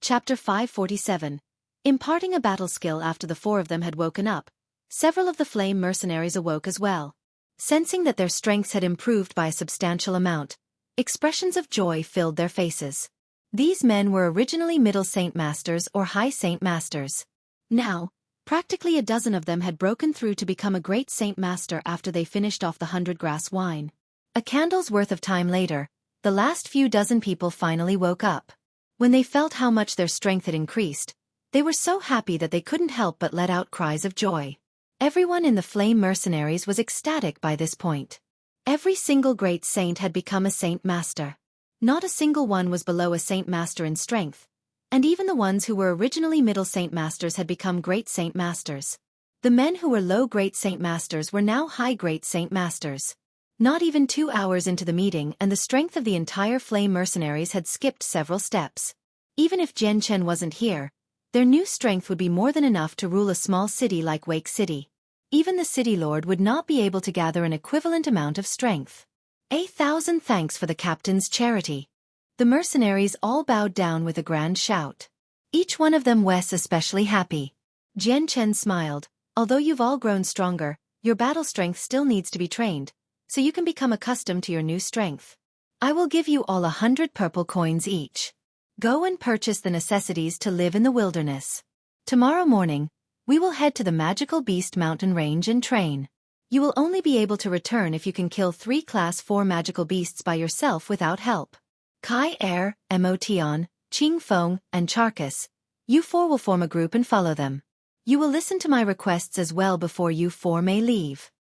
Chapter 547. Imparting a battle skill. After the four of them had woken up, several of the flame mercenaries awoke as well. Sensing that their strengths had improved by a substantial amount, expressions of joy filled their faces. These men were originally middle Saint Masters or high Saint Masters. Now, practically a dozen of them had broken through to become a great Saint Master after they finished off the 100-grass wine. A candle's worth of time later, the last few dozen people finally woke up. When they felt how much their strength had increased, they were so happy that they couldn't help but let out cries of joy. Everyone in the Flame Mercenaries was ecstatic by this point. Every single great saint had become a Saint Master. Not a single one was below a Saint Master in strength, and even the ones who were originally middle Saint Masters had become great Saint Masters. The men who were low great Saint Masters were now high great Saint Masters. Not even 2 hours into the meeting and the strength of the entire Flame Mercenaries had skipped several steps. Even if Jian Chen wasn't here, their new strength would be more than enough to rule a small city like Wake City. Even the city lord would not be able to gather an equivalent amount of strength. 1,000 thanks for the captain's charity. The mercenaries all bowed down with a grand shout. Each one of them was especially happy. Jian Chen smiled. Although you've all grown stronger, your battle strength still needs to be trained, so you can become accustomed to your new strength. I will give you all 100 purple coins each. Go and purchase the necessities to live in the wilderness. Tomorrow morning, we will head to the Magical Beast Mountain Range and train. You will only be able to return if you can kill 3 Class 4 magical beasts by yourself without help. Kai Er, Emotion, Qing Feng, and Charcus, you 4 will form a group and follow them. You will listen to my requests as well before you 4 may leave.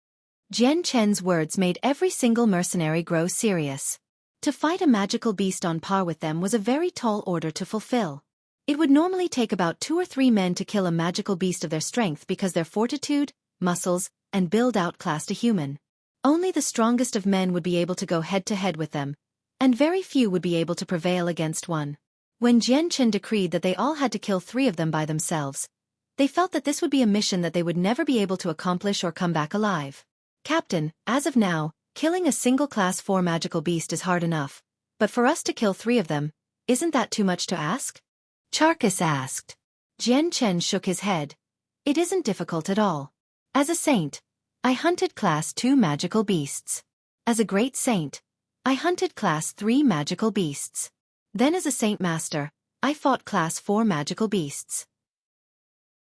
Jian Chen's words made every single mercenary grow serious. To fight a magical beast on par with them was a very tall order to fulfill. It would normally take about 2 or 3 men to kill a magical beast of their strength because their fortitude, muscles, and build outclassed a human. Only the strongest of men would be able to go head-to-head with them, and very few would be able to prevail against one. When Jian Chen decreed that they all had to kill 3 of them by themselves, they felt that this would be a mission that they would never be able to accomplish or come back alive. Captain, as of now, killing a single Class 4 magical beast is hard enough, but for us to kill 3 of them, isn't that too much to ask? Charcus asked. Jian Chen shook his head. It isn't difficult at all. As a saint, I hunted Class 2 magical beasts. As a great saint, I hunted Class 3 magical beasts. Then as a Saint Master, I fought Class 4 magical beasts.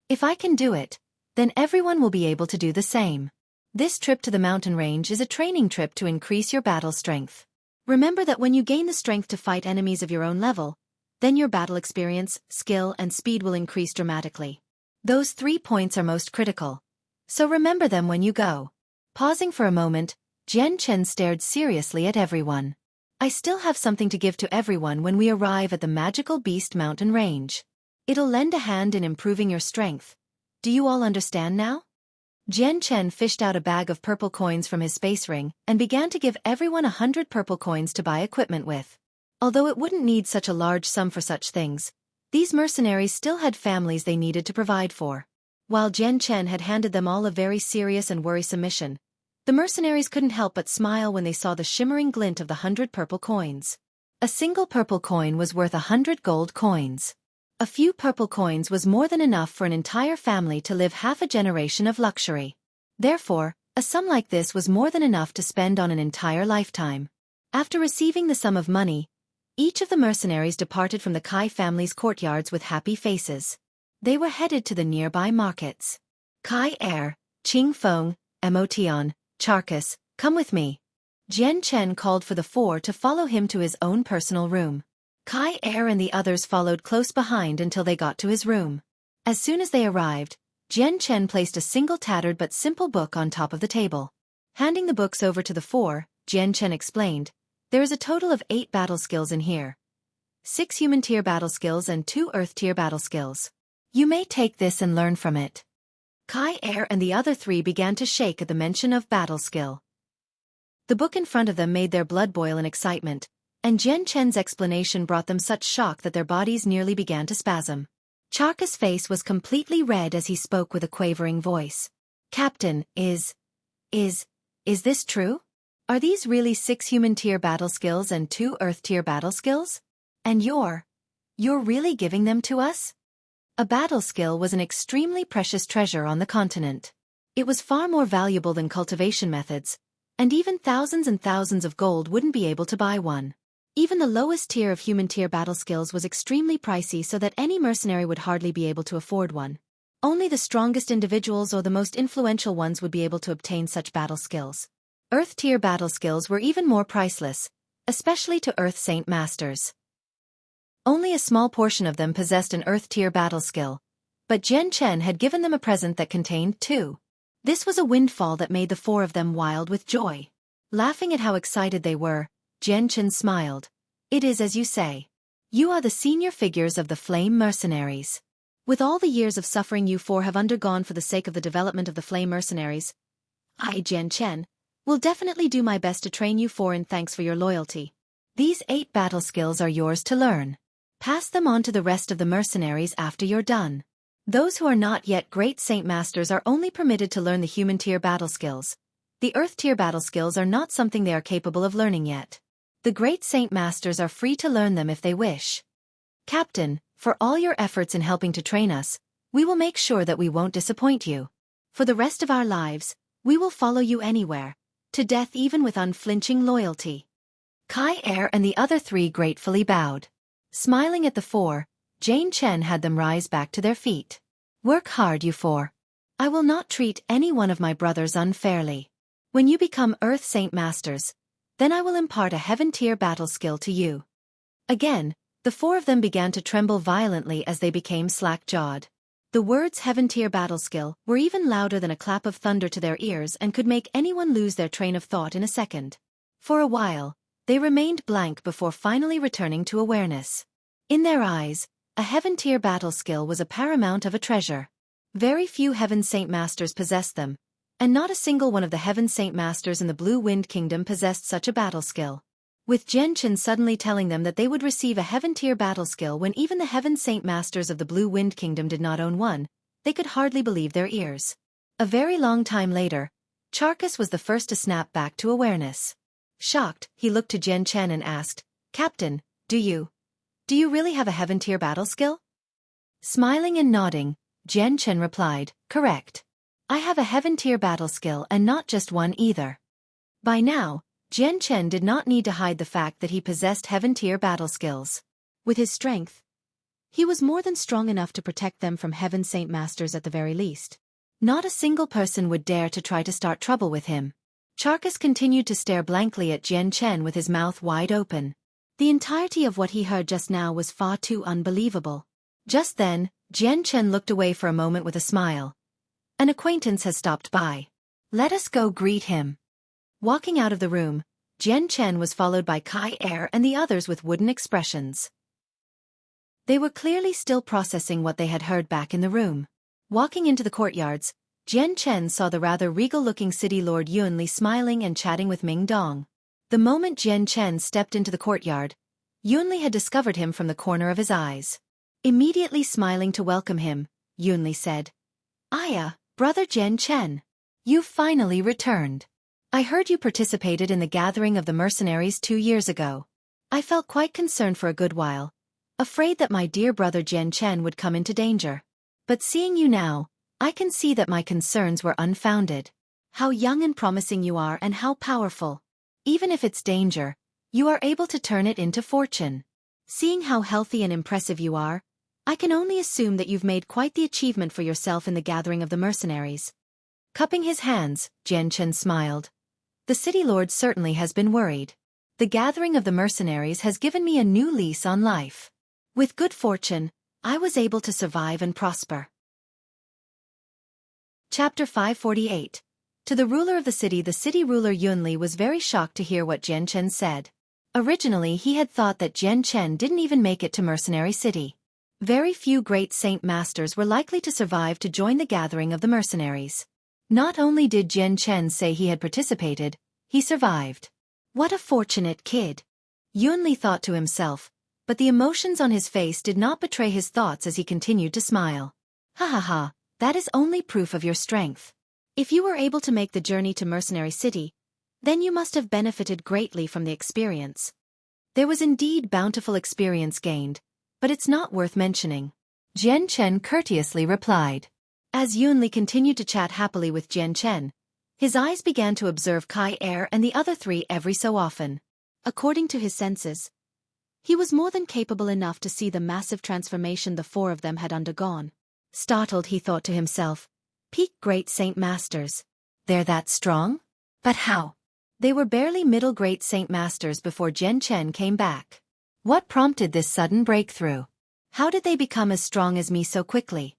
If I can do it, then everyone will be able to do the same. This trip to the mountain range is a training trip to increase your battle strength. Remember that when you gain the strength to fight enemies of your own level, then your battle experience, skill, and speed will increase dramatically. Those 3 points are most critical, so remember them when you go. Pausing for a moment, Jian Chen stared seriously at everyone. I still have something to give to everyone when we arrive at the Magical Beast Mountain Range. It'll lend a hand in improving your strength. Do you all understand now? Jian Chen fished out a bag of purple coins from his space ring and began to give everyone 100 purple coins to buy equipment with. Although it wouldn't need such a large sum for such things, these mercenaries still had families they needed to provide for. While Jian Chen had handed them all a very serious and worrisome mission, the mercenaries couldn't help but smile when they saw the shimmering glint of the 100 purple coins. A single purple coin was worth 100 gold coins. A few purple coins was more than enough for an entire family to live half a generation of luxury. Therefore, a sum like this was more than enough to spend on an entire lifetime. After receiving the sum of money, each of the mercenaries departed from the Kai family's courtyards with happy faces. They were headed to the nearby markets. Kai Er, Qing Feng, Emotion, Charcus, come with me. Jian Chen called for the 4 to follow him to his own personal room. Kai Er and the others followed close behind until they got to his room. As soon as they arrived, Jian Chen placed a single tattered but simple book on top of the table. Handing the books over to the 4, Jian Chen explained, there is a total of 8 battle skills in here. 6 human tier battle skills and 2 earth tier battle skills. You may take this and learn from it. Kai Er and the other 3 began to shake at the mention of battle skill. The book in front of them made their blood boil in excitement, and Jian Chen's explanation brought them such shock that their bodies nearly began to spasm. Charcus' face was completely red as he spoke with a quavering voice. Captain, is this true? Are these really 6 human tier battle skills and 2 earth tier battle skills? And You're really giving them to us? A battle skill was an extremely precious treasure on the continent. It was far more valuable than cultivation methods, and even thousands and thousands of gold wouldn't be able to buy one. Even the lowest tier of human tier battle skills was extremely pricey, so that any mercenary would hardly be able to afford one. Only the strongest individuals or the most influential ones would be able to obtain such battle skills. Earth tier battle skills were even more priceless, especially to Earth Saint Masters. Only a small portion of them possessed an Earth tier battle skill, but Jian Chen had given them a present that contained two. This was a windfall that made the four of them wild with joy. Laughing at how excited they were, Jian Chen smiled. It is as you say. You are the senior figures of the Flame Mercenaries. With all the years of suffering you four have undergone for the sake of the development of the Flame Mercenaries, I, Jian Chen, will definitely do my best to train you four in thanks for your loyalty. These 8 battle skills are yours to learn. Pass them on to the rest of the mercenaries after you're done. Those who are not yet Great Saint Masters are only permitted to learn the human tier battle skills. The Earth tier battle skills are not something they are capable of learning yet. The Great Saint Masters are free to learn them if they wish. Captain, for all your efforts in helping to train us, we will make sure that we won't disappoint you. For the rest of our lives, we will follow you anywhere, to death even with unflinching loyalty. Kai Er and the other 3 gratefully bowed. Smiling at the 4, Jian Chen had them rise back to their feet. Work hard, you 4. I will not treat any one of my brothers unfairly. When you become Earth Saint Masters, then I will impart a Heaven tier battle skill to you. Again, the 4 of them began to tremble violently as they became slack-jawed. The words Heaven tier battle skill were even louder than a clap of thunder to their ears and could make anyone lose their train of thought in a second. For a while, they remained blank before finally returning to awareness. In their eyes, a Heaven tier battle skill was a paramount of a treasure. Very few Heaven Saint Masters possessed them, and not a single one of the Heaven Saint Masters in the Blue Wind Kingdom possessed such a battle skill. With Jian Chen suddenly telling them that they would receive a Heaven tier battle skill when even the Heaven Saint Masters of the Blue Wind Kingdom did not own one, they could hardly believe their ears. A very long time later, Xueqi was the first to snap back to awareness. Shocked, he looked to Jian Chen and asked, Captain, do you really have a Heaven tier battle skill? Smiling and nodding, Jian Chen replied, correct. I have a Heaven tier battle skill and not just one either. By now, Jian Chen did not need to hide the fact that he possessed Heaven tier battle skills. With his strength, he was more than strong enough to protect them from Heaven Saint Masters at the very least. Not a single person would dare to try to start trouble with him. Xueqi continued to stare blankly at Jian Chen with his mouth wide open. The entirety of what he heard just now was far too unbelievable. Just then, Jian Chen looked away for a moment with a smile. An acquaintance has stopped by. Let us go greet him. Walking out of the room, Jian Chen was followed by Kai Er and the others with wooden expressions. They were clearly still processing what they had heard back in the room. Walking into the courtyards, Jian Chen saw the rather regal-looking city lord Yunli smiling and chatting with Ming Dong. The moment Jian Chen stepped into the courtyard, Yunli had discovered him from the corner of his eyes. Immediately smiling to welcome him, Yunli said, Aya, brother Jian Chen. You've finally returned. I heard you participated in the gathering of the mercenaries 2 years ago. I felt quite concerned for a good while, afraid that my dear brother Jian Chen would come into danger. But seeing you now, I can see that my concerns were unfounded. How young and promising you are and how powerful. Even if it's danger, you are able to turn it into fortune. Seeing how healthy and impressive you are, I can only assume that you've made quite the achievement for yourself in the gathering of the mercenaries. Cupping his hands, Jian Chen smiled. The city lord certainly has been worried. The gathering of the mercenaries has given me a new lease on life. With good fortune, I was able to survive and prosper. Chapter 548. To the ruler of the city ruler Yunli was very shocked to hear what Jian Chen said. Originally he had thought that Jian Chen didn't even make it to Mercenary City. Very few great saint masters were likely to survive to join the gathering of the mercenaries. Not only did Jian Chen say he had participated, he survived. What a fortunate kid! Yunli thought to himself, but the emotions on his face did not betray his thoughts as he continued to smile. Ha ha ha, that is only proof of your strength. If you were able to make the journey to Mercenary City, then you must have benefited greatly from the experience. There was indeed bountiful experience gained, but it's not worth mentioning. Jian Chen courteously replied. As Yunli continued to chat happily with Jian Chen, his eyes began to observe Kai Er and the other three every so often. According to his senses, he was more than capable enough to see the massive transformation the four of them had undergone. Startled, he thought to himself, "Peak Great Saint Masters. They're that strong? But how?" They were barely middle Great Saint Masters before Jian Chen came back. What prompted this sudden breakthrough? How did they become as strong as me so quickly?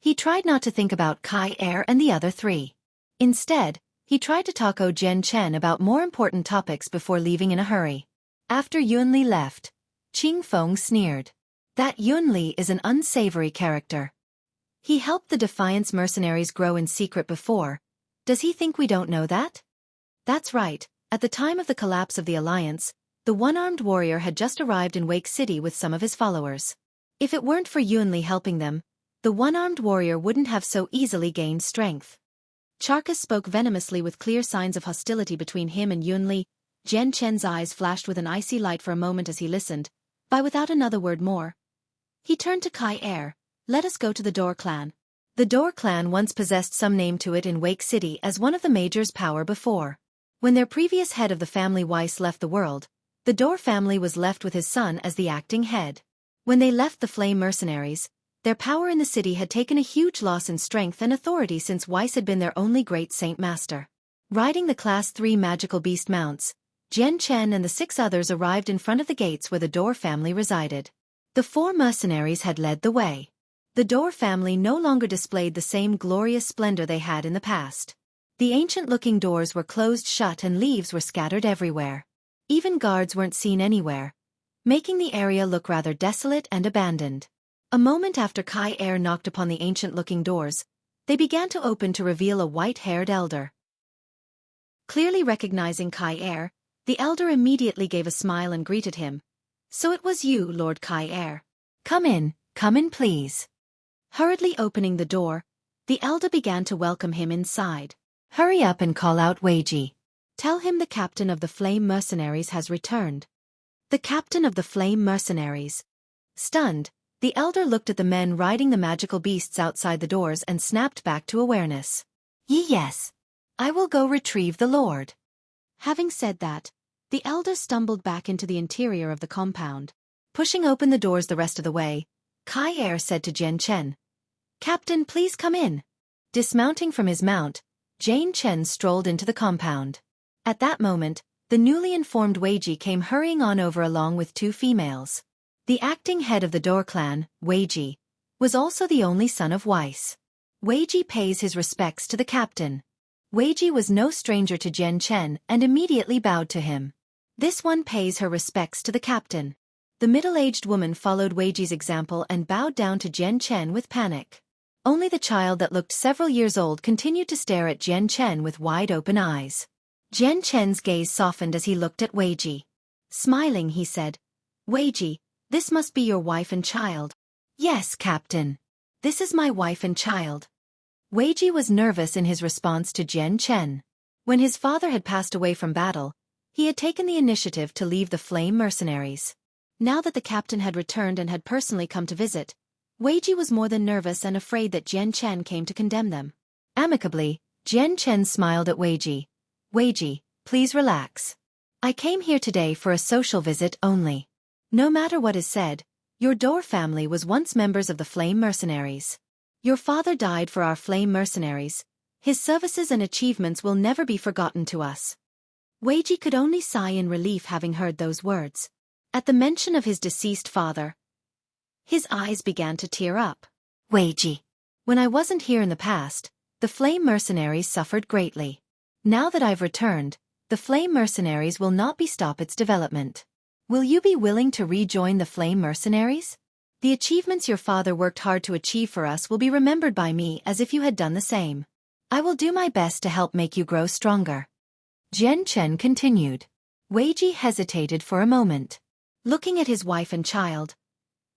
He tried not to think about Kai Er and the other three. Instead, he tried to talk to Jian Chen about more important topics before leaving in a hurry. After Yunli left, Qing Feng sneered. That Yunli is an unsavory character. He helped the Defiance mercenaries grow in secret before. Does he think we don't know that? That's right, at the time of the collapse of the Alliance, the one-armed warrior had just arrived in Wake City with some of his followers. If it weren't for Yunli helping them, the one-armed warrior wouldn't have so easily gained strength. Charkas spoke venomously with clear signs of hostility between him and Yunli. Jian Chen's eyes flashed with an icy light for a moment as he listened, but without another word more. He turned to Kai Er. "Let us go to the Dor clan." The Dor clan once possessed some name to it in Wake City as one of the major's power before. When their previous head of the family Weiss left the world, the Dor family was left with his son as the acting head. When they left the Flame mercenaries, their power in the city had taken a huge loss in strength and authority since Weiss had been their only great saint master. Riding the Class 3 magical beast mounts, Jian Chen and the 6 others arrived in front of the gates where the Dor family resided. The 4 mercenaries had led the way. The Dor family no longer displayed the same glorious splendor they had in the past. The ancient-looking doors were closed shut and leaves were scattered everywhere. Even guards weren't seen anywhere, making the area look rather desolate and abandoned. A moment after Kai Er knocked upon the ancient-looking doors, they began to open to reveal a white-haired elder. Clearly recognizing Kai Er, the elder immediately gave a smile and greeted him. "So it was you, Lord Kai Er. Come in please." Hurriedly opening the door, the elder began to welcome him inside. "Hurry up and call out Xueqi. Tell him the captain of the Flame mercenaries has returned." The captain of the Flame mercenaries. Stunned, the elder looked at the men riding the magical beasts outside the doors and snapped back to awareness. "Yes. I will go retrieve the lord." Having said that, the elder stumbled back into the interior of the compound. Pushing open the doors the rest of the way, Kai Er said to Jian Chen, "Captain, please come in." Dismounting from his mount, Jian Chen strolled into the compound. At that moment, the newly informed Xueqi came hurrying on over along with 2 females. The acting head of the Dor clan, Xueqi, was also the only son of Weiss. Xueqi pays his respects to the captain. Xueqi was no stranger to Jian Chen and immediately bowed to him. This one pays her respects to the captain. The middle-aged woman followed Xueqi's example and bowed down to Jian Chen with panic. Only the child that looked several years old continued to stare at Jian Chen with wide-open eyes. Jian Chen's gaze softened as he looked at Xueqi. Smiling, he said, "Xueqi, this must be your wife and child." "Yes, Captain. This is my wife and child." Xueqi was nervous in his response to Jian Chen. When his father had passed away from battle, he had taken the initiative to leave the Flame mercenaries. Now that the captain had returned and had personally come to visit, Xueqi was more than nervous and afraid that Jian Chen came to condemn them. Amicably, Jian Chen smiled at Xueqi. "Xueqi, please relax. I came here today for a social visit only. No matter what is said, your Dor family was once members of the Flame mercenaries. Your father died for our Flame mercenaries. His services and achievements will never be forgotten to us." Xueqi could only sigh in relief having heard those words. At the mention of his deceased father, his eyes began to tear up. "Xueqi, when I wasn't here in the past, the Flame mercenaries suffered greatly. Now that I've returned, the Flame mercenaries will not stop its development. Will you be willing to rejoin the Flame mercenaries? The achievements your father worked hard to achieve for us will be remembered by me as if you had done the same. I will do my best to help make you grow stronger." Jian Chen continued. Xueqi hesitated for a moment. Looking at his wife and child,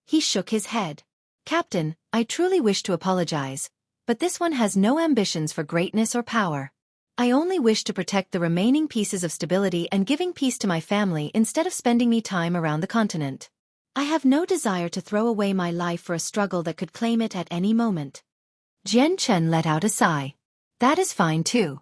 he shook his head. "Captain, I truly wish to apologize, but this one has no ambitions for greatness or power. I only wish to protect the remaining pieces of stability and giving peace to my family instead of spending me time around the continent. I have no desire to throw away my life for a struggle that could claim it at any moment. Jian Chen let out a sigh. That is fine too.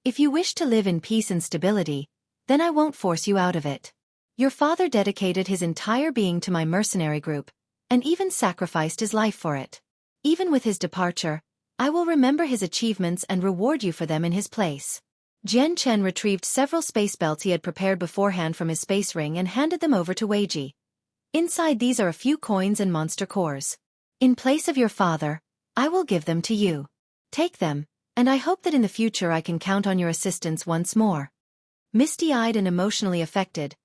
If you wish to live in peace and stability, then I won't force you out of it. Your father dedicated his entire being to my mercenary group, and even sacrificed his life for it. Even with his departure, I will remember his achievements and reward you for them in his place. Jian Chen retrieved several space belts he had prepared beforehand from his space ring and handed them over to Xueqi. Inside these are a few coins and monster cores. In place of your father, I will give them to you. Take them, and I hope that in the future I can count on your assistance once more. Misty-eyed and emotionally affected,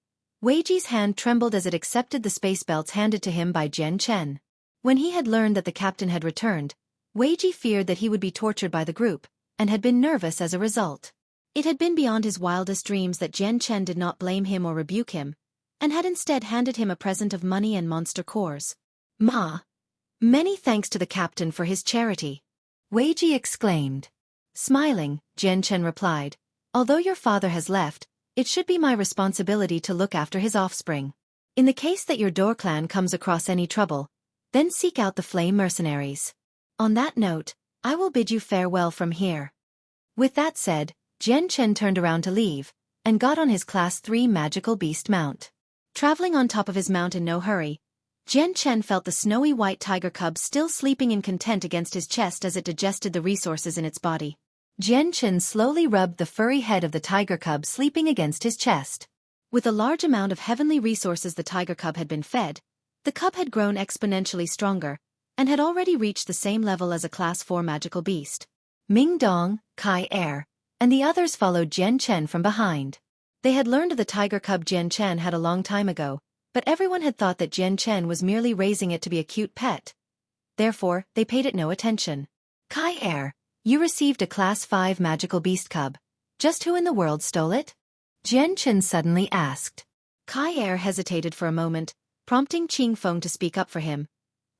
Xueqi's hand trembled as it accepted the space belts handed to him by Jian Chen. When he had learned that the captain had returned, Xueqi feared that he would be tortured by the group, and had been nervous as a result. It had been beyond his wildest dreams that Jian Chen did not blame him or rebuke him, and had instead handed him a present of money and monster cores. Many thanks to the captain for his charity, Xueqi exclaimed. Smiling, Jian Chen replied, although your father has left, it should be my responsibility to look after his offspring. In the case that your Dor clan comes across any trouble, then seek out the flame mercenaries. On that note, I will bid you farewell from here. With that said, Jian Chen turned around to leave, and got on his Class 3 magical beast mount. Traveling on top of his mount in no hurry, Jian Chen felt the snowy white tiger cub still sleeping in content against his chest as it digested the resources in its body. Jian Chen slowly rubbed the furry head of the tiger cub sleeping against his chest. With a large amount of heavenly resources the tiger cub had been fed, the cub had grown exponentially stronger, and had already reached the same level as a Class 4 magical beast. Ming Dong, Kai Er, and the others followed Jian Chen from behind. They had learned of the tiger cub Jian Chen had a long time ago, but everyone had thought that Jian Chen was merely raising it to be a cute pet. Therefore, they paid it no attention. Kai Er, you received a Class 5 magical beast cub. Just who in the world stole it? Jian Chen suddenly asked. Kai Er hesitated for a moment, prompting Qing Feng to speak up for him.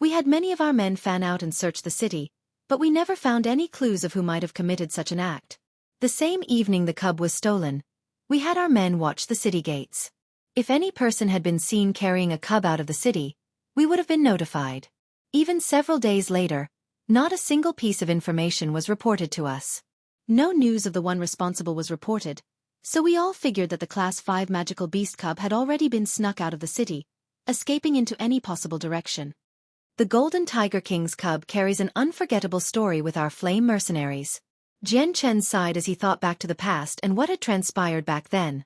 We had many of our men fan out and search the city, but we never found any clues of who might have committed such an act. The same evening the cub was stolen, we had our men watch the city gates. If any person had been seen carrying a cub out of the city, we would have been notified. Even several days later, not a single piece of information was reported to us. No news of the one responsible was reported, so we all figured that the Class 5 magical beast cub had already been snuck out of the city, escaping into any possible direction. The Golden Tiger King's cub carries an unforgettable story with our flame mercenaries. Jian Chen sighed as he thought back to the past and what had transpired back then.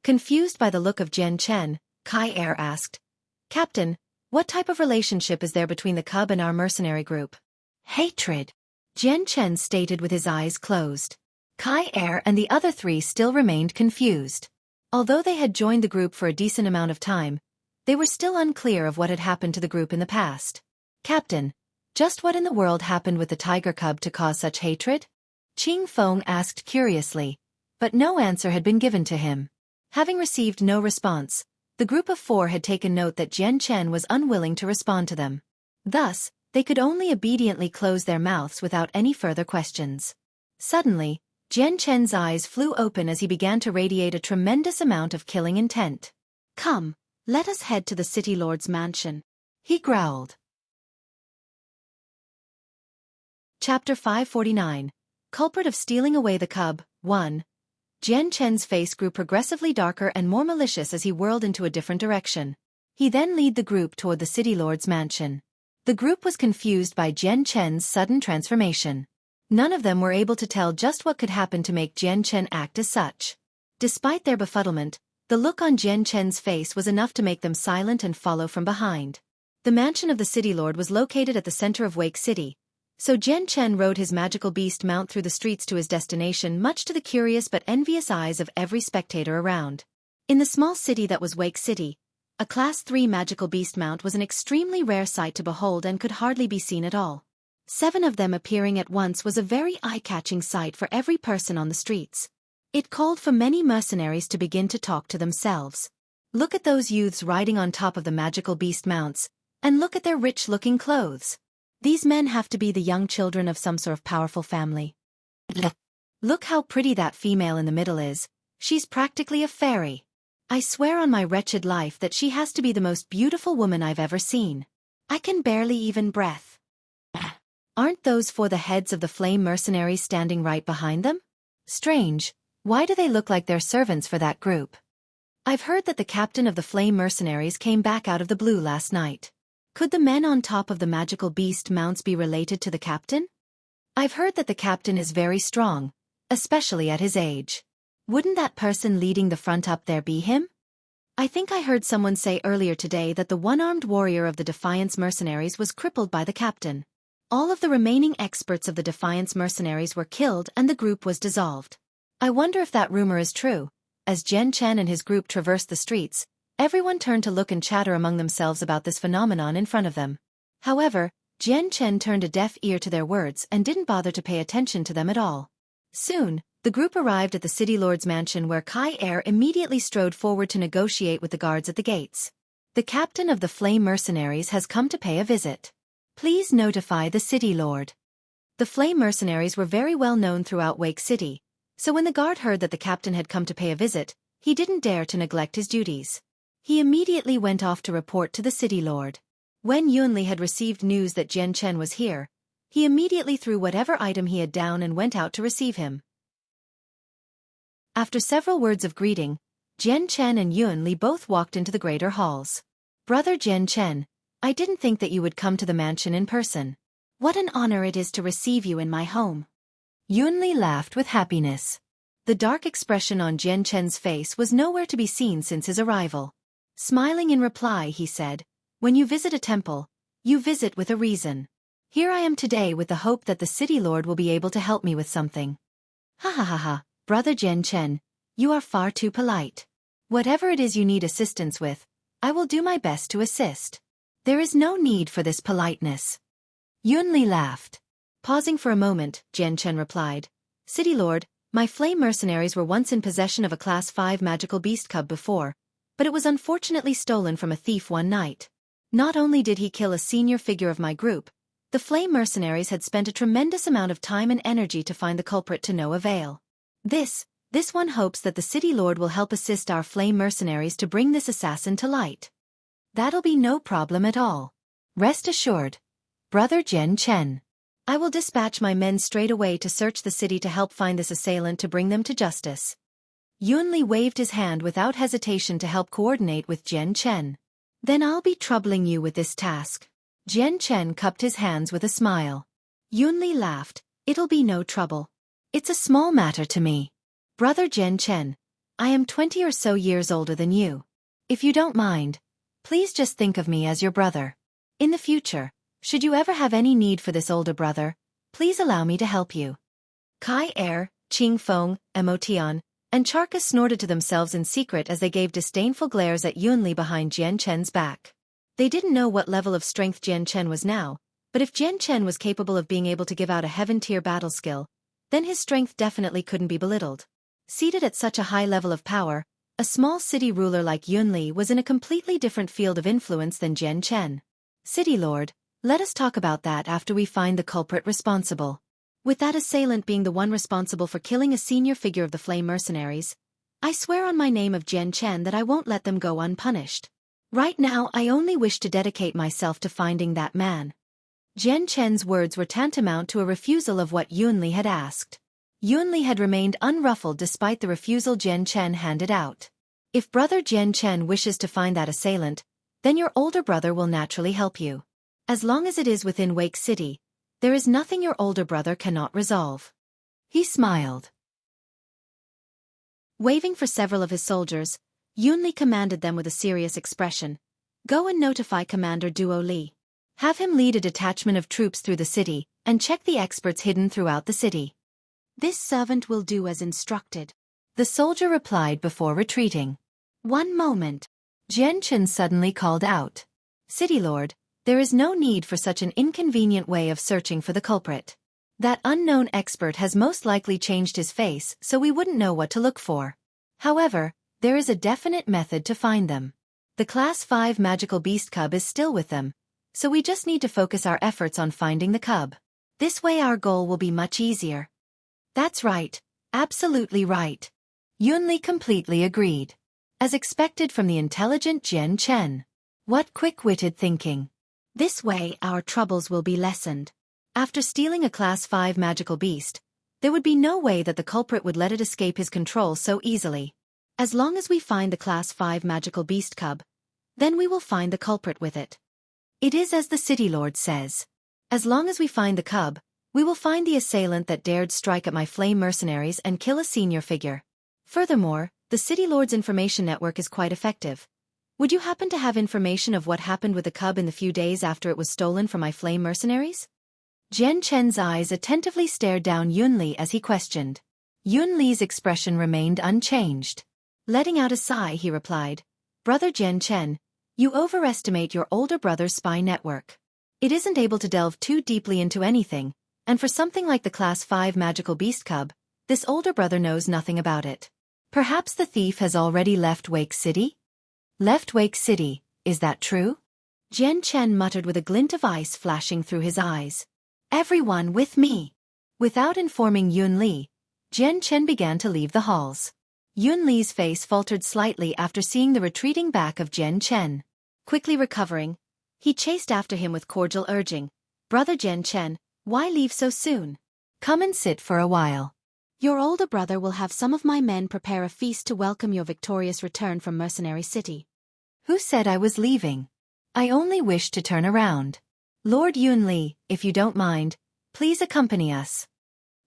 Confused by the look of Jian Chen, Kai Er asked, Captain, what type of relationship is there between the cub and our mercenary group? Hatred, Jian Chen stated with his eyes closed. Kai Er and the other three still remained confused. Although they had joined the group for a decent amount of time, they were still unclear of what had happened to the group in the past. Captain, just what in the world happened with the tiger cub to cause such hatred? Qing Feng asked curiously, but no answer had been given to him. Having received no response, the group of four had taken note that Jian Chen was unwilling to respond to them. Thus, they could only obediently close their mouths without any further questions. Suddenly, Jian Chen's eyes flew open as he began to radiate a tremendous amount of killing intent. Come, let us head to the City Lord's mansion, he growled. Chapter 549, Culprit of Stealing Away the Cub, 1. Jian Chen's face grew progressively darker and more malicious as he whirled into a different direction. He then led the group toward the City Lord's mansion. The group was confused by Jian Chen's sudden transformation. None of them were able to tell just what could happen to make Jian Chen act as such. Despite their befuddlement, the look on Jian Chen's face was enough to make them silent and follow from behind. The mansion of the City Lord was located at the center of Xueqi City, so Jian Chen rode his magical beast mount through the streets to his destination much to the curious but envious eyes of every spectator around. In the small city that was Xueqi City, a Class 3 magical beast mount was an extremely rare sight to behold and could hardly be seen at all. 7 of them appearing at once was a very eye-catching sight for every person on the streets. It called for many mercenaries to begin to talk to themselves. Look at those youths riding on top of the magical beast mounts, and look at their rich-looking clothes. These men have to be the young children of some sort of powerful family. Look how pretty that female in the middle is, she's practically a fairy. I swear on my wretched life that she has to be the most beautiful woman I've ever seen. I can barely even breathe. Aren't those four the heads of the flame mercenaries standing right behind them? Strange, why do they look like they're servants for that group? I've heard that the captain of the flame mercenaries came back out of the blue last night. Could the men on top of the magical beast mounts be related to the captain? I've heard that the captain is very strong, especially at his age. Wouldn't that person leading the front up there be him? I think I heard someone say earlier today that the one-armed warrior of the Defiance mercenaries was crippled by the captain. All of the remaining experts of the Defiance mercenaries were killed and the group was dissolved. I wonder if that rumor is true. As Jian Chen and his group traversed the streets, everyone turned to look and chatter among themselves about this phenomenon in front of them. However, Jian Chen turned a deaf ear to their words and didn't bother to pay attention to them at all. Soon, the group arrived at the city lord's mansion where Kai Er immediately strode forward to negotiate with the guards at the gates. The captain of the flame mercenaries has come to pay a visit. Please notify the city lord. The flame mercenaries were very well known throughout Wake City, so when the guard heard that the captain had come to pay a visit, he didn't dare to neglect his duties. He immediately went off to report to the city lord. When Yunli had received news that Jian Chen was here, he immediately threw whatever item he had down and went out to receive him. After several words of greeting, Jian Chen and Yunli both walked into the greater halls. Brother Jian Chen, I didn't think that you would come to the mansion in person. What an honor it is to receive you in my home. Yunli laughed with happiness. The dark expression on Jian Chen's face was nowhere to be seen since his arrival. Smiling in reply, he said, when you visit a temple, you visit with a reason. Here I am today with the hope that the city lord will be able to help me with something. Ha ha ha ha, brother Jian Chen, you are far too polite. Whatever it is you need assistance with, I will do my best to assist. There is no need for this politeness. Yunli laughed. Pausing for a moment, Jian Chen replied, City Lord, my flame mercenaries were once in possession of a Class 5 magical beast cub before, but it was unfortunately stolen from a thief one night. Not only did he kill a senior figure of my group, the flame mercenaries had spent a tremendous amount of time and energy to find the culprit to no avail. This one hopes that the City Lord will help assist our flame mercenaries to bring this assassin to light. That'll be no problem at all. Rest assured, Brother Jian Chen. I will dispatch my men straight away to search the city to help find this assailant to bring them to justice. Yunli waved his hand without hesitation to help coordinate with Jian Chen. Then I'll be troubling you with this task. Jian Chen cupped his hands with a smile. Yunli laughed, it'll be no trouble. It's a small matter to me. Brother Jian Chen, I am 20 or so years older than you. If you don't mind, please just think of me as your brother. In the future, should you ever have any need for this older brother, please allow me to help you. Kai Er, Qing Feng, Emotion, and Charka snorted to themselves in secret as they gave disdainful glares at Yunli behind Jian Chen's back. They didn't know what level of strength Jian Chen was now, but if Jian Chen was capable of being able to give out a heaven-tier battle skill, then his strength definitely couldn't be belittled. Seated at such a high level of power, a small city ruler like Yunli was in a completely different field of influence than Jian Chen. City Lord, let us talk about that after we find the culprit responsible. With that assailant being the one responsible for killing a senior figure of the flame mercenaries, I swear on my name of Jian Chen that I won't let them go unpunished. Right now I only wish to dedicate myself to finding that man. Jian Chen's words were tantamount to a refusal of what Yunli had asked. Yunli had remained unruffled despite the refusal Jian Chen handed out. If brother Jian Chen wishes to find that assailant, then your older brother will naturally help you. As long as it is within Wake City, there is nothing your older brother cannot resolve. He smiled. Waving for several of his soldiers, Yunli commanded them with a serious expression. Go and notify Commander Duo Li. Have him lead a detachment of troops through the city, and check the experts hidden throughout the city. This servant will do as instructed. The soldier replied before retreating. One moment. Jian Chen suddenly called out. City Lord, there is no need for such an inconvenient way of searching for the culprit. That unknown expert has most likely changed his face so we wouldn't know what to look for. However, there is a definite method to find them. The Class 5 magical beast cub is still with them, so we just need to focus our efforts on finding the cub. This way our goal will be much easier. That's right, absolutely right. Yunli completely agreed. As expected from the intelligent Jian Chen. What quick-witted thinking. This way our troubles will be lessened. After stealing a Class 5 magical beast, there would be no way that the culprit would let it escape his control so easily. As long as we find the Class 5 magical beast cub, then we will find the culprit with it. It is as the City Lord says. As long as we find the cub, we will find the assailant that dared strike at my flame mercenaries and kill a senior figure. Furthermore, the City Lord's information network is quite effective. Would you happen to have information of what happened with the cub in the few days after it was stolen from my flame mercenaries? Jian Chen's eyes attentively stared down Yunli as he questioned. Yunli's expression remained unchanged. Letting out a sigh, he replied, Brother Jian Chen, you overestimate your older brother's spy network. It isn't able to delve too deeply into anything, and for something like the Class 5 magical beast cub, this older brother knows nothing about it. Perhaps the thief has already left Wake City? Left Wake City, is that true? Jian Chen muttered with a glint of ice flashing through his eyes. Everyone with me. Without informing Yunli, Jian Chen began to leave the halls. Yunli's face faltered slightly after seeing the retreating back of Jian Chen. Quickly recovering, he chased after him with cordial urging. Brother Jian Chen, why leave so soon? Come and sit for a while. Your older brother will have some of my men prepare a feast to welcome your victorious return from Mercenary City. Who said I was leaving? I only wish to turn around. Lord Yunli, if you don't mind, please accompany us.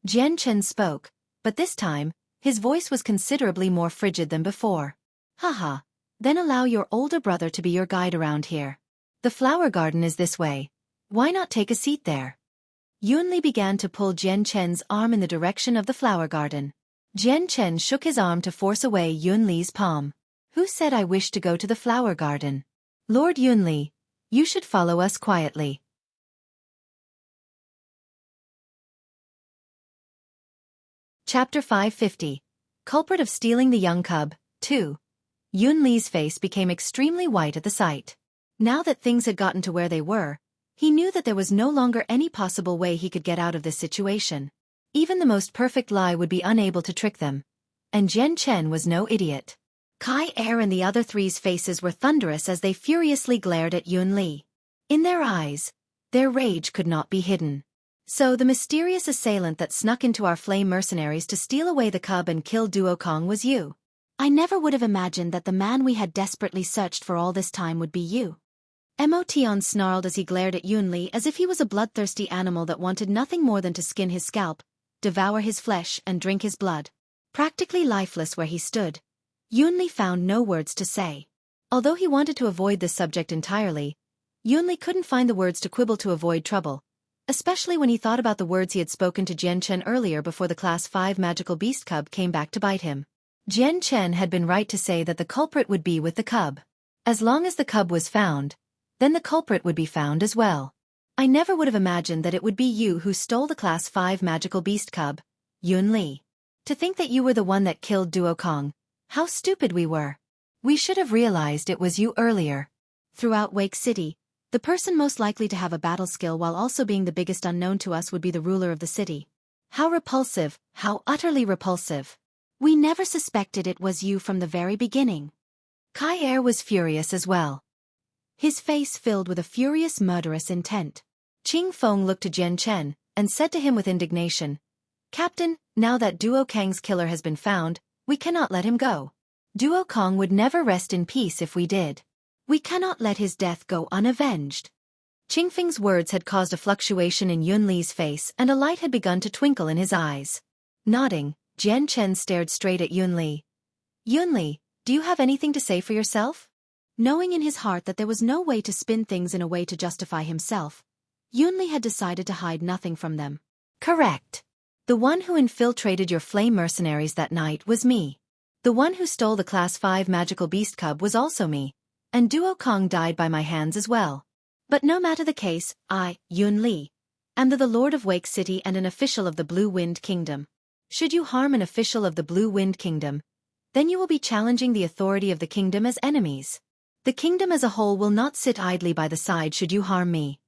Jian Chen spoke, but this time, his voice was considerably more frigid than before. Haha, then allow your older brother to be your guide around here. The flower garden is this way. Why not take a seat there? Yunli began to pull Jian Chen's arm in the direction of the flower garden. Jian Chen shook his arm to force away Yunli's palm. Who said I wish to go to the flower garden? Lord Yunli, you should follow us quietly. Chapter 550. Culprit of stealing the young cub, 2. Yunli's face became extremely white at the sight. Now that things had gotten to where they were, he knew that there was no longer any possible way he could get out of this situation. Even the most perfect lie would be unable to trick them. And Jian Chen was no idiot. Kai Er and the other three's faces were thunderous as they furiously glared at Yunli. In their eyes, their rage could not be hidden. So the mysterious assailant that snuck into our flame mercenaries to steal away the cub and kill Duo Kong was you. I never would have imagined that the man we had desperately searched for all this time would be you. Motion snarled as he glared at Yunli as if he was a bloodthirsty animal that wanted nothing more than to skin his scalp, devour his flesh and drink his blood. Practically lifeless where he stood, Yunli found no words to say. Although he wanted to avoid this subject entirely, Yunli couldn't find the words to quibble to avoid trouble, especially when he thought about the words he had spoken to Jian Chen earlier before the Class 5 magical beast cub came back to bite him. Jian Chen had been right to say that the culprit would be with the cub. As long as the cub was found, then the culprit would be found as well. I never would have imagined that it would be you who stole the Class 5 magical beast cub, Yunli. To think that you were the one that killed Duo Kong. How stupid we were. We should have realized it was you earlier. Throughout Wake City, the person most likely to have a battle skill while also being the biggest unknown to us would be the ruler of the city. How repulsive, how utterly repulsive. We never suspected it was you from the very beginning. Kai Er was furious as well. His face filled with a furious murderous intent. Qing Feng looked to Jian Chen and said to him with indignation, Captain, now that Duo Kang's killer has been found, we cannot let him go. Duo Kong would never rest in peace if we did. We cannot let his death go unavenged. Qing Feng's words had caused a fluctuation in Yunli's face and a light had begun to twinkle in his eyes. Nodding, Jian Chen stared straight at Yunli. Yunli, do you have anything to say for yourself? Knowing in his heart that there was no way to spin things in a way to justify himself, Yunli had decided to hide nothing from them. Correct. The one who infiltrated your flame mercenaries that night was me. The one who stole the Class 5 magical beast cub was also me. And Duo Kong died by my hands as well. But no matter the case, I, Yunli, am the Lord of Wake City and an official of the Blue Wind Kingdom. Should you harm an official of the Blue Wind Kingdom, then you will be challenging the authority of the kingdom as enemies. The kingdom as a whole will not sit idly by the side should you harm me.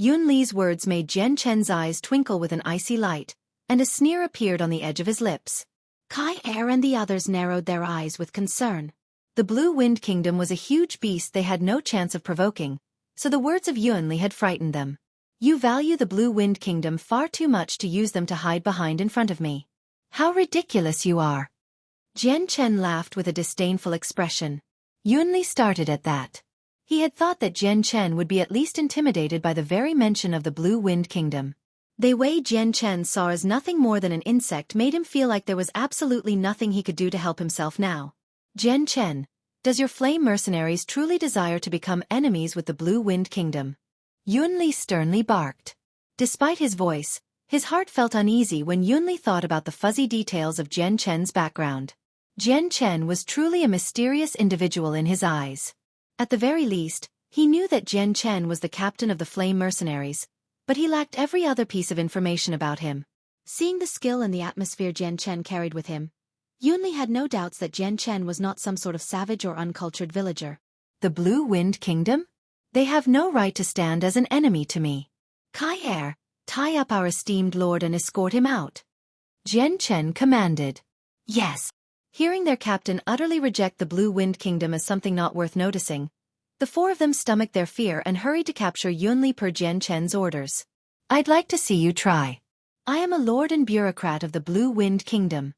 Yunli's words made Jian Chen's eyes twinkle with an icy light, and a sneer appeared on the edge of his lips. Kai Er and the others narrowed their eyes with concern. The Blue Wind Kingdom was a huge beast they had no chance of provoking, so the words of Yuanli had frightened them. You value the Blue Wind Kingdom far too much to use them to hide behind in front of me. How ridiculous you are. Jian Chen laughed with a disdainful expression. Yuanli started at that. He had thought that Jian Chen would be at least intimidated by the very mention of the Blue Wind Kingdom. The way Jian Chen saw as nothing more than an insect made him feel like there was absolutely nothing he could do to help himself now. Jian Chen, does your flame mercenaries truly desire to become enemies with the Blue Wind Kingdom? Yuanli sternly barked. Despite his voice, his heart felt uneasy when Yuanli thought about the fuzzy details of Jian Chen's background. Jian Chen was truly a mysterious individual in his eyes. At the very least, he knew that Jian Chen was the captain of the flame mercenaries, but he lacked every other piece of information about him. Seeing the skill and the atmosphere Jian Chen carried with him, Yuanli had no doubts that Jian Chen was not some sort of savage or uncultured villager. The Blue Wind Kingdom? They have no right to stand as an enemy to me. Kai Er, tie up our esteemed lord and escort him out. Jian Chen commanded. Yes. Hearing their captain utterly reject the Blue Wind Kingdom as something not worth noticing, the four of them stomached their fear and hurried to capture Yuanli per Jian Chen's orders. I'd like to see you try. I am a lord and bureaucrat of the Blue Wind Kingdom.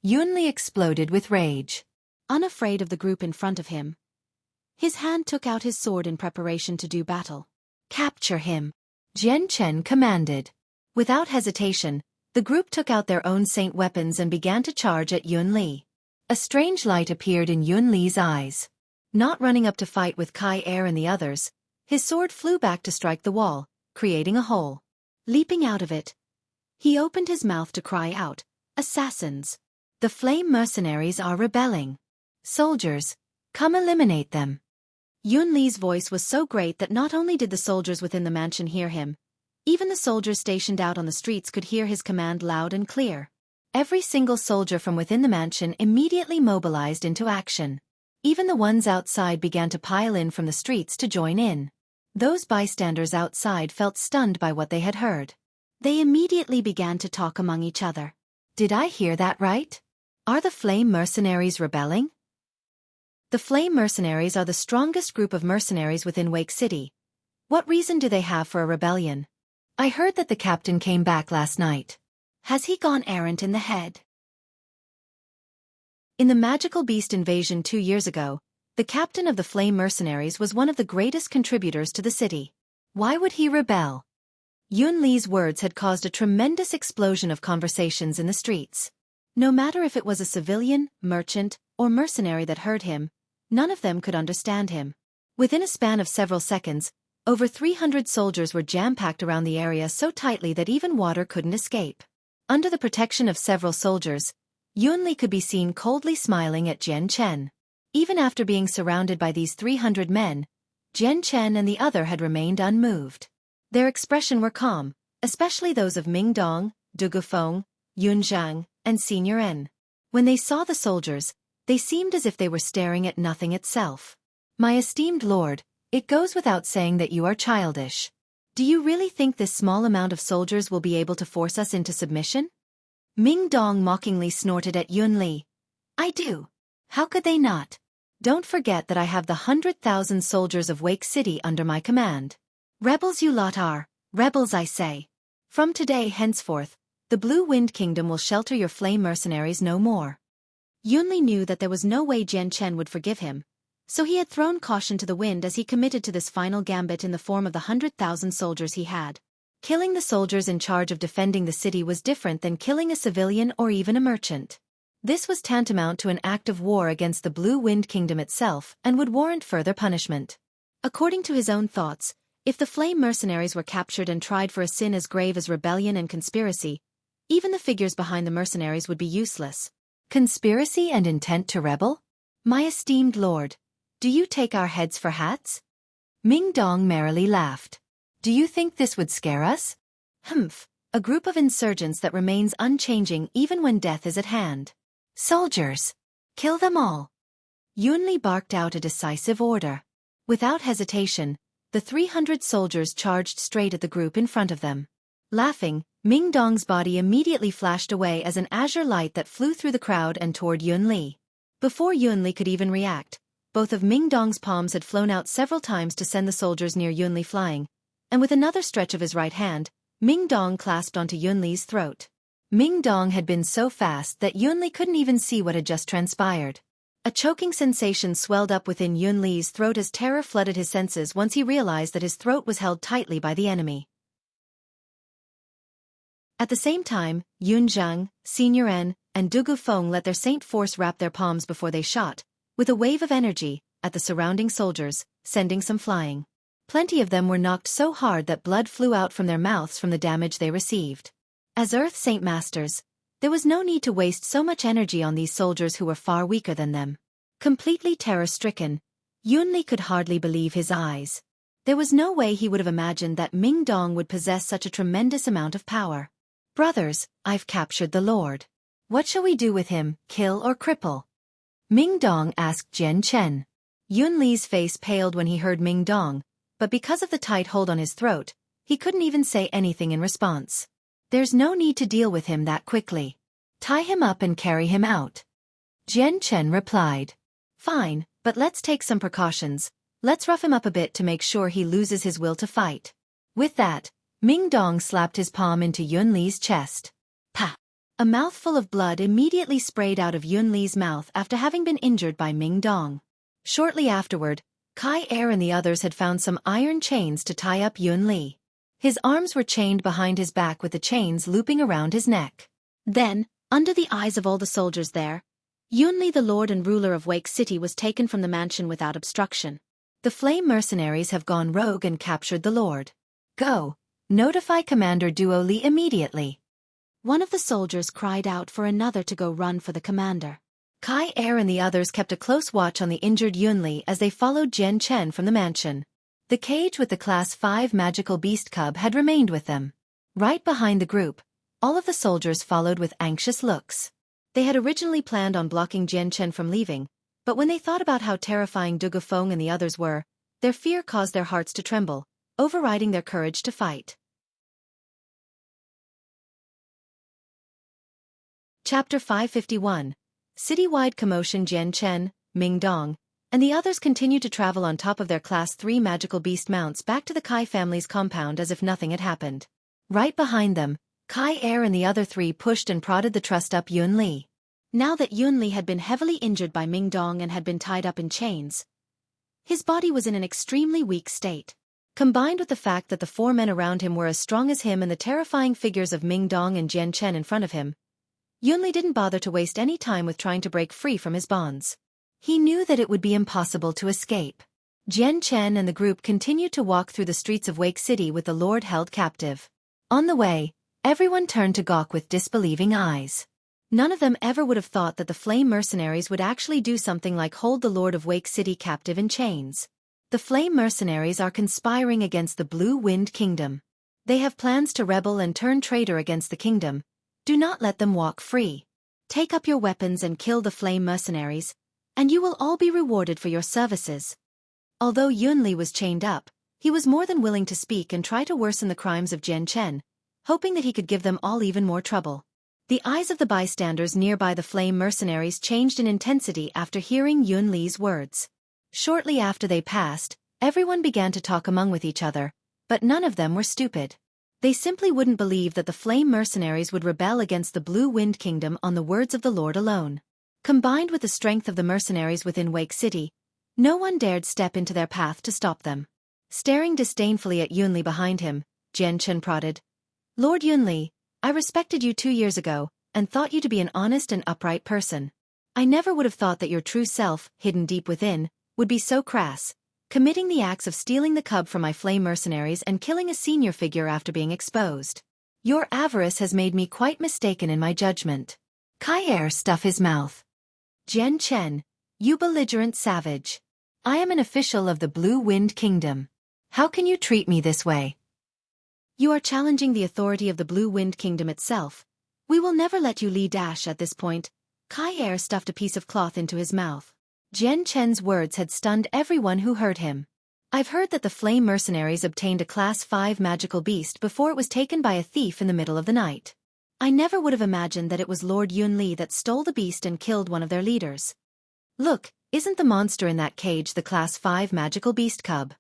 Yuanli exploded with rage. Unafraid of the group in front of him, his hand took out his sword in preparation to do battle. Capture him. Jian Chen commanded. Without hesitation, the group took out their own saint weapons and began to charge at Yuanli. A strange light appeared in Yuanli's eyes. Not running up to fight with Kai Er and the others, his sword flew back to strike the wall, creating a hole. Leaping out of it, he opened his mouth to cry out, "Assassins! The flame mercenaries are rebelling. Soldiers, come eliminate them." Yuanli's voice was so great that not only did the soldiers within the mansion hear him, even the soldiers stationed out on the streets could hear his command loud and clear. Every single soldier from within the mansion immediately mobilized into action. Even the ones outside began to pile in from the streets to join in. Those bystanders outside felt stunned by what they had heard. They immediately began to talk among each other. Did I hear that right? Are the flame mercenaries rebelling? The flame mercenaries are the strongest group of mercenaries within Wake City. What reason do they have for a rebellion? I heard that the captain came back last night. Has he gone errant in the head? In the magical beast invasion 2 years ago, the captain of the flame mercenaries was one of the greatest contributors to the city. Why would he rebel? Yuanli's words had caused a tremendous explosion of conversations in the streets. No matter if it was a civilian, merchant, or mercenary that heard him, none of them could understand him. Within a span of several seconds, over 300 soldiers were jam-packed around the area so tightly that even water couldn't escape. Under the protection of several soldiers, Yuanli could be seen coldly smiling at Jian Chen. Even after being surrounded by these 300 men, Jian Chen and the other had remained unmoved. Their expression were calm, especially those of Ming Dong, Du Gufeng, Yun Zhang, and Senior N. When they saw the soldiers, they seemed as if they were staring at nothing itself. My esteemed lord, it goes without saying that you are childish. Do you really think this small amount of soldiers will be able to force us into submission? Ming Dong mockingly snorted at Yuanli. I do. How could they not? Don't forget that I have the 100,000 soldiers of Wake City under my command. Rebels you lot are, rebels I say. From today henceforth, the Blue Wind Kingdom will shelter your flame mercenaries no more. Yuanli knew that there was no way Jian Chen would forgive him, so he had thrown caution to the wind as he committed to this final gambit in the form of the 100,000 soldiers he had. Killing the soldiers in charge of defending the city was different than killing a civilian or even a merchant. This was tantamount to an act of war against the Blue Wind Kingdom itself and would warrant further punishment. According to his own thoughts, if the flame mercenaries were captured and tried for a sin as grave as rebellion and conspiracy, even the figures behind the mercenaries would be useless. Conspiracy and intent to rebel? My esteemed lord, do you take our heads for hats? Ming Dong merrily laughed. Do you think this would scare us? Humph, a group of insurgents that remains unchanging even when death is at hand. Soldiers! Kill them all! Yuanli barked out a decisive order. Without hesitation, the 300 soldiers charged straight at the group in front of them. Laughing, Ming Dong's body immediately flashed away as an azure light that flew through the crowd and toward Yun Li. Before Yun Li could even react, both of Ming Dong's palms had flown out several times to send the soldiers near Yun Li flying, and with another stretch of his right hand, Ming Dong clasped onto Yun Li's throat. Ming Dong had been so fast that Yun Li couldn't even see what had just transpired. A choking sensation swelled up within Yun Li's throat as terror flooded his senses once he realized that his throat was held tightly by the enemy. At the same time, Yun Zheng, Senior N, and Dugu Feng let their saint force wrap their palms before they shot, with a wave of energy, at the surrounding soldiers, sending some flying. Plenty of them were knocked so hard that blood flew out from their mouths from the damage they received. As Earth Saint Masters, there was no need to waste so much energy on these soldiers who were far weaker than them. Completely terror-stricken, Yun Li could hardly believe his eyes. There was no way he would have imagined that Ming Dong would possess such a tremendous amount of power. Brothers, I've captured the Lord. What shall we do with him, kill or cripple? Ming Dong asked Jian Chen. Yun Li's face paled when he heard Ming Dong, but because of the tight hold on his throat, he couldn't even say anything in response. There's no need to deal with him that quickly. Tie him up and carry him out. Jian Chen replied. Fine, but let's take some precautions. Let's rough him up a bit to make sure he loses his will to fight. With that, Ming Dong slapped his palm into Yun Li's chest. Pa! A mouthful of blood immediately sprayed out of Yun Li's mouth after having been injured by Ming Dong. Shortly afterward, Kai Er and the others had found some iron chains to tie up Yun Li. His arms were chained behind his back with the chains looping around his neck. Then, under the eyes of all the soldiers there, Yun Li, the lord and ruler of Wake City, was taken from the mansion without obstruction. The flame mercenaries have gone rogue and captured the lord. Go! Notify Commander Duo Li immediately. One of the soldiers cried out for another to go run for the commander. Kai Er and the others kept a close watch on the injured Yun Li as they followed Jian Chen from the mansion. The cage with the Class 5 magical beast cub had remained with them. Right behind the group, all of the soldiers followed with anxious looks. They had originally planned on blocking Jian Chen from leaving, but when they thought about how terrifying Dugu Feng and the others were, their fear caused their hearts to tremble, overriding their courage to fight. Chapter 551. Citywide commotion. Jian Chen, Ming Dong, and the others continued to travel on top of their Class 3 magical beast mounts back to the Kai family's compound as if nothing had happened. Right behind them, Kai Er and the other three pushed and prodded the trussed-up Yun Li. Now that Yun Li had been heavily injured by Ming Dong and had been tied up in chains, his body was in an extremely weak state. Combined with the fact that the four men around him were as strong as him and the terrifying figures of Ming Dong and Jian Chen in front of him, Yun Li didn't bother to waste any time with trying to break free from his bonds. He knew that it would be impossible to escape. Jian Chen and the group continued to walk through the streets of Wake City with the Lord held captive. On the way, everyone turned to gawk with disbelieving eyes. None of them ever would have thought that the flame mercenaries would actually do something like hold the Lord of Wake City captive in chains. The flame mercenaries are conspiring against the Blue Wind Kingdom. They have plans to rebel and turn traitor against the kingdom. Do not let them walk free. Take up your weapons and kill the flame mercenaries, and you will all be rewarded for your services. Although Yun Li was chained up, he was more than willing to speak and try to worsen the crimes of Jian Chen, hoping that he could give them all even more trouble. The eyes of the bystanders nearby the flame mercenaries changed in intensity after hearing Yun Li's words. Shortly after they passed, everyone began to talk with each other, but none of them were stupid. They simply wouldn't believe that the flame mercenaries would rebel against the Blue Wind Kingdom on the words of the Lord alone. Combined with the strength of the mercenaries within Wake City, no one dared step into their path to stop them. Staring disdainfully at Yun Li behind him, Jian Chen prodded. Lord Yun Li, I respected you 2 years ago, and thought you to be an honest and upright person. I never would have thought that your true self, hidden deep within, would be so crass, committing the acts of stealing the cub from my flame mercenaries and killing a senior figure after being exposed. Your avarice has made me quite mistaken in my judgment. Kai Er stuffed his mouth. Jian Chen, you belligerent savage. I am an official of the Blue Wind Kingdom. How can you treat me this way? You are challenging the authority of the Blue Wind Kingdom itself. We will never let you lead. At this point, Kai Er stuffed a piece of cloth into his mouth. Jian Chen's words had stunned everyone who heard him. I've heard that the flame mercenaries obtained a Class 5 magical beast before it was taken by a thief in the middle of the night. I never would have imagined that it was Lord Yunli that stole the beast and killed one of their leaders. Look, isn't the monster in that cage the Class 5 magical beast cub?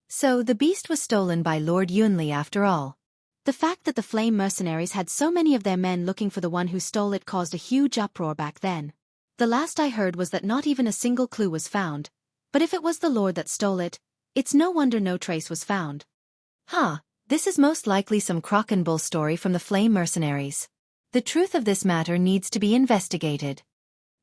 So the beast was stolen by Lord Yunli after all. The fact that the flame mercenaries had so many of their men looking for the one who stole it caused a huge uproar back then. The last I heard was that not even a single clue was found, but if it was the Lord that stole it, it's no wonder no trace was found. This is most likely some crock and bull story from the flame mercenaries. The truth of this matter needs to be investigated.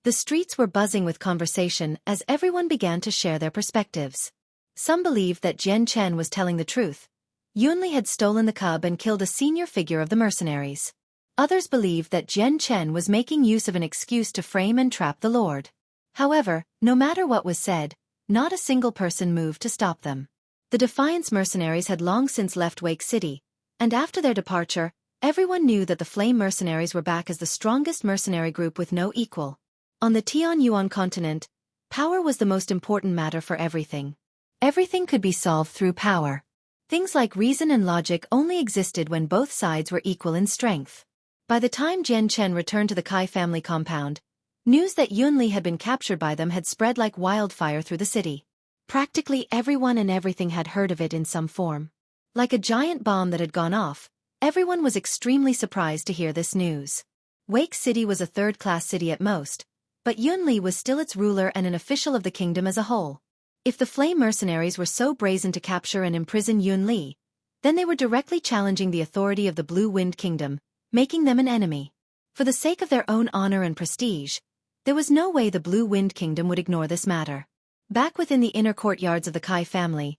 The streets were buzzing with conversation as everyone began to share their perspectives. Some believed that Jian Chen was telling the truth. Yunli had stolen the cub and killed a senior figure of the mercenaries. Others believed that Jian Chen was making use of an excuse to frame and trap the Lord. However, no matter what was said, not a single person moved to stop them. The Defiance mercenaries had long since left Wake City, and after their departure, everyone knew that the Flame mercenaries were back as the strongest mercenary group with no equal. On the Tianyuan continent, power was the most important matter for everything. Everything could be solved through power. Things like reason and logic only existed when both sides were equal in strength. By the time Jian Chen returned to the Kai family compound, news that Yunli had been captured by them had spread like wildfire through the city. Practically everyone and everything had heard of it in some form. Like a giant bomb that had gone off, everyone was extremely surprised to hear this news. Wake City was a third-class city at most, but Yunli was still its ruler and an official of the kingdom as a whole. If the Flame mercenaries were so brazen to capture and imprison Yunli, then they were directly challenging the authority of the Blue Wind Kingdom, making them an enemy. For the sake of their own honor and prestige, there was no way the Blue Wind Kingdom would ignore this matter. Back within the inner courtyards of the Kai family,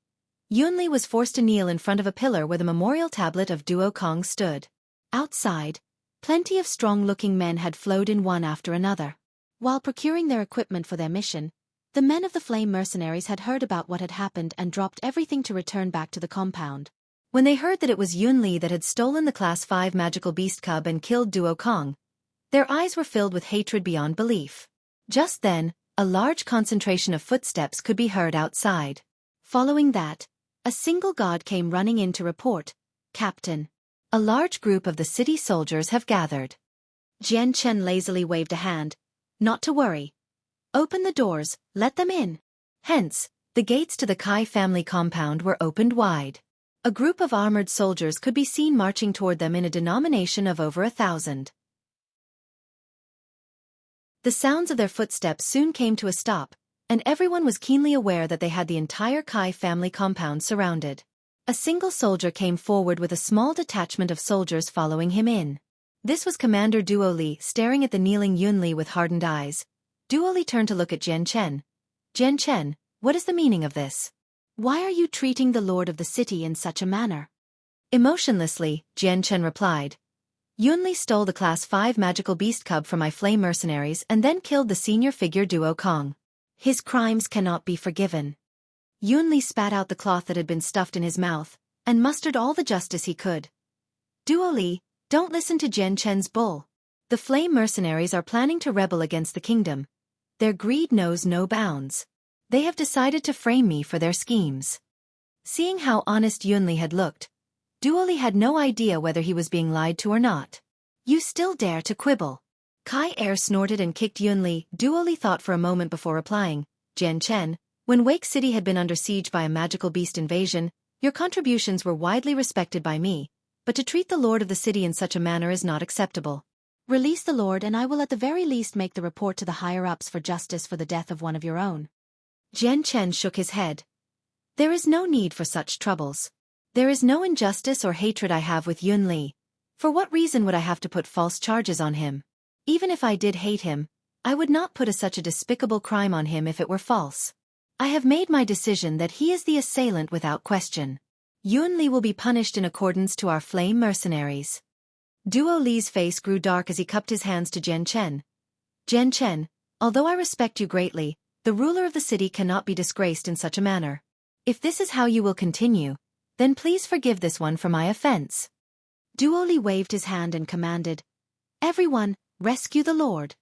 Yunli was forced to kneel in front of a pillar where the memorial tablet of Duo Kong stood. Outside, plenty of strong-looking men had flowed in one after another. While procuring their equipment for their mission, the men of the Flame mercenaries had heard about what had happened and dropped everything to return back to the compound. When they heard that it was Yunli that had stolen the Class 5 magical beast cub and killed Duo Kong, their eyes were filled with hatred beyond belief. Just then, a large concentration of footsteps could be heard outside. Following that, a single god came running in to report, "Captain, a large group of the city soldiers have gathered." Jian Chen lazily waved a hand. "Not to worry. Open the doors, let them in." Hence, the gates to the Kai family compound were opened wide. A group of armored soldiers could be seen marching toward them in a denomination of over 1,000. The sounds of their footsteps soon came to a stop, and everyone was keenly aware that they had the entire Kai family compound surrounded. A single soldier came forward with a small detachment of soldiers following him in. This was Commander Duo Li, staring at the kneeling Yunli with hardened eyes. Duo Li turned to look at Jian Chen. "Jian Chen, what is the meaning of this? Why are you treating the lord of the city in such a manner?" Emotionlessly, Jian Chen replied, "Yunli stole the Class 5 magical beast cub from my Flame mercenaries and then killed the senior figure Duo Kong. His crimes cannot be forgiven." Yunli spat out the cloth that had been stuffed in his mouth, and mustered all the justice he could. "Duo Li, don't listen to Jian Chen's bull. The Flame mercenaries are planning to rebel against the kingdom. Their greed knows no bounds. They have decided to frame me for their schemes." Seeing how honest Yunli had looked, Duo Li had no idea whether he was being lied to or not. "You still dare to quibble?" Kai Air snorted and kicked Yunli. Duo Li thought for a moment before replying, "Jian Chen, when Wake City had been under siege by a magical beast invasion, your contributions were widely respected by me, but to treat the lord of the city in such a manner is not acceptable. Release the lord and I will at the very least make the report to the higher-ups for justice for the death of one of your own." Jian Chen shook his head. "There is no need for such troubles. There is no injustice or hatred I have with Yunli. For what reason would I have to put false charges on him? Even if I did hate him, I would not put such a despicable crime on him if it were false. I have made my decision that he is the assailant without question. Yunli will be punished in accordance to our Flame mercenaries." Duo Li's face grew dark as he cupped his hands to Jian Chen. "Jian Chen, although I respect you greatly, the ruler of the city cannot be disgraced in such a manner. If this is how you will continue, then please forgive this one for my offense." Duo Li waved his hand and commanded, "Everyone, rescue the lord."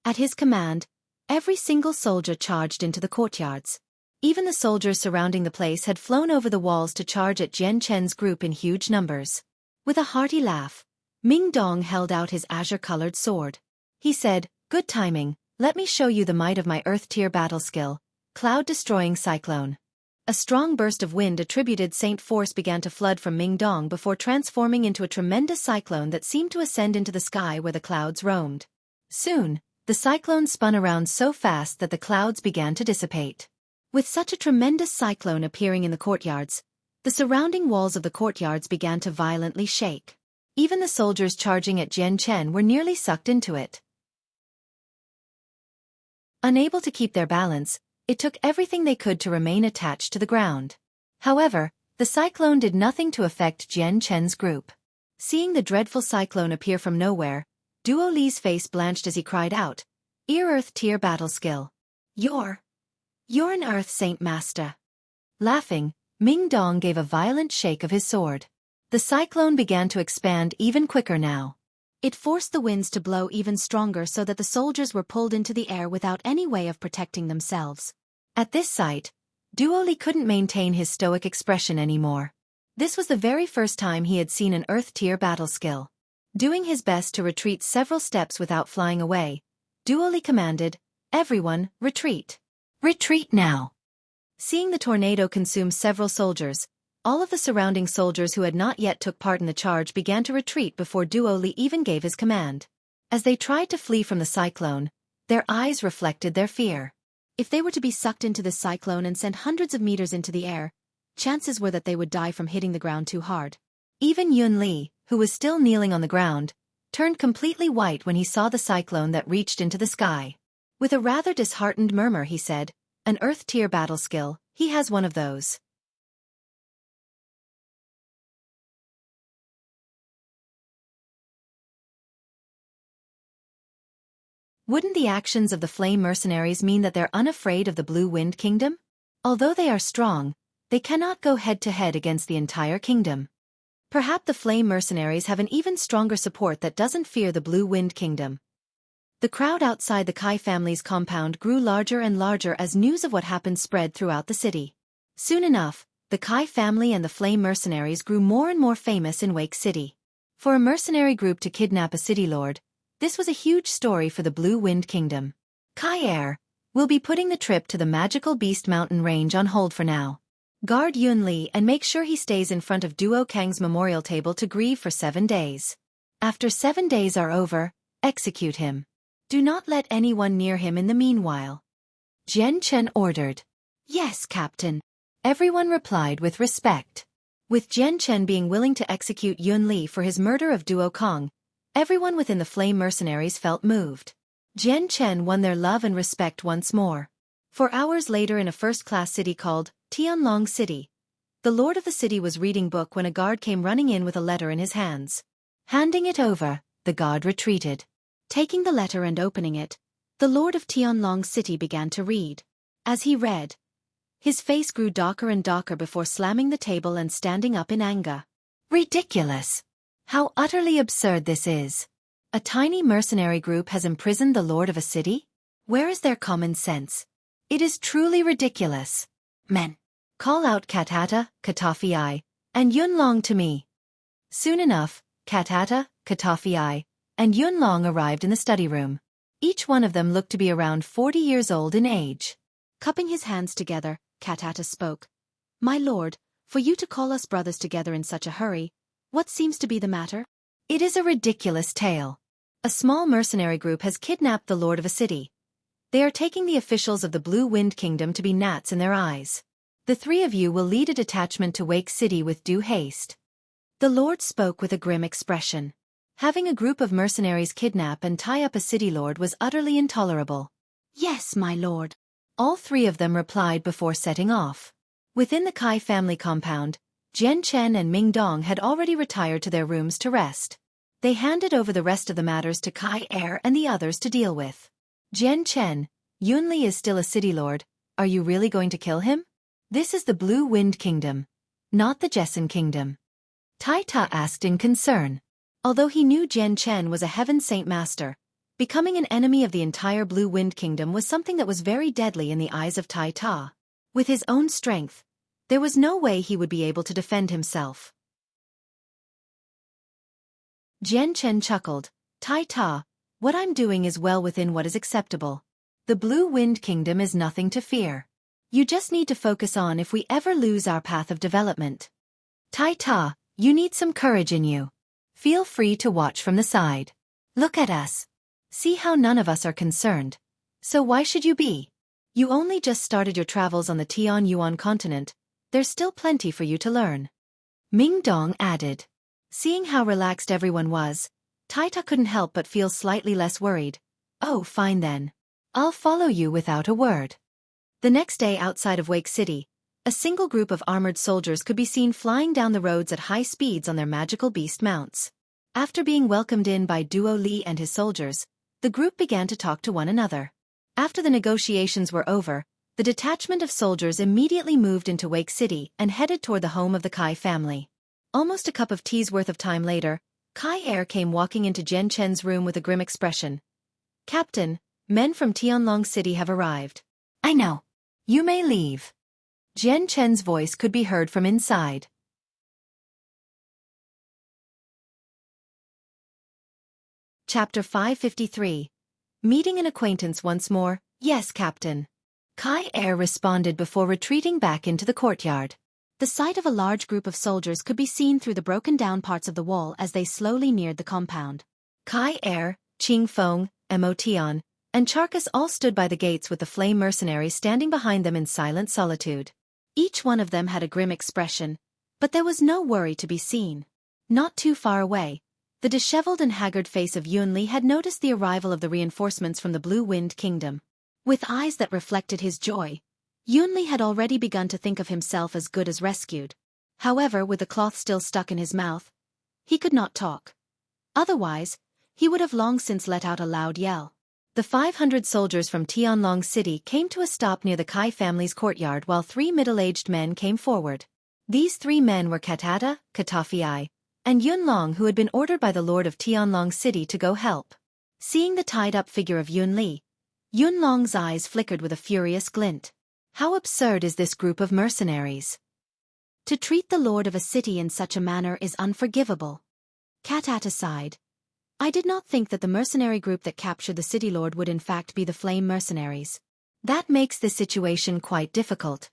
At his command, every single soldier charged into the courtyards. Even the soldiers surrounding the place had flown over the walls to charge at Jian Chen's group in huge numbers. With a hearty laugh, Ming Dong held out his azure-colored sword. He said, "Good timing, let me show you the might of my Earth-tier battle skill, Cloud-Destroying Cyclone." A strong burst of wind attributed Saint Force began to flood from Ming Dong before transforming into a tremendous cyclone that seemed to ascend into the sky where the clouds roamed. Soon, the cyclone spun around so fast that the clouds began to dissipate. With such a tremendous cyclone appearing in the courtyards, the surrounding walls of the courtyards began to violently shake. Even the soldiers charging at Jian Chen were nearly sucked into it. Unable to keep their balance, it took everything they could to remain attached to the ground. However, the cyclone did nothing to affect Jian Chen's group. Seeing the dreadful cyclone appear from nowhere, Duo Li's face blanched as he cried out, Earth-tier battle skill. You're an Earth Saint Master. Laughing, Ming Dong gave a violent shake of his sword. The cyclone began to expand even quicker now. It forced the winds to blow even stronger so that the soldiers were pulled into the air without any way of protecting themselves. At this sight, Duo Li couldn't maintain his stoic expression anymore. This was the very first time he had seen an Earth-tier battle skill. Doing his best to retreat several steps without flying away, Duo Li commanded, "Everyone, retreat. Retreat now." Seeing the tornado consume several soldiers, all of the surrounding soldiers who had not yet took part in the charge began to retreat before Duo Li even gave his command. As they tried to flee from the cyclone, their eyes reflected their fear. If they were to be sucked into this cyclone and sent hundreds of meters into the air, chances were that they would die from hitting the ground too hard. Even Yun Li, who was still kneeling on the ground, turned completely white when he saw the cyclone that reached into the sky. With a rather disheartened murmur he said, "An Earth-tier battle skill, he has one of those." Wouldn't the actions of the Flame Mercenaries mean that they're unafraid of the Blue Wind Kingdom? Although they are strong, they cannot go head-to-head against the entire kingdom. Perhaps the Flame Mercenaries have an even stronger support that doesn't fear the Blue Wind Kingdom. The crowd outside the Kai family's compound grew larger and larger as news of what happened spread throughout the city. Soon enough, the Kai family and the Flame Mercenaries grew more and more famous in Wake City. For a mercenary group to kidnap a city lord, this was a huge story for the Blue Wind Kingdom. Kai Air will be putting the trip to the magical Beast Mountain range on hold for now. Guard Yun Li and make sure he stays in front of Duo Kang's memorial table to grieve for 7 days. After 7 days are over, execute him. Do not let anyone near him in the meanwhile. Jian Chen ordered. "Yes, Captain." Everyone replied with respect. With Jian Chen being willing to execute Yun Li for his murder of Duo Kang, everyone within the Flame Mercenaries felt moved. Jian Chen won their love and respect once more. 4 hours later in a first-class city called Tianlong City, the lord of the city was reading book when a guard came running in with a letter in his hands. Handing it over, the guard retreated. Taking the letter and opening it, the lord of Tianlong City began to read. As he read, his face grew darker and darker before slamming the table and standing up in anger. Ridiculous! How utterly absurd this is! A tiny mercenary group has imprisoned the lord of a city? Where is their common sense? It is truly ridiculous. Men, call out Katata, Katafi, and Yunlong to me. Soon enough, Katata, Katafi, and Yunlong arrived in the study room. Each one of them looked to be around 40 years old in age. Cupping his hands together, Katata spoke. "My lord, for you to call us brothers together in such a hurry, what seems to be the matter?" It is a ridiculous tale. A small mercenary group has kidnapped the lord of a city. They are taking the officials of the Blue Wind Kingdom to be gnats in their eyes. The 3 of you will lead a detachment to Wake City with due haste. The lord spoke with a grim expression. Having a group of mercenaries kidnap and tie up a city lord was utterly intolerable. "Yes, my lord." All 3 of them replied before setting off. Within the Kai family compound, Jian Chen and Ming Dong had already retired to their rooms to rest. They handed over the rest of the matters to Kai Air and the others to deal with. "Jian Chen, Yun Li is still a city lord. Are you really going to kill him? This is the Blue Wind Kingdom, not the Jessen Kingdom." Tai Ta asked in concern. Although he knew Jian Chen was a Heaven Saint Master, becoming an enemy of the entire Blue Wind Kingdom was something that was very deadly in the eyes of Tai Ta. With his own strength, there was no way he would be able to defend himself. Jian Chen chuckled. Tai Ta, what I'm doing is well within what is acceptable. The Blue Wind Kingdom is nothing to fear. You just need to focus on if we ever lose our path of development. Tai Ta, you need some courage in you. Feel free to watch from the side. Look at us. See how none of us are concerned. So why should you be? You only just started your travels on the Tian Yuan continent. There's still plenty for you to learn. Ming Dong added. Seeing how relaxed everyone was, Tai Ta couldn't help but feel slightly less worried. Oh, fine then. I'll follow you without a word. The next day outside of Wake City, a single group of armored soldiers could be seen flying down the roads at high speeds on their magical beast mounts. After being welcomed in by Duo Li and his soldiers, the group began to talk to one another. After the negotiations were over, the detachment of soldiers immediately moved into Wake City and headed toward the home of the Kai family. Almost a cup of tea's worth of time later, Kai Er came walking into Jian Chen's room with a grim expression. Captain, men from Tianlong City have arrived. I know. You may leave. Jian Chen's voice could be heard from inside. Chapter 553. Meeting an acquaintance once more. Yes, Captain. Kai Er responded before retreating back into the courtyard. The sight of a large group of soldiers could be seen through the broken-down parts of the wall as they slowly neared the compound. Kai Er, Qing Feng, Mo Tian, and Charkas all stood by the gates with the flame mercenaries standing behind them in silent solitude. Each one of them had a grim expression, but there was no worry to be seen. Not too far away, the disheveled and haggard face of Yunli had noticed the arrival of the reinforcements from the Blue Wind Kingdom. With eyes that reflected his joy, Yunli had already begun to think of himself as good as rescued. However, with the cloth still stuck in his mouth, he could not talk. Otherwise, he would have long since let out a loud yell. The 500 soldiers from Tianlong City came to a stop near the Kai family's courtyard while 3 middle-aged men came forward. These 3 men were Katata, Katafi, and Yunlong, who had been ordered by the Lord of Tianlong City to go help. Seeing the tied-up figure of Yunli, Yunlong's eyes flickered with a furious glint. How absurd is this group of mercenaries? To treat the lord of a city in such a manner is unforgivable. Katata sighed. I did not think that the mercenary group that captured the city lord would in fact be the flame mercenaries. That makes this situation quite difficult.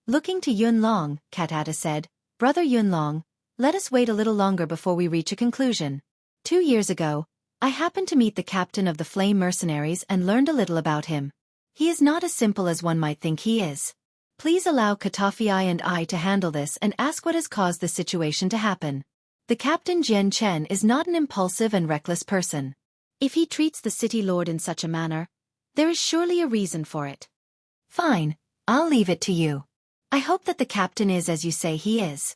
Looking to Yunlong, Katata said, Brother Yunlong, let us wait a little longer before we reach a conclusion. 2 years ago, I happened to meet the captain of the flame mercenaries and learned a little about him. He is not as simple as one might think he is. Please allow Katafi and I to handle this and ask what has caused this situation to happen. The Captain Jian Chen is not an impulsive and reckless person. If he treats the city lord in such a manner, there is surely a reason for it. Fine, I'll leave it to you. I hope that the captain is as you say he is.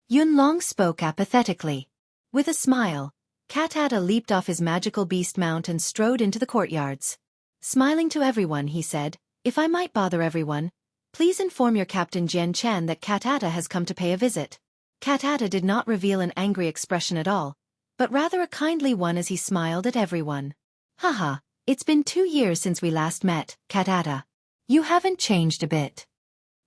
Yunlong spoke apathetically. With a smile, Katata leaped off his magical beast mount and strode into the courtyards. Smiling to everyone, he said, If I might bother everyone, please inform your Captain Jian Chen that Katata has come to pay a visit. Katata did not reveal an angry expression at all, but rather a kindly one as he smiled at everyone. Haha, it's been 2 years since we last met, Katata. You haven't changed a bit.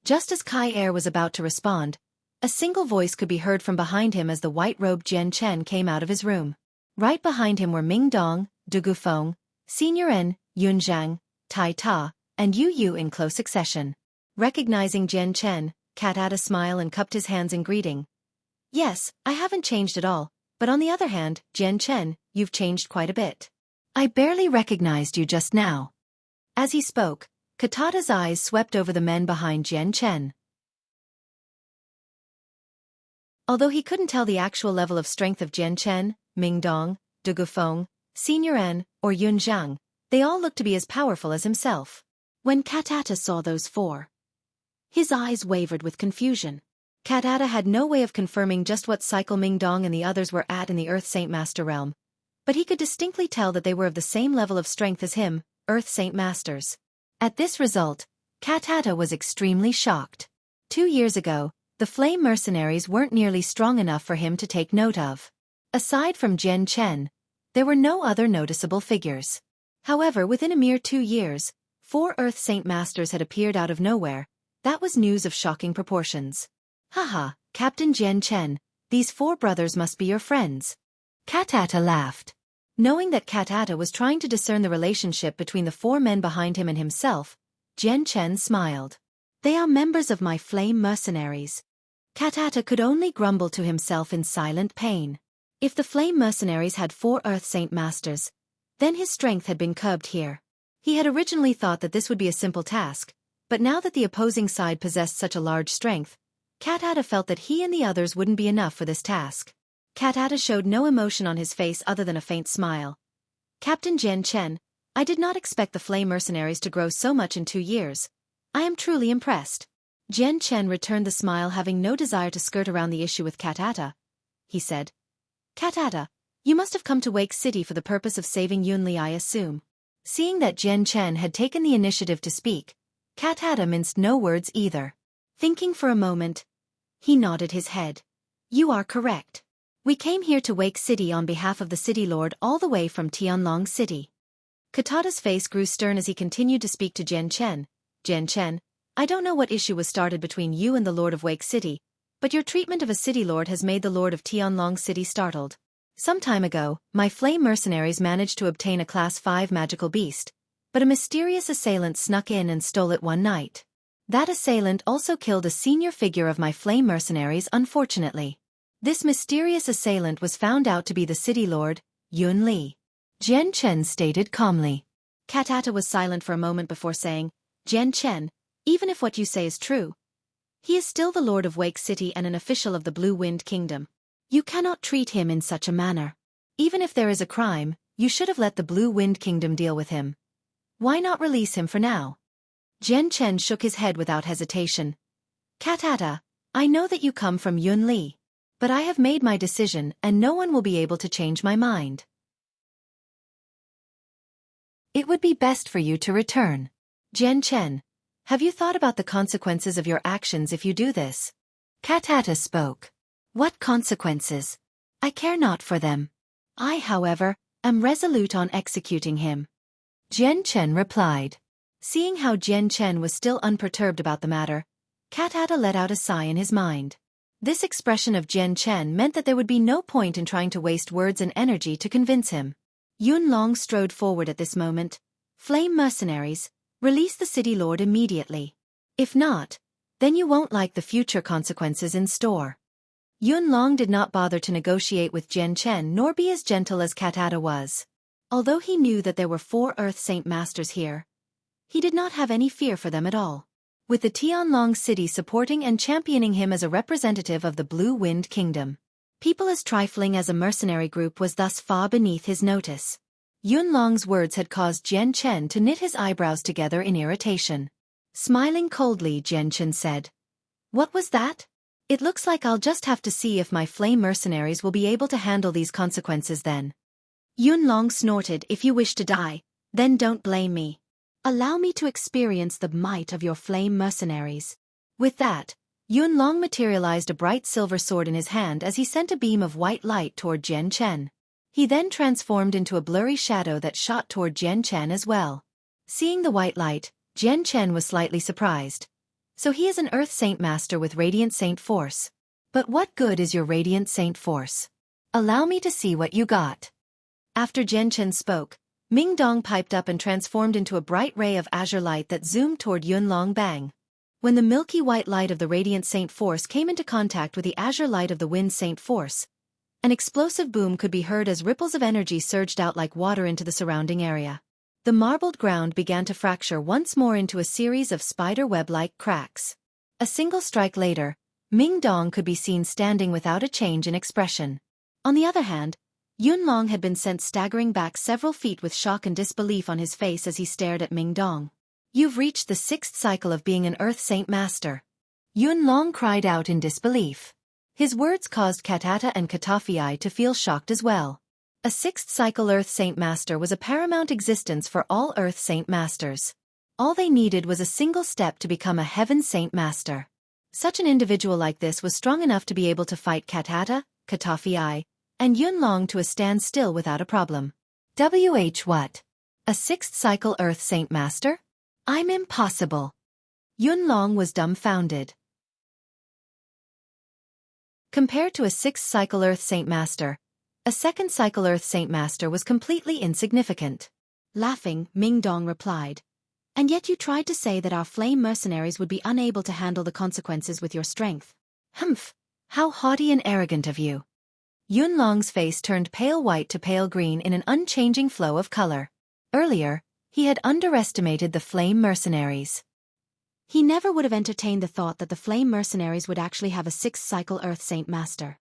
Just as Kai Er was about to respond, a single voice could be heard from behind him as the white-robed Jian Chen came out of his room. Right behind him were Ming Dong, Du Gufeng, Senior N, Yun Zhang, Tai Ta, and Yu Yu in close succession. Recognizing Jian Chen, Katata smiled and cupped his hands in greeting. Yes, I haven't changed at all, but on the other hand, Jian Chen, you've changed quite a bit. I barely recognized you just now. As he spoke, Katata's eyes swept over the men behind Jian Chen. Although he couldn't tell the actual level of strength of Jian Chen, Ming Dong, Du Gufeng, Senior N, or Yun Zhang, they all looked to be as powerful as himself. When Katata saw those 4, his eyes wavered with confusion. Katata had no way of confirming just what cycle Ming Dong and the others were at in the Earth Saint Master realm, but he could distinctly tell that they were of the same level of strength as him, Earth Saint Masters. At this result, Katata was extremely shocked. 2 years ago, the flame mercenaries weren't nearly strong enough for him to take note of. Aside from Jian Chen, there were no other noticeable figures. However, within a mere 2 years, 4 Earth Saint Masters had appeared out of nowhere, That was news of shocking proportions. Haha, Captain Jian Chen, these 4 brothers must be your friends. Katata laughed. Knowing that Katata was trying to discern the relationship between the 4 men behind him and himself, Jian Chen smiled. They are members of my flame mercenaries. Katata could only grumble to himself in silent pain. If the flame mercenaries had 4 Earth Saint Masters, then his strength had been curbed here. He had originally thought that this would be a simple task, but now that the opposing side possessed such a large strength, Katata felt that he and the others wouldn't be enough for this task. Katata showed no emotion on his face other than a faint smile. Captain Jian Chen, I did not expect the flame mercenaries to grow so much in 2 years. I am truly impressed. Jian Chen returned the smile, having no desire to skirt around the issue with Katata. He said, Katata, you must have come to Wake City for the purpose of saving Yunli, I assume. Seeing that Jian Chen had taken the initiative to speak, Katata minced no words either. Thinking for a moment, he nodded his head. You are correct. We came here to Wake City on behalf of the City Lord all the way from Tianlong City. Katata's face grew stern as he continued to speak to Jian Chen. Jian Chen, I don't know what issue was started between you and the Lord of Wake City, but your treatment of a City Lord has made the Lord of Tianlong City startled. Some time ago, my flame mercenaries managed to obtain a Class 5 magical beast, but a mysterious assailant snuck in and stole it one night. That assailant also killed a senior figure of my flame mercenaries, unfortunately. This mysterious assailant was found out to be the City Lord, Yun Li. Jian Chen stated calmly. Katata was silent for a moment before saying, Jian Chen, even if what you say is true, he is still the Lord of Wake City and an official of the Blue Wind Kingdom. You cannot treat him in such a manner. Even if there is a crime, you should have let the Blue Wind Kingdom deal with him. Why not release him for now? Jian Chen shook his head without hesitation. Katata, I know that you come from Yun Li, but I have made my decision and no one will be able to change my mind. It would be best for you to return. Jian Chen, have you thought about the consequences of your actions if you do this? Katata spoke. What consequences? I care not for them. I, however, am resolute on executing him. Jian Chen replied. Seeing how Jian Chen was still unperturbed about the matter, Katata let out a sigh in his mind. This expression of Jian Chen meant that there would be no point in trying to waste words and energy to convince him. Yun Long strode forward at this moment. Flame mercenaries, release the City Lord immediately. If not, then you won't like the future consequences in store. Yun Long did not bother to negotiate with Jian Chen nor be as gentle as Katata was. Although he knew that there were 4 Earth Saint Masters here, he did not have any fear for them at all. With the Tianlong City supporting and championing him as a representative of the Blue Wind Kingdom, people as trifling as a mercenary group was thus far beneath his notice. Yun Long's words had caused Jian Chen to knit his eyebrows together in irritation. Smiling coldly, Jian Chen said, What was that? It looks like I'll just have to see if my flame mercenaries will be able to handle these consequences then. Yun Long snorted, If you wish to die, then don't blame me. Allow me to experience the might of your flame mercenaries. With that, Yun Long materialized a bright silver sword in his hand as he sent a beam of white light toward Jian Chen. He then transformed into a blurry shadow that shot toward Jian Chen as well. Seeing the white light, Jian Chen was slightly surprised. So he is an Earth Saint Master with Radiant Saint Force. But what good is your Radiant Saint Force? Allow me to see what you got. After Jian Chen spoke, Ming Dong piped up and transformed into a bright ray of azure light that zoomed toward Yun Long Bang. When the milky white light of the Radiant Saint Force came into contact with the azure light of the Wind Saint Force, an explosive boom could be heard as ripples of energy surged out like water into the surrounding area. The marbled ground began to fracture once more into a series of spider web-like cracks. A single strike later, Ming Dong could be seen standing without a change in expression. On the other hand, Yun Long had been sent staggering back several feet with shock and disbelief on his face as he stared at Ming Dong. You've reached the 6th cycle of being an Earth Saint Master. Yun Long cried out in disbelief. His words caused Katata and Katafii to feel shocked as well. A 6th cycle Earth Saint Master was a paramount existence for all Earth Saint Masters. All they needed was a single step to become a Heaven Saint Master. Such an individual like this was strong enough to be able to fight Katata, Katafii, and Yun Long to a standstill without a problem. What? A 6th cycle Earth Saint Master? I'm impossible. Yunlong was dumbfounded. Compared to a 6th-cycle Earth Saint Master, a 2nd-cycle Earth Saint Master was completely insignificant. Laughing, Mingdong replied, "And yet you tried to say that our flame mercenaries would be unable to handle the consequences with your strength. Humph! How haughty and arrogant of you." Yunlong's face turned pale white to pale green in an unchanging flow of color. Earlier, he had underestimated the flame mercenaries. He never would have entertained the thought that the flame mercenaries would actually have a 6th-cycle Earth Saint Master.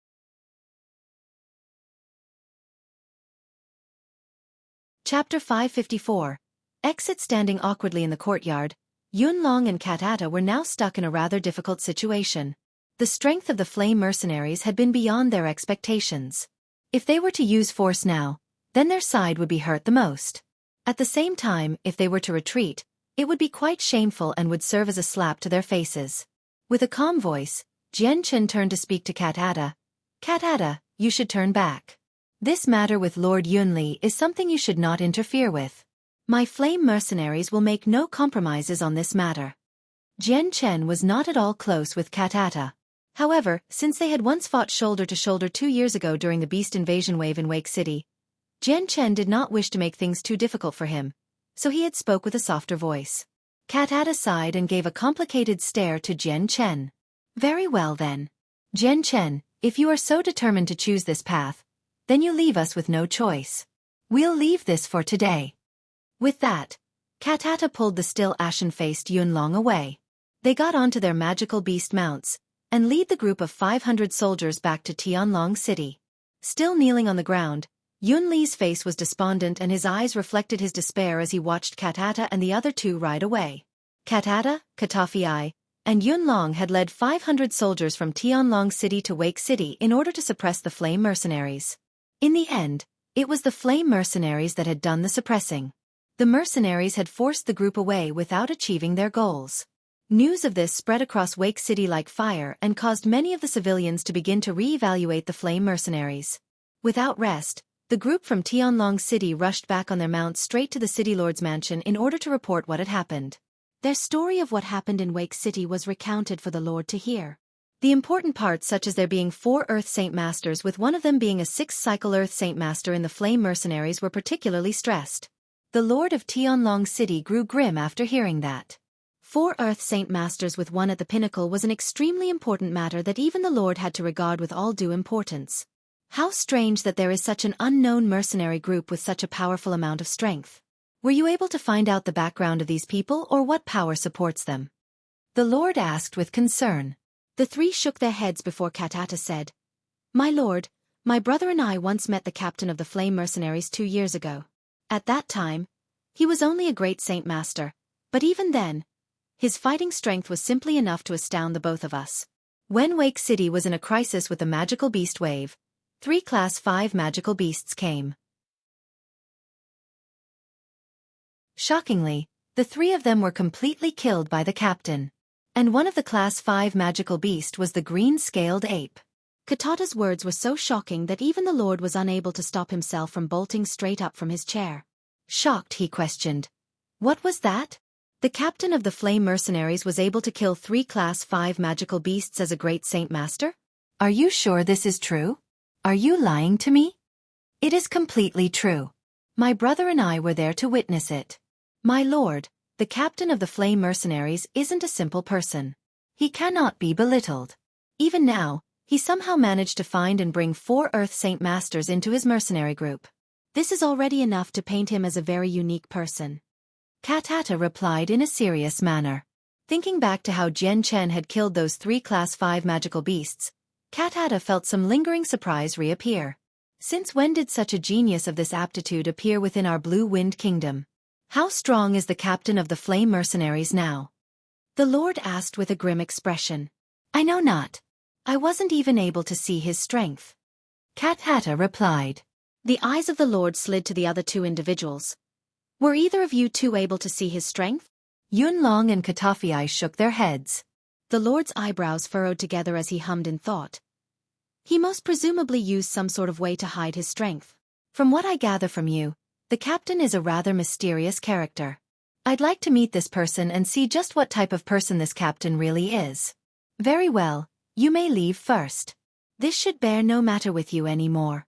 Chapter 554. Exit. Standing awkwardly in the courtyard, Yunlong and Katata were now stuck in a rather difficult situation. The strength of the flame mercenaries had been beyond their expectations. If they were to use force now, then their side would be hurt the most. At the same time, if they were to retreat, it would be quite shameful and would serve as a slap to their faces. With a calm voice, Jian Chen turned to speak to Katata. "Katata, you should turn back. This matter with Lord Yunli is something you should not interfere with. My flame mercenaries will make no compromises on this matter." Jian Chen was not at all close with Katata. However, since they had once fought shoulder to shoulder 2 years ago during the beast invasion wave in Wake City, Jian Chen did not wish to make things too difficult for him, so he had spoke with a softer voice. Katata sighed and gave a complicated stare to Jian Chen. "Very well then. Jian Chen, if you are so determined to choose this path, then you leave us with no choice. We'll leave this for today." With that, Katata pulled the still ashen-faced Yunlong away. They got onto their magical beast mounts, and lead the group of 500 soldiers back to Tianlong City. Still kneeling on the ground, Yunli's face was despondent and his eyes reflected his despair as he watched Katata and the other two ride away. Katata, Katafei, and Yunlong had led 500 soldiers from Tianlong City to Wake City in order to suppress the flame mercenaries. In the end, it was the flame mercenaries that had done the suppressing. The mercenaries had forced the group away without achieving their goals. News of this spread across Wake City like fire and caused many of the civilians to begin to re-evaluate the flame mercenaries. Without rest, the group from Tianlong City rushed back on their mounts straight to the city lord's mansion in order to report what had happened. Their story of what happened in Wake City was recounted for the lord to hear. The important parts, such as there being 4 Earth Saint Masters with one of them being a 6th-cycle Earth Saint Master in the flame mercenaries, were particularly stressed. The lord of Tianlong City grew grim after hearing that. 4 Earth Saint Masters with one at the pinnacle was an extremely important matter that even the lord had to regard with all due importance. How strange that there is such an unknown mercenary group with such a powerful amount of strength. Were you able to find out the background of these people or what power supports them? The lord asked with concern. The 3 shook their heads before Katata said, "My lord, my brother and I once met the captain of the flame mercenaries 2 years ago. At that time, he was only a great Saint Master, but even then, his fighting strength was simply enough to astound the both of us. When Wake City was in a crisis with the magical beast wave, 3 Class 5 magical beasts came. Shockingly, the 3 of them were completely killed by the captain. And one of the Class 5 magical beast was the green-scaled ape." Katata's words were so shocking that even the lord was unable to stop himself from bolting straight up from his chair. Shocked, he questioned, "What was that? The captain of the flame mercenaries was able to kill 3 Class 5 magical beasts as a great Saint Master? Are you sure this is true? Are you lying to me?" "It is completely true. My brother and I were there to witness it. My lord, the captain of the flame mercenaries isn't a simple person. He cannot be belittled. Even now, he somehow managed to find and bring 4 Earth Saint Masters into his mercenary group. This is already enough to paint him as a very unique person." Katata replied in a serious manner. Thinking back to how Jian Chen had killed those 3 Class 5 magical beasts, Katata felt some lingering surprise reappear. Since when did such a genius of this aptitude appear within our Blue Wind Kingdom? How strong is the captain of the flame mercenaries now? The lord asked with a grim expression. "I know not. I wasn't even able to see his strength." Katata replied. The eyes of the lord slid to the other 2 individuals. "Were either of you 2 able to see his strength?" Yunlong and Katafei shook their heads. The lord's eyebrows furrowed together as he hummed in thought. He most presumably used some sort of way to hide his strength. "From what I gather from you, the captain is a rather mysterious character. I'd like to meet this person and see just what type of person this captain really is. Very well, you may leave first. This should bear no matter with you anymore.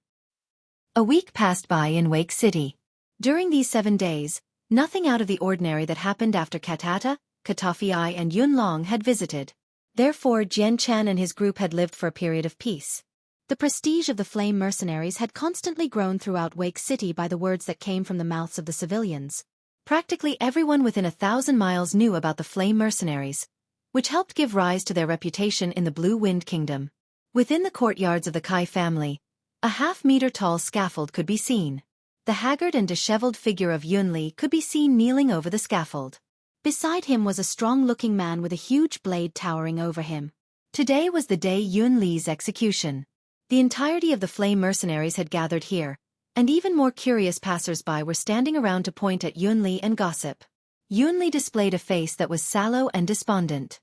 A week passed by in Wake City. During these 7 days, nothing out of the ordinary that happened after Katata, Katafei and Yunlong had visited. Therefore Jian Chan and his group had lived for a period of peace. The prestige of the flame mercenaries had constantly grown throughout Wake City by the words that came from the mouths of the civilians. Practically everyone within 1,000 miles knew about the flame mercenaries, which helped give rise to their reputation in the Blue Wind Kingdom. Within the courtyards of the Kai family, a half-meter-tall scaffold could be seen. The haggard and disheveled figure of Yunli could be seen kneeling over the scaffold. Beside him was a strong-looking man with a huge blade towering over him. Today was the day Yunli's execution. The entirety of the flame mercenaries had gathered here, and even more curious passers-by were standing around to point at Yunli and gossip. Yunli displayed a face that was sallow and despondent.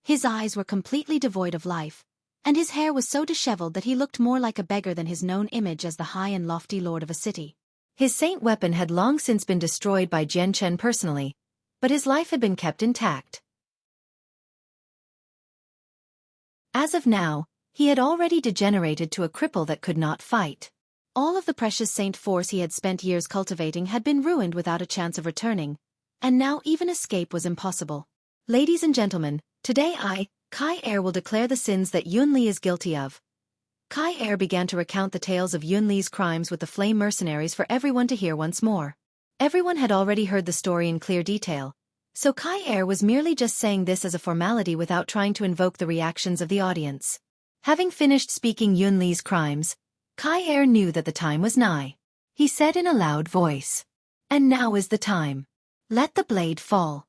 His eyes were completely devoid of life, and his hair was so disheveled that he looked more like a beggar than his known image as the high and lofty lord of a city. His saint weapon had long since been destroyed by Jian Chen personally, but his life had been kept intact. As of now, he had already degenerated to a cripple that could not fight. All of the precious saint force he had spent years cultivating had been ruined without a chance of returning, and now even escape was impossible. Ladies and gentlemen, today I, Kai Er, will declare the sins that Yunli is guilty of. Kai Er began to recount the tales of Yunli's crimes with the flame mercenaries for everyone to hear once more. Everyone had already heard the story in clear detail, so Kai Er was merely just saying this as a formality without trying to invoke the reactions of the audience. Having finished speaking Yunli's crimes, Kai Er knew that the time was nigh. He said in a loud voice, "And now is the time. Let the blade fall."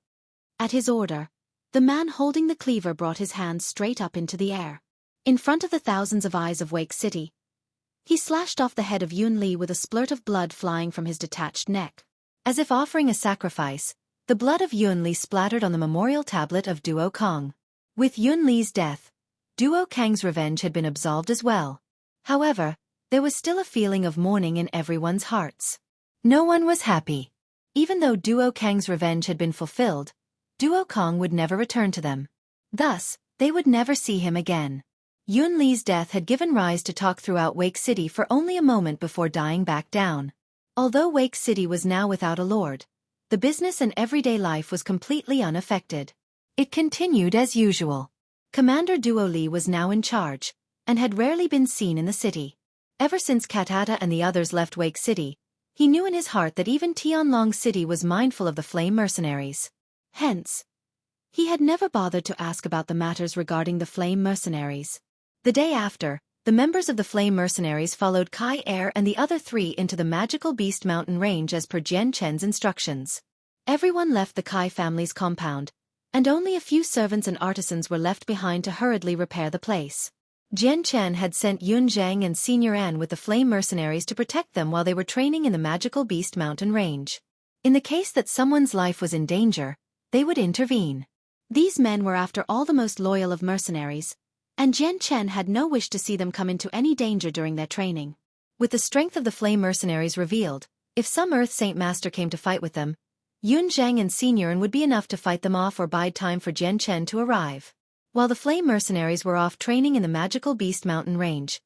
At his order, the man holding the cleaver brought his hand straight up into the air. In front of the thousands of eyes of Wake City, he slashed off the head of Yunli with a splurt of blood flying from his detached neck. As if offering a sacrifice, the blood of Yunli splattered on the memorial tablet of Duo Kong. With Yunli's death, Duo Kang's revenge had been absolved as well. However, there was still a feeling of mourning in everyone's hearts. No one was happy. Even though Duo Kang's revenge had been fulfilled, Duo Kong would never return to them. Thus, they would never see him again. Yunli's death had given rise to talk throughout Wake City for only a moment before dying back down. Although Wake City was now without a lord, the business and everyday life was completely unaffected. It continued as usual. Commander Duo Li was now in charge, and had rarely been seen in the city. Ever since Katata and the others left Wake City, he knew in his heart that even Tianlong City was mindful of the flame mercenaries. Hence, he had never bothered to ask about the matters regarding the flame mercenaries. The day after, the members of the flame mercenaries followed Kai Er and the other 3 into the magical Beast Mountain range as per Jian Chen's instructions. Everyone left the Kai family's compound, and only a few servants and artisans were left behind to hurriedly repair the place. Jian Chen had sent Yun Zhang and Senior An with the flame mercenaries to protect them while they were training in the magical Beast Mountain range. In the case that someone's life was in danger, they would intervene. These men were after all the most loyal of mercenaries, and Jian Chen had no wish to see them come into any danger during their training. With the strength of the flame mercenaries revealed, if some Earth Saint Master came to fight with them, Yun Zhang and Senior An would be enough to fight them off or bide time for Jian Chen to arrive. While the flame mercenaries were off training in the magical Beast Mountain range,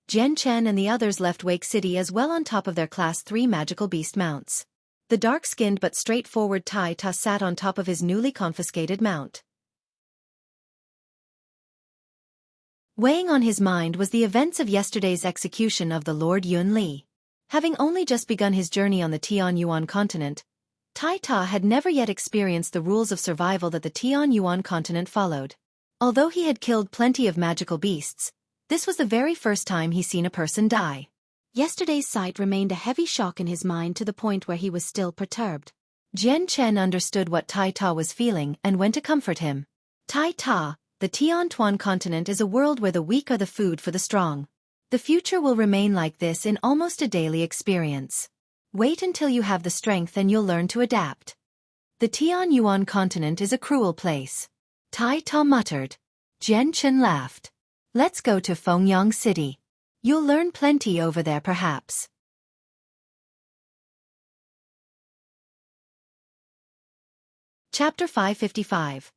Jian Chen and the others left Wake City as well on top of their Class 3 magical beast mounts. The dark-skinned but straightforward Tai Ta sat on top of his newly confiscated mount. Weighing on his mind was the events of yesterday's execution of the Lord Yun Li. Having only just begun his journey on the Tianyuan continent, Tai Ta had never yet experienced the rules of survival that the Tianyuan continent followed. Although he had killed plenty of magical beasts, this was the very first time he seen a person die. Yesterday's sight remained a heavy shock in his mind to the point where he was still perturbed. Jian Chen understood what Tai Ta was feeling and went to comfort him. Tai Ta, the Tiantuan continent is a world where the weak are the food for the strong. The future will remain like this in almost a daily experience. Wait until you have the strength and you'll learn to adapt. The Tianyuan continent is a cruel place. Tai Ta muttered. Jian Chen laughed. Let's go to Fengyang City. You'll learn plenty over there perhaps. Chapter 555.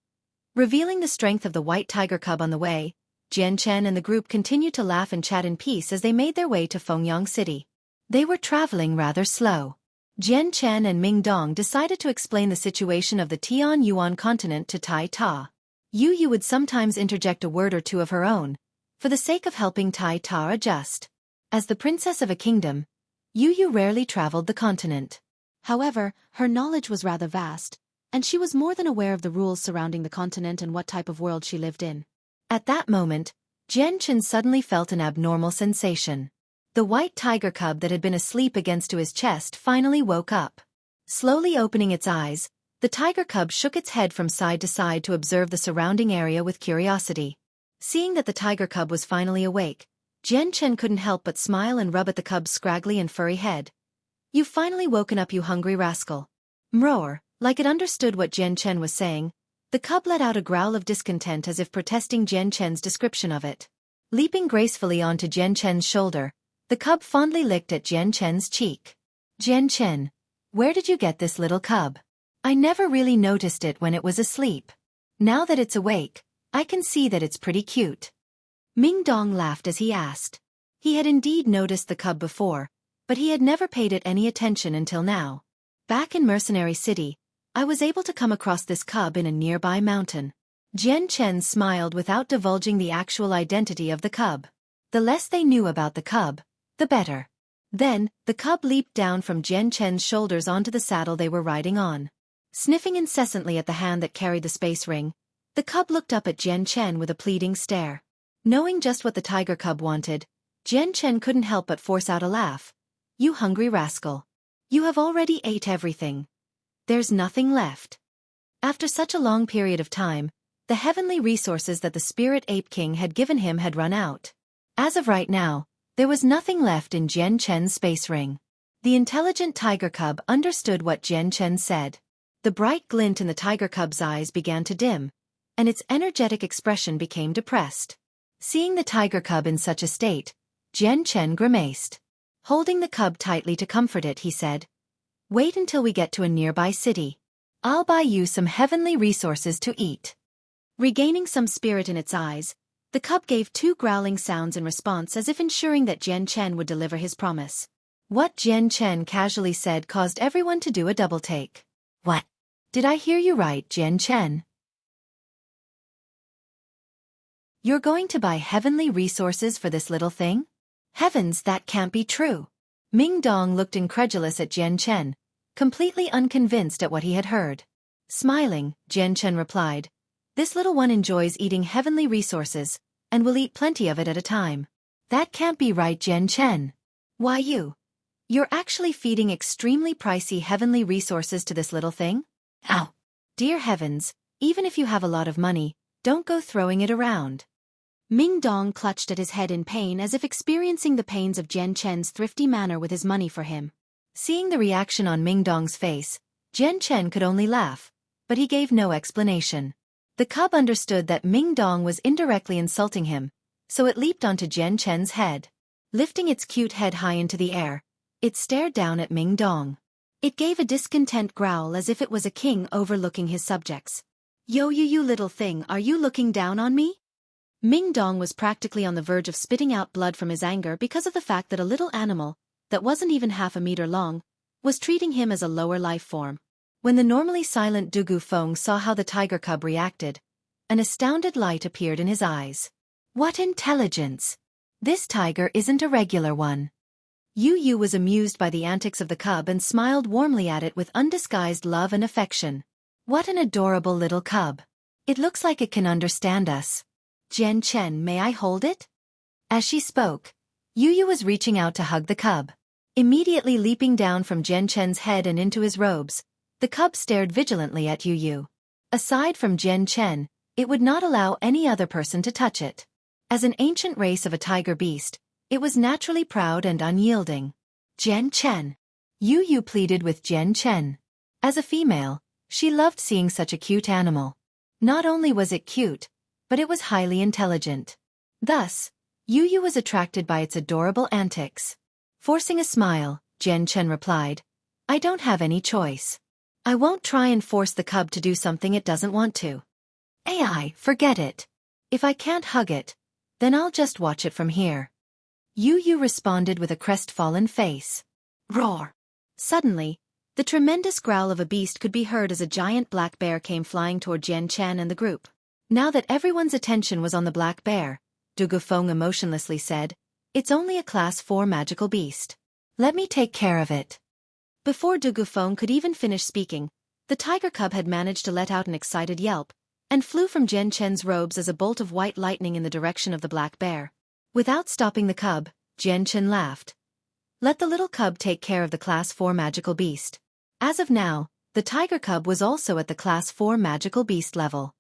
Revealing the strength of the white tiger cub on the way, Jian Chen and the group continued to laugh and chat in peace as they made their way to Fengyang City. They were traveling rather slow. Jian Chen and Ming Dong decided to explain the situation of the Tian Yuan continent to Tai Ta. Yu would sometimes interject a word or two of her own, for the sake of helping Tai Ta adjust. As the princess of a kingdom, Yu rarely traveled the continent. However, her knowledge was rather vast, and she was more than aware of the rules surrounding the continent and what type of world she lived in. At that moment, Jian Chen suddenly felt an abnormal sensation. The white tiger cub that had been asleep against to his chest finally woke up. Slowly opening its eyes, the tiger cub shook its head from side to side to observe the surrounding area with curiosity. Seeing that the tiger cub was finally awake, Jian Chen couldn't help but smile and rub at the cub's scraggly and furry head. "You've finally woken up, you hungry rascal." Mroar, like it understood what Jian Chen was saying, the cub let out a growl of discontent as if protesting Jian Chen's description of it. Leaping gracefully onto Jian Chen's shoulder, the cub fondly licked at Jian Chen's cheek. "Jian Chen, where did you get this little cub? I never really noticed it when it was asleep. Now that it's awake, I can see that it's pretty cute." Ming Dong laughed as he asked. He had indeed noticed the cub before, but he had never paid it any attention until now. "Back in Mercenary City, I was able to come across this cub in a nearby mountain." Jian Chen smiled without divulging the actual identity of the cub. The less they knew about the cub, the better. Then, the cub leaped down from Jian Chen's shoulders onto the saddle they were riding on. Sniffing incessantly at the hand that carried the space ring, the cub looked up at Jian Chen with a pleading stare. Knowing just what the tiger cub wanted, Jian Chen couldn't help but force out a laugh. "You hungry rascal. You have already ate everything. There's nothing left." After such a long period of time, the heavenly resources that the Spirit Ape King had given him had run out. As of right now, there was nothing left in Jian Chen's space ring. The intelligent tiger cub understood what Jian Chen said. The bright glint in the tiger cub's eyes began to dim, and its energetic expression became depressed. Seeing the tiger cub in such a state, Jian Chen grimaced. Holding the cub tightly to comfort it, he said, "Wait until we get to a nearby city. I'll buy you some heavenly resources to eat." Regaining some spirit in its eyes, the cub gave two growling sounds in response as if ensuring that Jian Chen would deliver his promise. What Jian Chen casually said caused everyone to do a double take. "What? Did I hear you right, Jian Chen? You're going to buy heavenly resources for this little thing? Heavens, that can't be true." Ming Dong looked incredulous at Jian Chen, completely unconvinced at what he had heard. Smiling, Jian Chen replied, "This little one enjoys eating heavenly resources, and will eat plenty of it at a time." "That can't be right, Jian Chen. Why you're actually feeding extremely pricey heavenly resources to this little thing? Ow! Dear heavens, even if you have a lot of money, don't go throwing it around." Ming Dong clutched at his head in pain as if experiencing the pains of Jian Chen's thrifty manner with his money for him. Seeing the reaction on Ming Dong's face, Jian Chen could only laugh, but he gave no explanation. The cub understood that Ming Dong was indirectly insulting him, so it leaped onto Jian Chen's head. Lifting its cute head high into the air, it stared down at Ming Dong. It gave a discontent growl as if it was a king overlooking his subjects. "Yo, you little thing, are you looking down on me?" Ming Dong was practically on the verge of spitting out blood from his anger because of the fact that a little animal, that wasn't even half a meter long, was treating him as a lower life form. When the normally silent Dugu Feng saw how the tiger cub reacted, an astounded light appeared in his eyes. "What intelligence! This tiger isn't a regular one." Yu was amused by the antics of the cub and smiled warmly at it with undisguised love and affection. "What an adorable little cub. It looks like it can understand us. Jian Chen, may I hold it?" As she spoke, Yu was reaching out to hug the cub. Immediately leaping down from Jian Chen's head and into his robes, the cub stared vigilantly at Yu. Aside from Jian Chen, it would not allow any other person to touch it. As an ancient race of a tiger beast, it was naturally proud and unyielding. "Jian Chen." Yu pleaded with Jian Chen. As a female, she loved seeing such a cute animal. Not only was it cute, but it was highly intelligent. Thus, Yu was attracted by its adorable antics. Forcing a smile, Jian Chen replied, "I don't have any choice. I won't try and force the cub to do something it doesn't want to. AI, forget it. If I can't hug it, then I'll just watch it from here. Yu responded with a crestfallen face. Roar! Suddenly, the tremendous growl of a beast could be heard as a giant black bear came flying toward Jian Chen and the group. Now that everyone's attention was on the black bear, Du Gufeng emotionlessly said, "It's only a Class 4 magical beast. Let me take care of it." Before Du Gufeng could even finish speaking, the tiger cub had managed to let out an excited yelp, and flew from Jian Chen's robes as a bolt of white lightning in the direction of the black bear. Without stopping the cub, Jian Chen laughed. Let the little cub take care of the Class 4 magical beast. As of now, the tiger cub was also at the Class 4 magical beast level.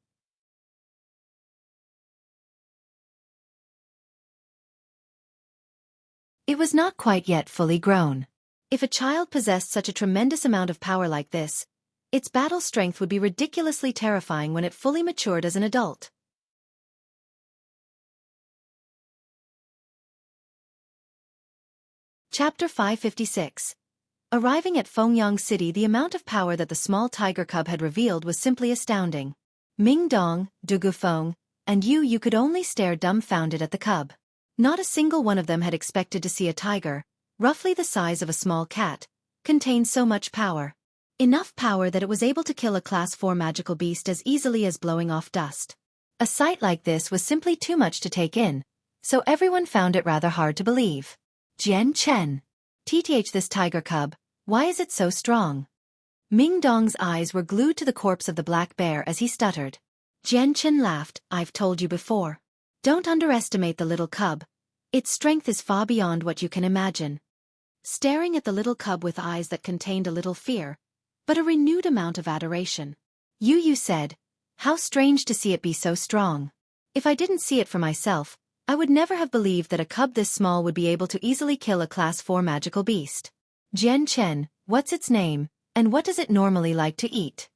It was not quite yet fully grown. If a child possessed such a tremendous amount of power like this, its battle strength would be ridiculously terrifying when it fully matured as an adult. Chapter 556. Arriving at Fengyang City, the amount of power that the small tiger cub had revealed was simply astounding. Ming Dong, Du Gufeng, and Yu could only stare dumbfounded at the cub. Not a single one of them had expected to see a tiger, roughly the size of a small cat, contain so much power. Enough power that it was able to kill a Class 4 magical beast as easily as blowing off dust. A sight like this was simply too much to take in, so everyone found it rather hard to believe. Jian Chen. TTH, this tiger cub, why is it so strong? Ming Dong's eyes were glued to the corpse of the black bear as he stuttered. Jian Chen laughed. I've told you before. Don't underestimate the little cub. Its strength is far beyond what you can imagine. Staring at the little cub with eyes that contained a little fear, but a renewed amount of adoration, Yu said, "How strange to see it be so strong. If I didn't see it for myself, I would never have believed that a cub this small would be able to easily kill a Class 4 magical beast." Jian Chen, what's its name, and what does it normally like to eat?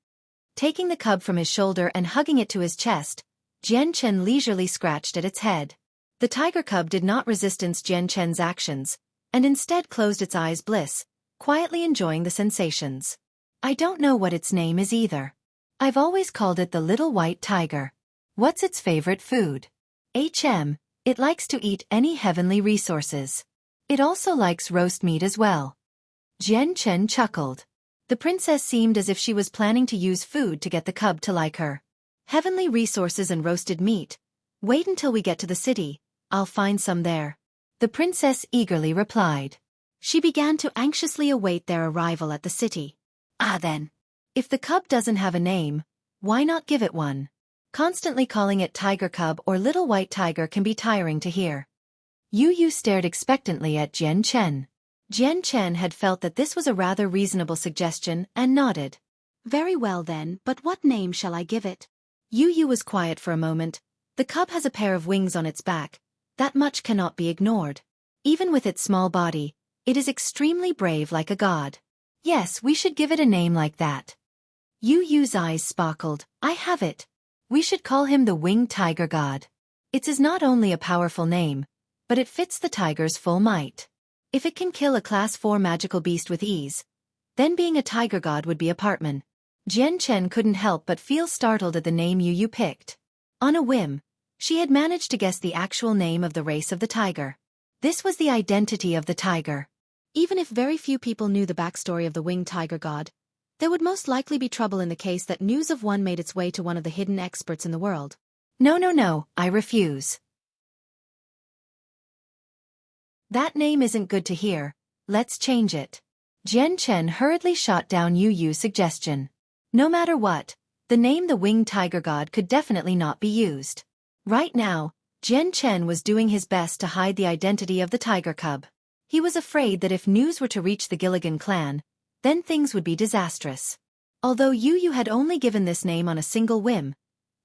Taking the cub from his shoulder and hugging it to his chest, Jian Chen leisurely scratched at its head. The tiger cub did not resist Jian Chen's actions, and instead closed its eyes bliss, quietly enjoying the sensations. I don't know what its name is either. I've always called it the little white tiger. What's its favorite food? It likes to eat any heavenly resources. It also likes roast meat as well. Jian Chen chuckled. The princess seemed as if she was planning to use food to get the cub to like her. Heavenly resources and roasted meat. Wait until we get to the city, I'll find some there. The princess eagerly replied. She began to anxiously await their arrival at the city. Then. If the cub doesn't have a name, why not give it one? Constantly calling it tiger cub or little white tiger can be tiring to hear. Yu stared expectantly at Jian Chen. Jian Chen had felt that this was a rather reasonable suggestion and nodded. Very well then, but what name shall I give it? Yu was quiet for a moment. The cub has a pair of wings on its back. That much cannot be ignored. Even with its small body, it is extremely brave like a god. Yes, we should give it a name like that. Yu's eyes sparkled. I have it. We should call him the Winged Tiger God. It is not only a powerful name, but it fits the tiger's full might. If it can kill a Class 4 magical beast with ease, then being a tiger god would be a partman. Jian Chen couldn't help but feel startled at the name Yu picked. On a whim, she had managed to guess the actual name of the race of the tiger. This was the identity of the tiger. Even if very few people knew the backstory of the Winged Tiger God, there would most likely be trouble in the case that news of one made its way to one of the hidden experts in the world. No, I refuse. That name isn't good to hear. Let's change it. Jian Chen hurriedly shot down Yu's suggestion. No matter what, the name the Winged Tiger God could definitely not be used. Right now, Jian Chen was doing his best to hide the identity of the tiger cub. He was afraid that if news were to reach the Gilligan clan, then things would be disastrous. Although Yu had only given this name on a single whim,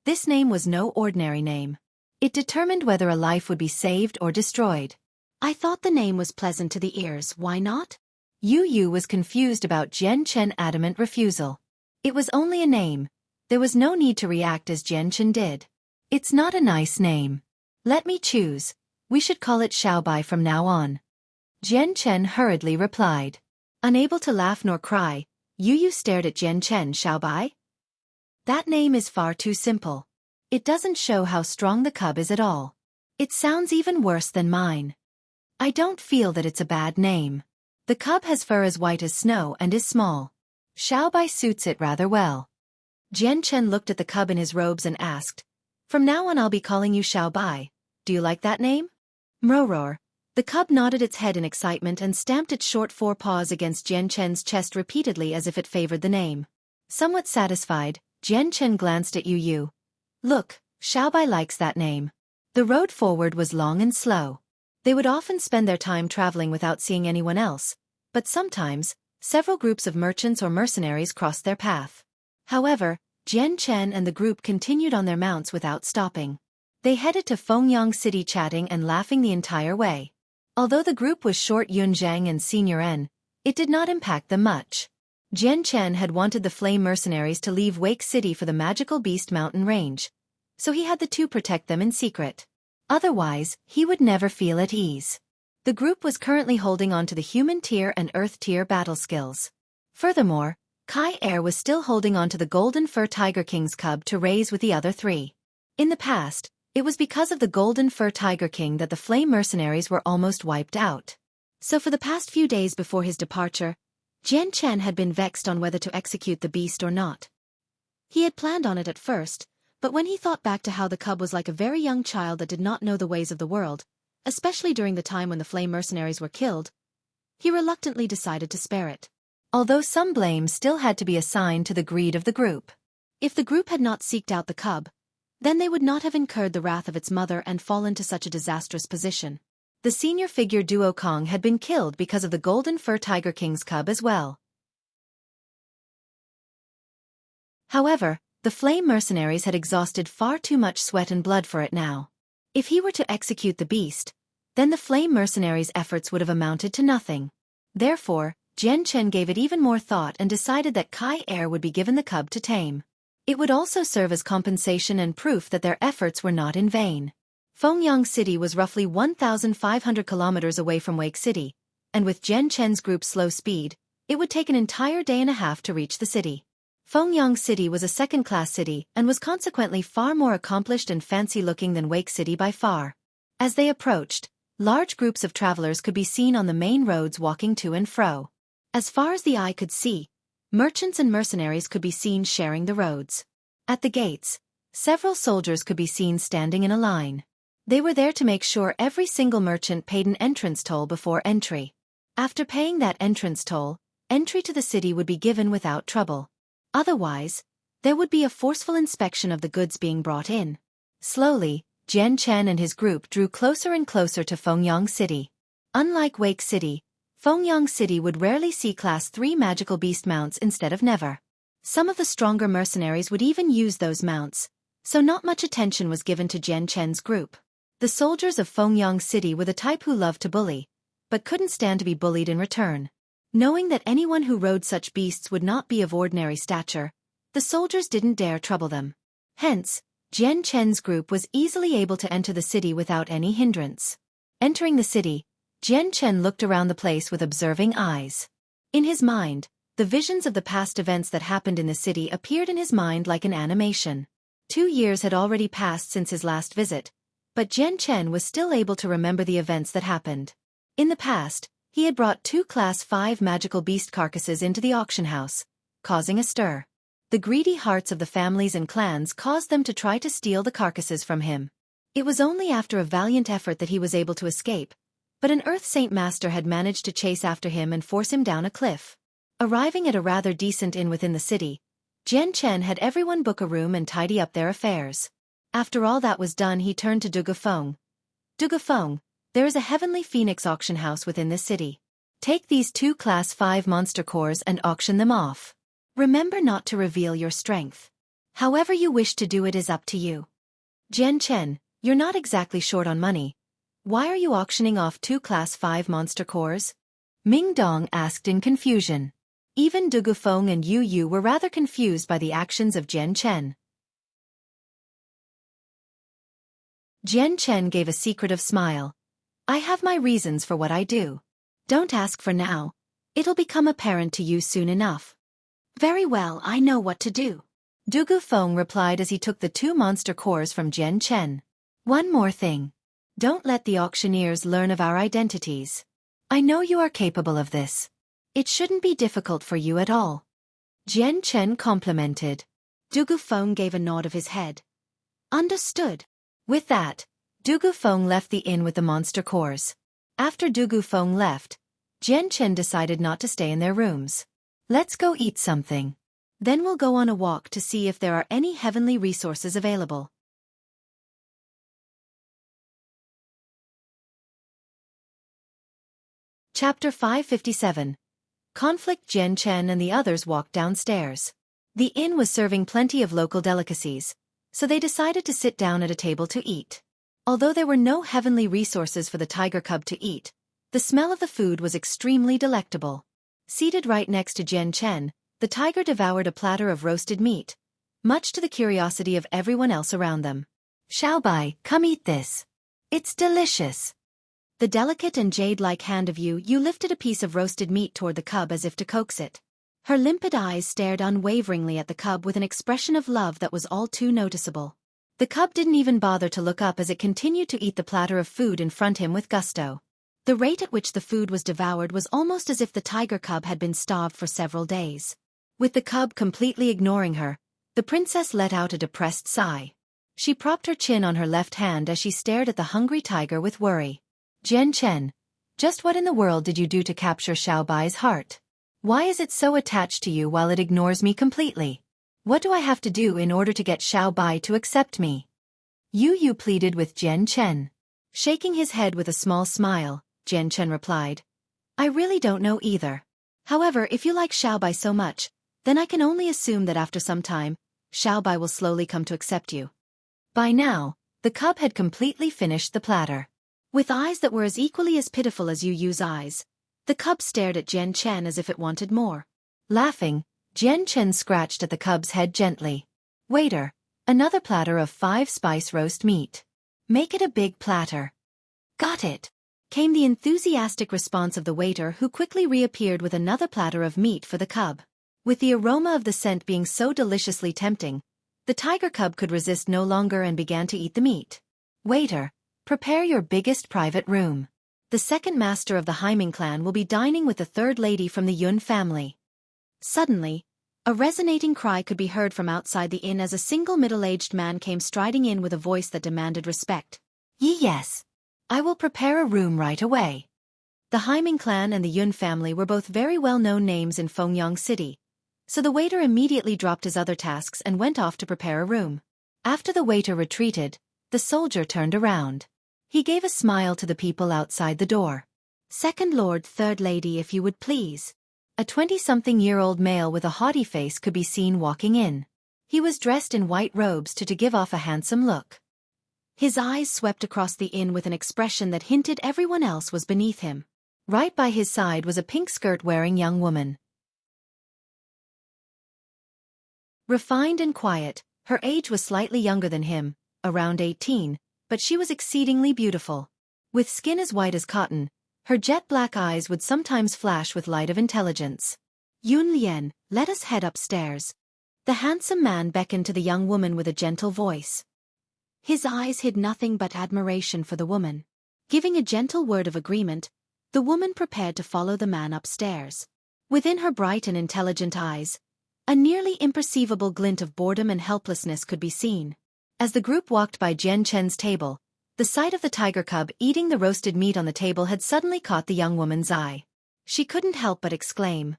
this name was no ordinary name. It determined whether a life would be saved or destroyed. I thought the name was pleasant to the ears, why not? Yu was confused about Jian Chen's adamant refusal. It was only a name. There was no need to react as Jian Chen did. It's not a nice name. Let me choose. We should call it Xiaobai from now on. Jian Chen hurriedly replied. Unable to laugh nor cry, Yu stared at Jian Chen. Xiaobai? That name is far too simple. It doesn't show how strong the cub is at all. It sounds even worse than mine. I don't feel that it's a bad name. The cub has fur as white as snow and is small. Xiaobai suits it rather well. Jian Chen looked at the cub in his robes and asked, "From now on I'll be calling you Xiaobai. Do you like that name?" Mroror. The cub nodded its head in excitement and stamped its short forepaws against Jian Chen's chest repeatedly as if it favored the name. Somewhat satisfied, Jian Chen glanced at Yu. "Look, Xiaobai likes that name." The road forward was long and slow. They would often spend their time traveling without seeing anyone else, but sometimes, several groups of merchants or mercenaries crossed their path. However, Jian Chen and the group continued on their mounts without stopping. They headed to Fengyang City chatting and laughing the entire way. Although the group was short Yun Zhang and Senior N, it did not impact them much. Jian Chen had wanted the flame mercenaries to leave Wake City for the magical beast mountain range, so he had the two protect them in secret. Otherwise, he would never feel at ease. The group was currently holding on to the human tier and earth tier battle skills. Furthermore, Kai Air was still holding on to the Golden Fur Tiger King's cub to raise with the other three. In the past, it was because of the Golden Fur Tiger King that the flame mercenaries were almost wiped out. So for the past few days before his departure, Jian Chen had been vexed on whether to execute the beast or not. He had planned on it at first, but when he thought back to how the cub was like a very young child that did not know the ways of the world, especially during the time when the flame mercenaries were killed, he reluctantly decided to spare it. Although some blame still had to be assigned to the greed of the group. If the group had not seeked out the cub, then they would not have incurred the wrath of its mother and fallen to such a disastrous position. The senior figure Duo Kong had been killed because of the Golden Fur Tiger King's cub as well. However, the flame mercenaries had exhausted far too much sweat and blood for it now. If he were to execute the beast, then the flame mercenaries' efforts would have amounted to nothing. Therefore, Jian Chen gave it even more thought and decided that Kai Air would be given the cub to tame. It would also serve as compensation and proof that their efforts were not in vain. Fengyang City was roughly 1,500 kilometers away from Wake City, and with Jian Chen's group's slow speed, it would take an entire day and a half to reach the city. Fengyang City was a second-class city and was consequently far more accomplished and fancy-looking than Wake City by far. As they approached, large groups of travelers could be seen on the main roads walking to and fro. As far as the eye could see, merchants and mercenaries could be seen sharing the roads. At the gates, several soldiers could be seen standing in a line. They were there to make sure every single merchant paid an entrance toll before entry. After paying that entrance toll, entry to the city would be given without trouble. Otherwise, there would be a forceful inspection of the goods being brought in. Slowly, Jian Chen and his group drew closer and closer to Fengyang City. Unlike Wake City, Fengyang City would rarely see Class 3 magical beast mounts instead of never. Some of the stronger mercenaries would even use those mounts, so not much attention was given to Jian Chen's group. The soldiers of Fengyang City were the type who loved to bully, but couldn't stand to be bullied in return. Knowing that anyone who rode such beasts would not be of ordinary stature, the soldiers didn't dare trouble them. Hence, Jian Chen's group was easily able to enter the city without any hindrance. Entering the city, Jian Chen looked around the place with observing eyes. In his mind, the visions of the past events that happened in the city appeared in his mind like an animation. 2 years had already passed since his last visit, but Jian Chen was still able to remember the events that happened. In the past, he had brought 2 Class 5 magical beast carcasses into the auction house, causing a stir. The greedy hearts of the families and clans caused them to try to steal the carcasses from him. It was only after a valiant effort that he was able to escape, but an Earth Saint Master had managed to chase after him and force him down a cliff. Arriving at a rather decent inn within the city, Jian Chen had everyone book a room and tidy up their affairs. After all that was done, he turned to Dugafeng. Dugafeng, there is a heavenly phoenix auction house within this city. Take these 2 Class 5 monster cores and auction them off. Remember not to reveal your strength. However you wish to do it is up to you. Jian Chen, you're not exactly short on money. Why are you auctioning off 2 Class 5 monster cores? Ming Dong asked in confusion. Even Dugafeng and Yu were rather confused by the actions of Jian Chen. Jian Chen gave a secretive smile. I have my reasons for what I do. Don't ask for now. It'll become apparent to you soon enough. Very well, I know what to do. Dugu Feng replied as he took the 2 monster cores from Jian Chen. One more thing. Don't let the auctioneers learn of our identities. I know you are capable of this. It shouldn't be difficult for you at all. Jian Chen complimented. Dugu Feng gave a nod of his head. Understood. With that, Dugu Feng left the inn with the monster cores. After Dugu Feng left, Jian Chen decided not to stay in their rooms. Let's go eat something. Then we'll go on a walk to see if there are any heavenly resources available. Chapter 557. Conflict. Jian Chen and the others walked downstairs. The inn was serving plenty of local delicacies, so they decided to sit down at a table to eat. Although there were no heavenly resources for the tiger cub to eat, the smell of the food was extremely delectable. Seated right next to Jian Chen, the tiger devoured a platter of roasted meat, much to the curiosity of everyone else around them. Xiaobai, come eat this. It's delicious. The delicate and jade-like hand of you lifted a piece of roasted meat toward the cub as if to coax it. Her limpid eyes stared unwaveringly at the cub with an expression of love that was all too noticeable. The cub didn't even bother to look up as it continued to eat the platter of food in front of him with gusto. The rate at which the food was devoured was almost as if the tiger cub had been starved for several days. With the cub completely ignoring her, the princess let out a depressed sigh. She propped her chin on her left hand as she stared at the hungry tiger with worry. Jian Chen, just what in the world did you do to capture Xiaobai's heart? Why is it so attached to you while it ignores me completely? What do I have to do in order to get Xiaobai to accept me? You pleaded with Jian Chen. Shaking his head with a small smile, Jian Chen replied. I really don't know either. However, if you like Xiaobai so much, then I can only assume that after some time, Xiaobai will slowly come to accept you. By now, the cub had completely finished the platter. With eyes that were as equally as pitiful as Yu's eyes, the cub stared at Jian Chen as if it wanted more. Laughing, Jian Chen scratched at the cub's head gently. Waiter, another platter of 5-spice roast meat. Make it a big platter. Got it, came the enthusiastic response of the waiter, who quickly reappeared with another platter of meat for the cub. With the aroma of the scent being so deliciously tempting, the tiger cub could resist no longer and began to eat the meat. Waiter, prepare your biggest private room. The second master of the Haiming clan will be dining with the third lady from the Yun family. Suddenly, a resonating cry could be heard from outside the inn as a single middle-aged man came striding in with a voice that demanded respect. Yes. I will prepare a room right away. The Haiming clan and the Yun family were both very well-known names in Fengyang City, so the waiter immediately dropped his other tasks and went off to prepare a room. After the waiter retreated, the soldier turned around. He gave a smile to the people outside the door. Second lord, third lady, if you would please. A 20-something-year-old male with a haughty face could be seen walking in. He was dressed in white robes to give off a handsome look. His eyes swept across the inn with an expression that hinted everyone else was beneath him. Right by his side was a pink skirt-wearing young woman. Refined and quiet, her age was slightly younger than him, around 18, but she was exceedingly beautiful. With skin as white as cotton, her jet-black eyes would sometimes flash with light of intelligence. Yun Lian, let us head upstairs. The handsome man beckoned to the young woman with a gentle voice. His eyes hid nothing but admiration for the woman. Giving a gentle word of agreement, the woman prepared to follow the man upstairs. Within her bright and intelligent eyes, a nearly imperceivable glint of boredom and helplessness could be seen. As the group walked by Jian Chen's table, the sight of the tiger cub eating the roasted meat on the table had suddenly caught the young woman's eye. She couldn't help but exclaim,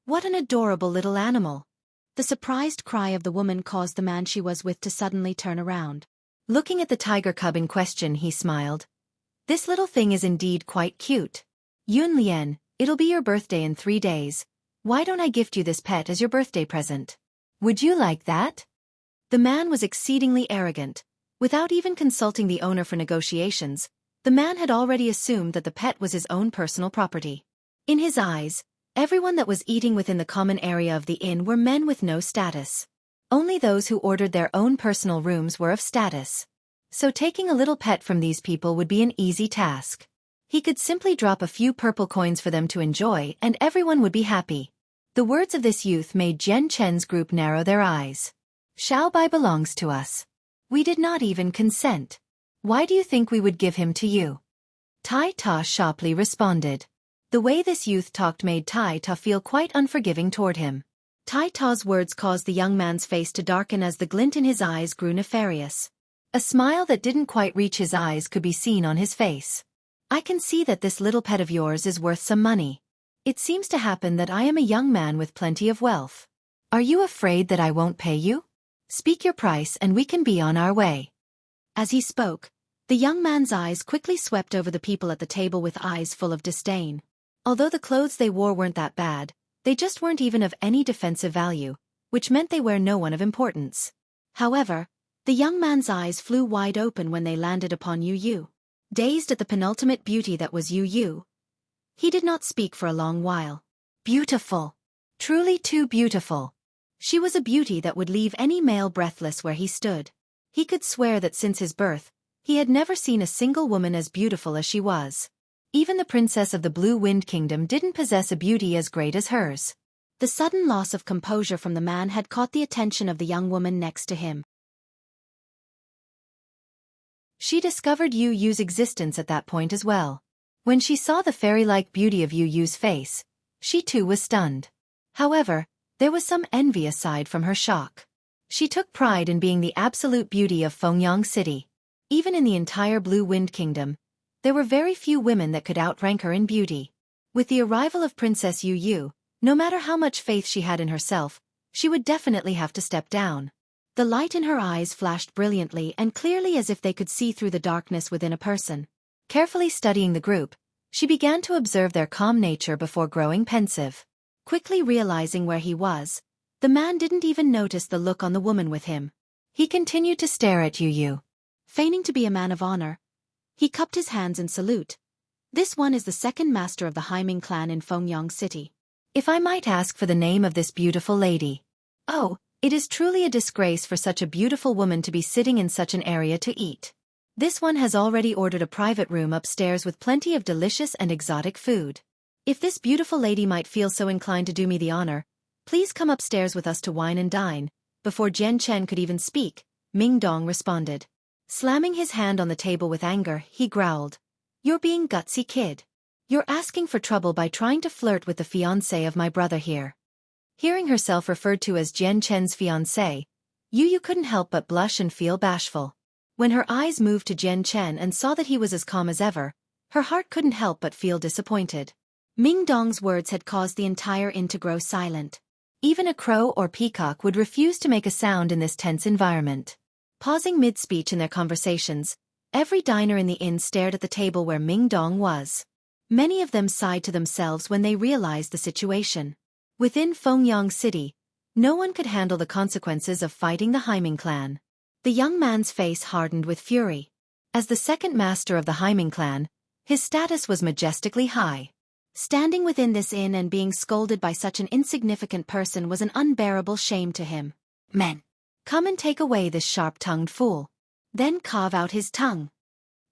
"What an adorable little animal!" The surprised cry of the woman caused the man she was with to suddenly turn around. Looking at the tiger cub in question, he smiled. "This little thing is indeed quite cute. Yun Lian, it'll be your birthday in 3 days. Why don't I gift you this pet as your birthday present? Would you like that?" The man was exceedingly arrogant. Without even consulting the owner for negotiations, the man had already assumed that the pet was his own personal property. In his eyes, everyone that was eating within the common area of the inn were men with no status. Only those who ordered their own personal rooms were of status. So taking a little pet from these people would be an easy task. He could simply drop a few purple coins for them to enjoy and everyone would be happy. The words of this youth made Jian Chen's group narrow their eyes. Xiaobai belongs to us. We did not even consent. Why do you think we would give him to you? Tai Ta sharply responded. The way this youth talked made Tai Ta feel quite unforgiving toward him. Tai Ta's words caused the young man's face to darken as the glint in his eyes grew nefarious. A smile that didn't quite reach his eyes could be seen on his face. I can see that this little pet of yours is worth some money. It seems to happen that I am a young man with plenty of wealth. Are you afraid that I won't pay you? Speak your price and we can be on our way. As he spoke, the young man's eyes quickly swept over the people at the table with eyes full of disdain. Although the clothes they wore weren't that bad, they just weren't even of any defensive value, which meant they were no one of importance. However, the young man's eyes flew wide open when they landed upon Yu Yu. Dazed at the penultimate beauty that was Yu Yu, he did not speak for a long while. Beautiful. Truly too beautiful. She was a beauty that would leave any male breathless where he stood. He could swear that since his birth, he had never seen a single woman as beautiful as she was. Even the princess of the Blue Wind Kingdom didn't possess a beauty as great as hers. The sudden loss of composure from the man had caught the attention of the young woman next to him. She discovered Yu Yu's existence at that point as well. When she saw the fairy-like beauty of Yu Yu's face, she too was stunned. However, there was some envy aside from her shock. She took pride in being the absolute beauty of Fengyang City. Even in the entire Blue Wind Kingdom, there were very few women that could outrank her in beauty. With the arrival of Princess Yu Yu, no matter how much faith she had in herself, she would definitely have to step down. The light in her eyes flashed brilliantly and clearly as if they could see through the darkness within a person. Carefully studying the group, she began to observe their calm nature before growing pensive. Quickly realizing where he was, the man didn't even notice the look on the woman with him. He continued to stare at Yu Yu. Feigning to be a man of honor, he cupped his hands in salute. This one is the second master of the Haiming clan in Fengyang City. If I might ask for the name of this beautiful lady. Oh, it is truly a disgrace for such a beautiful woman to be sitting in such an area to eat. This one has already ordered a private room upstairs with plenty of delicious and exotic food. If this beautiful lady might feel so inclined to do me the honor, please come upstairs with us to wine and dine. Before Jian Chen could even speak, Ming Dong responded. Slamming his hand on the table with anger, he growled. You're being gutsy, kid. You're asking for trouble by trying to flirt with the fiancé of my brother here. Hearing herself referred to as Jian Chen's fiancé, Yu Yu couldn't help but blush and feel bashful. When her eyes moved to Jian Chen and saw that he was as calm as ever, her heart couldn't help but feel disappointed. Ming Dong's words had caused the entire inn to grow silent. Even a crow or peacock would refuse to make a sound in this tense environment. Pausing mid-speech in their conversations, every diner in the inn stared at the table where Ming Dong was. Many of them sighed to themselves when they realized the situation. Within Fengyang City, no one could handle the consequences of fighting the Haiming clan. The young man's face hardened with fury. As the second master of the Haiming clan, his status was majestically high. Standing within this inn and being scolded by such an insignificant person was an unbearable shame to him. Men, come and take away this sharp-tongued fool. Then carve out his tongue.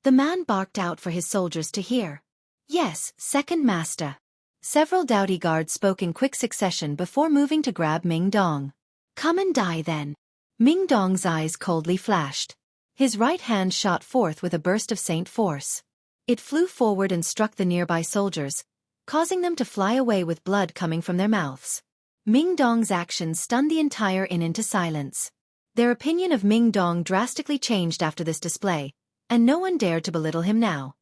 The man barked out for his soldiers to hear. Yes, second master. Several doughty guards spoke in quick succession before moving to grab Ming Dong. Come and die then. Ming Dong's eyes coldly flashed. His right hand shot forth with a burst of saint force. It flew forward and struck the nearby soldiers, causing them to fly away with blood coming from their mouths. Ming Dong's actions stunned the entire inn into silence. Their opinion of Ming Dong drastically changed after this display, and no one dared to belittle him now.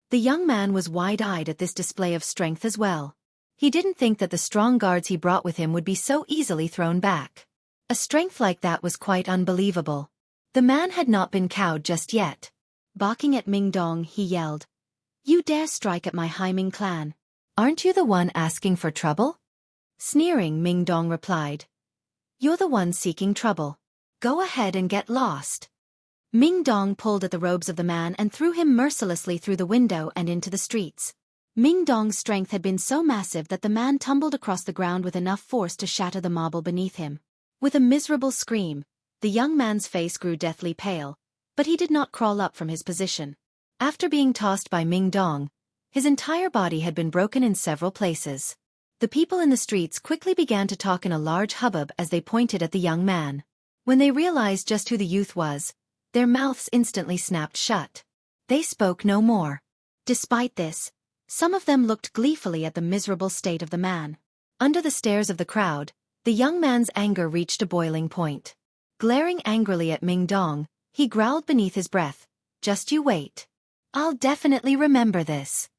The young man was wide-eyed at this display of strength as well. He didn't think that the strong guards he brought with him would be so easily thrown back. A strength like that was quite unbelievable. The man had not been cowed just yet. Barking at Ming Dong, he yelled, "You dare strike at my Haiming clan? Aren't you the one asking for trouble?" Sneering, Ming Dong replied, "You're the one seeking trouble. Go ahead and get lost." Ming Dong pulled at the robes of the man and threw him mercilessly through the window and into the streets. Ming Dong's strength had been so massive that the man tumbled across the ground with enough force to shatter the marble beneath him. With a miserable scream, the young man's face grew deathly pale, but he did not crawl up from his position. After being tossed by Ming Dong, His entire body had been broken in several places. The people in the streets quickly began to talk in a large hubbub as they pointed at the young man. When they realized just who the youth was, their mouths instantly snapped shut. They spoke no more. Despite this, some of them looked gleefully at the miserable state of the man. Under the stares of the crowd, the young man's anger reached a boiling point. Glaring angrily at Ming Dong, he growled beneath his breath, "Just you wait. I'll definitely remember this."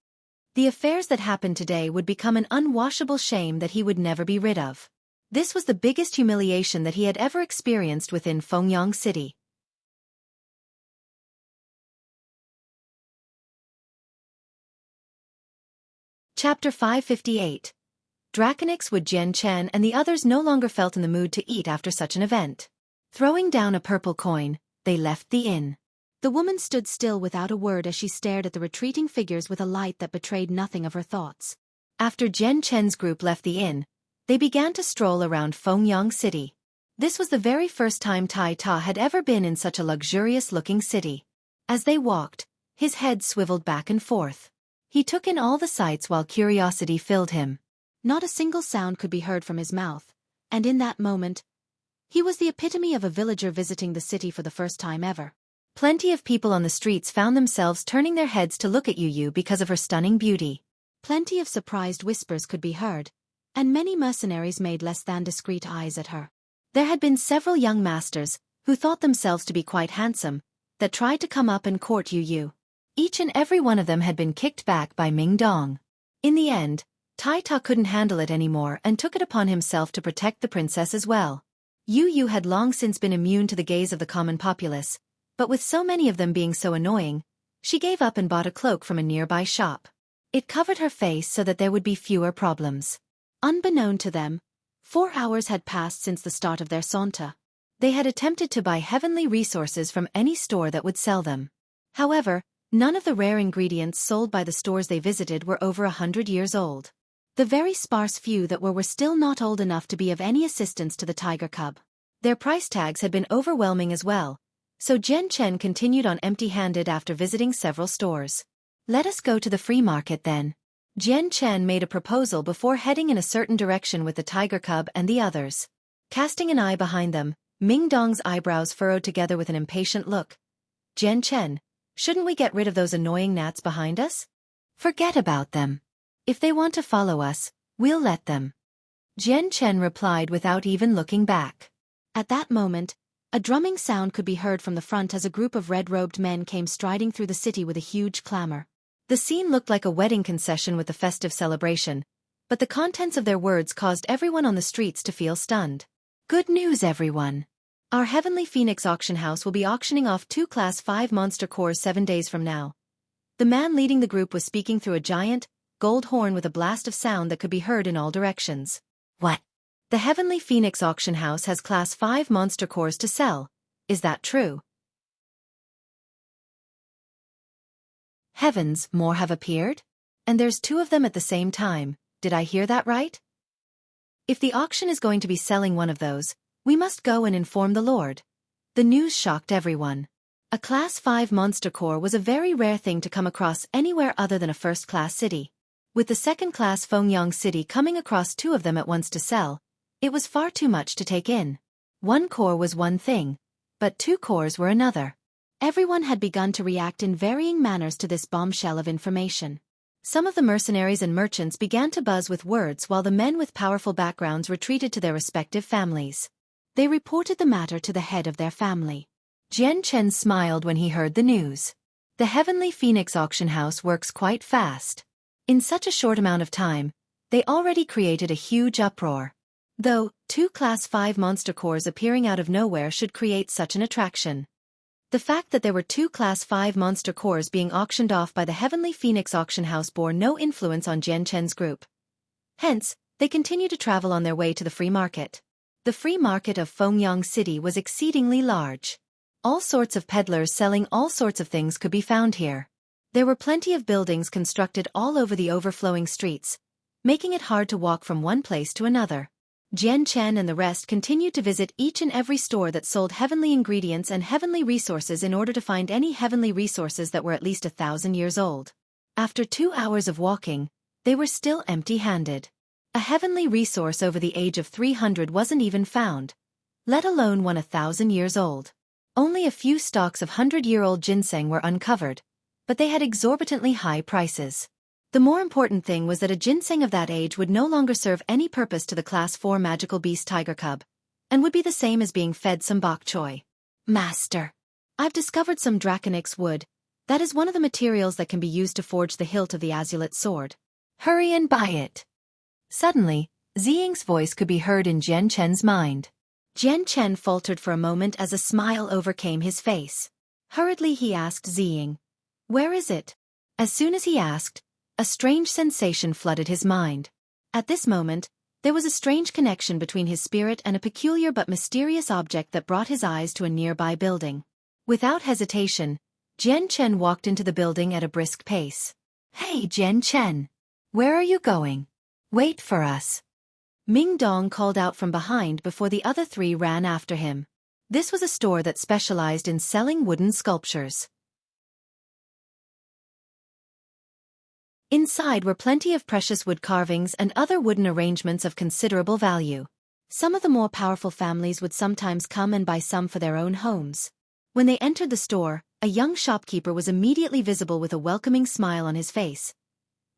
The affairs that happened today would become an unwashable shame that he would never be rid of. This was the biggest humiliation that he had ever experienced within Fengyang City. Chapter 558. Draconix Wood. Jian Chen and the others no longer felt in the mood to eat after such an event. Throwing down a purple coin, they left the inn. The woman stood still without a word as she stared at the retreating figures with a light that betrayed nothing of her thoughts. After Jian Chen's group left the inn, they began to stroll around Fengyang City. This was the very first time Tai Ta had ever been in such a luxurious-looking city. As they walked, his head swiveled back and forth. He took in all the sights while curiosity filled him. Not a single sound could be heard from his mouth, and in that moment, he was the epitome of a villager visiting the city for the first time ever. Plenty of people on the streets found themselves turning their heads to look at Yu because of her stunning beauty. Plenty of surprised whispers could be heard, and many mercenaries made less than discreet eyes at her. There had been several young masters, who thought themselves to be quite handsome, that tried to come up and court Yu. Each and every one of them had been kicked back by Ming Dong. In the end, Tai Ta couldn't handle it anymore and took it upon himself to protect the princess as well. Yu had long since been immune to the gaze of the common populace, but with so many of them being so annoying, she gave up and bought a cloak from a nearby shop. It covered her face so that there would be fewer problems. Unbeknown to them, 4 hours had passed since the start of their saunter. They had attempted to buy heavenly resources from any store that would sell them. However, none of the rare ingredients sold by the stores they visited were over 100 years old. The very sparse few that were still not old enough to be of any assistance to the tiger cub. Their price tags had been overwhelming as well, so Jian Chen continued on empty-handed after visiting several stores. "Let us go to the free market then." Jian Chen made a proposal before heading in a certain direction with the tiger cub and the others. Casting an eye behind them, Ming Dong's eyebrows furrowed together with an impatient look. "Jian Chen, shouldn't we get rid of those annoying gnats behind us?" "Forget about them. If they want to follow us, we'll let them." Jian Chen replied without even looking back. At that moment, a drumming sound could be heard from the front as a group of red-robed men came striding through the city with a huge clamor. The scene looked like a wedding concession with a festive celebration, but the contents of their words caused everyone on the streets to feel stunned. "Good news, everyone! Our Heavenly Phoenix auction house will be auctioning off 2 Class 5 monster cores 7 days from now." The man leading the group was speaking through a giant, gold horn with a blast of sound that could be heard in all directions. "What? The Heavenly Phoenix auction house has Class 5 monster cores to sell. Is that true?" "Heavens, more have appeared? And there's 2 of them at the same time, did I hear that right? If the auction is going to be selling one of those, we must go and inform the Lord." The news shocked everyone. A Class 5 monster core was a very rare thing to come across anywhere other than a first-class city. With the second-class Fengyang City coming across 2 of them at once to sell, it was far too much to take in. 1 core was one thing, but 2 cores were another. Everyone had begun to react in varying manners to this bombshell of information. Some of the mercenaries and merchants began to buzz with words while the men with powerful backgrounds retreated to their respective families. They reported the matter to the head of their family. Jian Chen smiled when he heard the news. The Heavenly Phoenix auction house works quite fast. In such a short amount of time, they already created a huge uproar. Though, 2 Class 5 monster cores appearing out of nowhere should create such an attraction. The fact that there were 2 Class 5 monster cores being auctioned off by the Heavenly Phoenix auction house bore no influence on Jian Chen's group. Hence, they continued to travel on their way to the free market. The free market of Fengyang City was exceedingly large. All sorts of peddlers selling all sorts of things could be found here. There were plenty of buildings constructed all over the overflowing streets, making it hard to walk from one place to another. Jian Chen and the rest continued to visit each and every store that sold heavenly ingredients and heavenly resources in order to find any heavenly resources that were at least 1,000 years old. After 2 hours of walking, they were still empty-handed. A heavenly resource over the age of 300 wasn't even found, let alone one 1,000 years old. Only a few stalks of 100-year-old ginseng were uncovered, but they had exorbitantly high prices. The more important thing was that a ginseng of that age would no longer serve any purpose to the Class 4 magical beast tiger cub, and would be the same as being fed some bok choy. Master, I've discovered some Draconix wood. That is one of the materials that can be used to forge the hilt of the azulate sword. Hurry and buy it. Suddenly, Ziying's voice could be heard in Jian Chen's mind. Jian Chen faltered for a moment as a smile overcame his face. Hurriedly he asked Ziying, "Where is it?" As soon as he asked, a strange sensation flooded his mind. At this moment, there was a strange connection between his spirit and a peculiar but mysterious object that brought his eyes to a nearby building. Without hesitation, Jian Chen walked into the building at a brisk pace. "Hey Jian Chen! Where are you going? Wait for us." Ming Dong called out from behind before the other three ran after him. This was a store that specialized in selling wooden sculptures. Inside were plenty of precious wood carvings and other wooden arrangements of considerable value. Some of the more powerful families would sometimes come and buy some for their own homes. When they entered the store, a young shopkeeper was immediately visible with a welcoming smile on his face.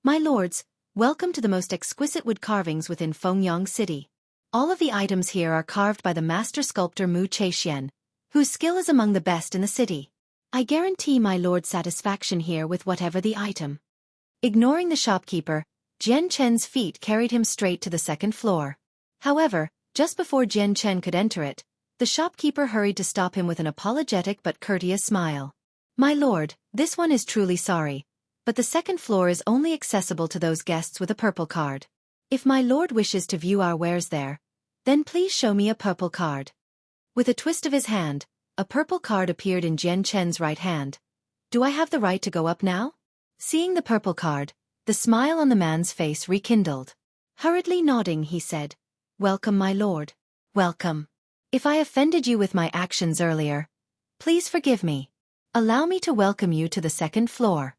"My lords, welcome to the most exquisite wood carvings within Fengyang City. All of the items here are carved by the master sculptor Mu Chaixian, whose skill is among the best in the city. I guarantee my lord's satisfaction here with whatever the item." Ignoring the shopkeeper, Jian Chen's feet carried him straight to the second floor. However, just before Jian Chen could enter it, the shopkeeper hurried to stop him with an apologetic but courteous smile. "My lord, this one is truly sorry, but the second floor is only accessible to those guests with a purple card. If my lord wishes to view our wares there, then please show me a purple card." With a twist of his hand, a purple card appeared in Jian Chen's right hand. "Do I have the right to go up now?" Seeing the purple card, the smile on the man's face rekindled. Hurriedly nodding, he said, "Welcome, my lord. Welcome. If I offended you with my actions earlier, please forgive me. Allow me to welcome you to the second floor."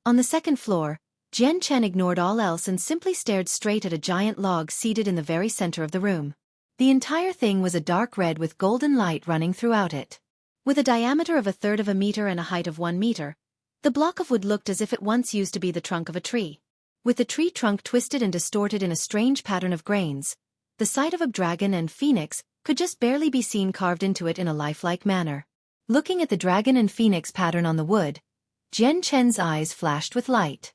On the second floor, Jian Chen ignored all else and simply stared straight at a giant log seated in the very center of the room. The entire thing was a dark red with golden light running throughout it. With a diameter of 1/3 of a meter and a height of 1 meter, the block of wood looked as if it once used to be the trunk of a tree. With the tree trunk twisted and distorted in a strange pattern of grains, the sight of a dragon and phoenix could just barely be seen carved into it in a lifelike manner. Looking at the dragon and phoenix pattern on the wood, Jian Chen's eyes flashed with light.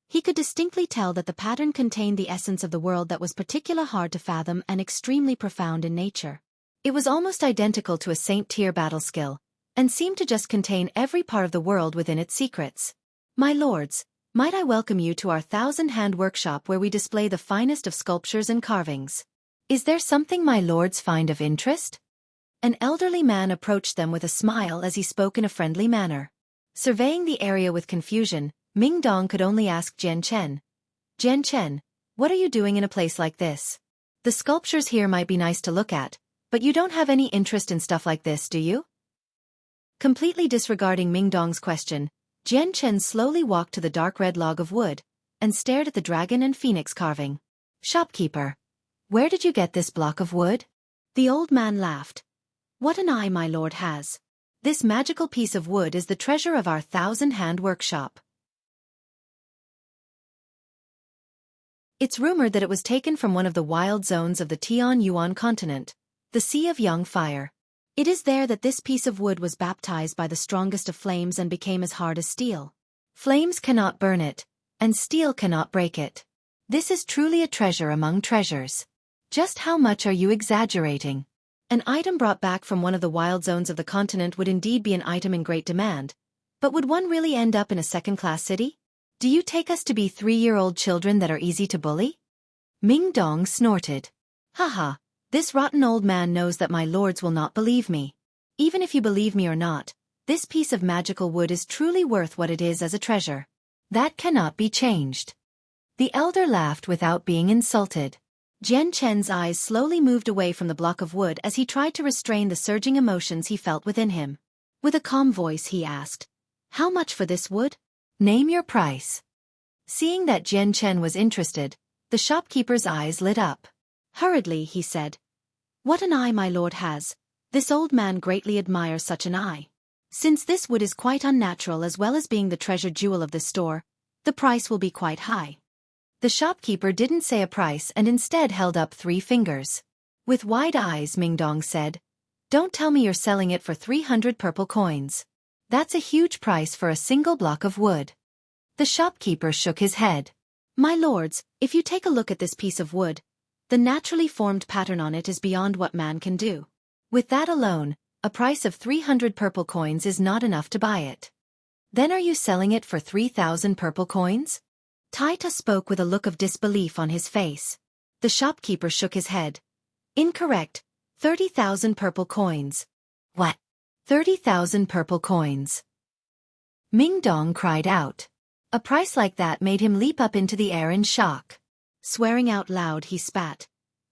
He could distinctly tell that the pattern contained the essence of the world that was particularly hard to fathom and extremely profound in nature. It was almost identical to a Saint-tier battle skill, and seemed to just contain every part of the world within its secrets. "My lords, might I welcome you to our 1,000-hand workshop where we display the finest of sculptures and carvings. Is there something my lords find of interest?" An elderly man approached them with a smile as he spoke in a friendly manner. Surveying the area with confusion, Ming Dong could only ask Jian Chen, "Jian Chen, what are you doing in a place like this? The sculptures here might be nice to look at, but you don't have any interest in stuff like this, do you?" Completely disregarding Ming Dong's question, Jian Chen slowly walked to the dark red log of wood, and stared at the dragon and phoenix carving. "Shopkeeper, where did you get this block of wood?" The old man laughed. "What an eye my lord has. This magical piece of wood is the treasure of our 1,000-hand workshop. It's rumored that it was taken from one of the wild zones of the Tian-Yuan continent, the Sea of Young Fire. It is there that this piece of wood was baptized by the strongest of flames and became as hard as steel. Flames cannot burn it, and steel cannot break it. This is truly a treasure among treasures. Just how much are you exaggerating? An item brought back from one of the wild zones of the continent would indeed be an item in great demand, but would one really end up in a second-class city? Do you take us to be 3-year-old children that are easy to bully?" Ming Dong snorted. "Haha. This rotten old man knows that my lords will not believe me. Even if you believe me or not, this piece of magical wood is truly worth what it is as a treasure. That cannot be changed." The elder laughed without being insulted. Jian Chen's eyes slowly moved away from the block of wood as he tried to restrain the surging emotions he felt within him. With a calm voice he asked, "How much for this wood?" Name your price. Seeing that Jian Chen was interested, the shopkeeper's eyes lit up. Hurriedly, he said, "What an eye my lord has. This old man greatly admires such an eye. Since this wood is quite unnatural as well as being the treasured jewel of this store, the price will be quite high." The shopkeeper didn't say a price and instead held up 3 fingers. With wide eyes, Mingdong said, "Don't tell me you're selling it for 300 purple coins. That's a huge price for a single block of wood." The shopkeeper shook his head. "My lords, if you take a look at this piece of wood, the naturally formed pattern on it is beyond what man can do. With that alone, a price of 300 purple coins is not enough to buy it." "Then are you selling it for 3,000 purple coins?" Taita spoke with a look of disbelief on his face. The shopkeeper shook his head. "Incorrect. 30,000 purple coins." "What? 30,000 purple coins?" Mingdong cried out. A price like that made him leap up into the air in shock. Swearing out loud, he spat.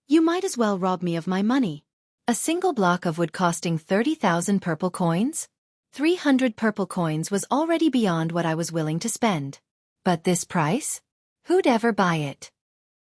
"You might as well rob me of my money. A single block of wood costing 30,000 purple coins? 300 purple coins was already beyond what I was willing to spend. But this price? Who'd ever buy it?"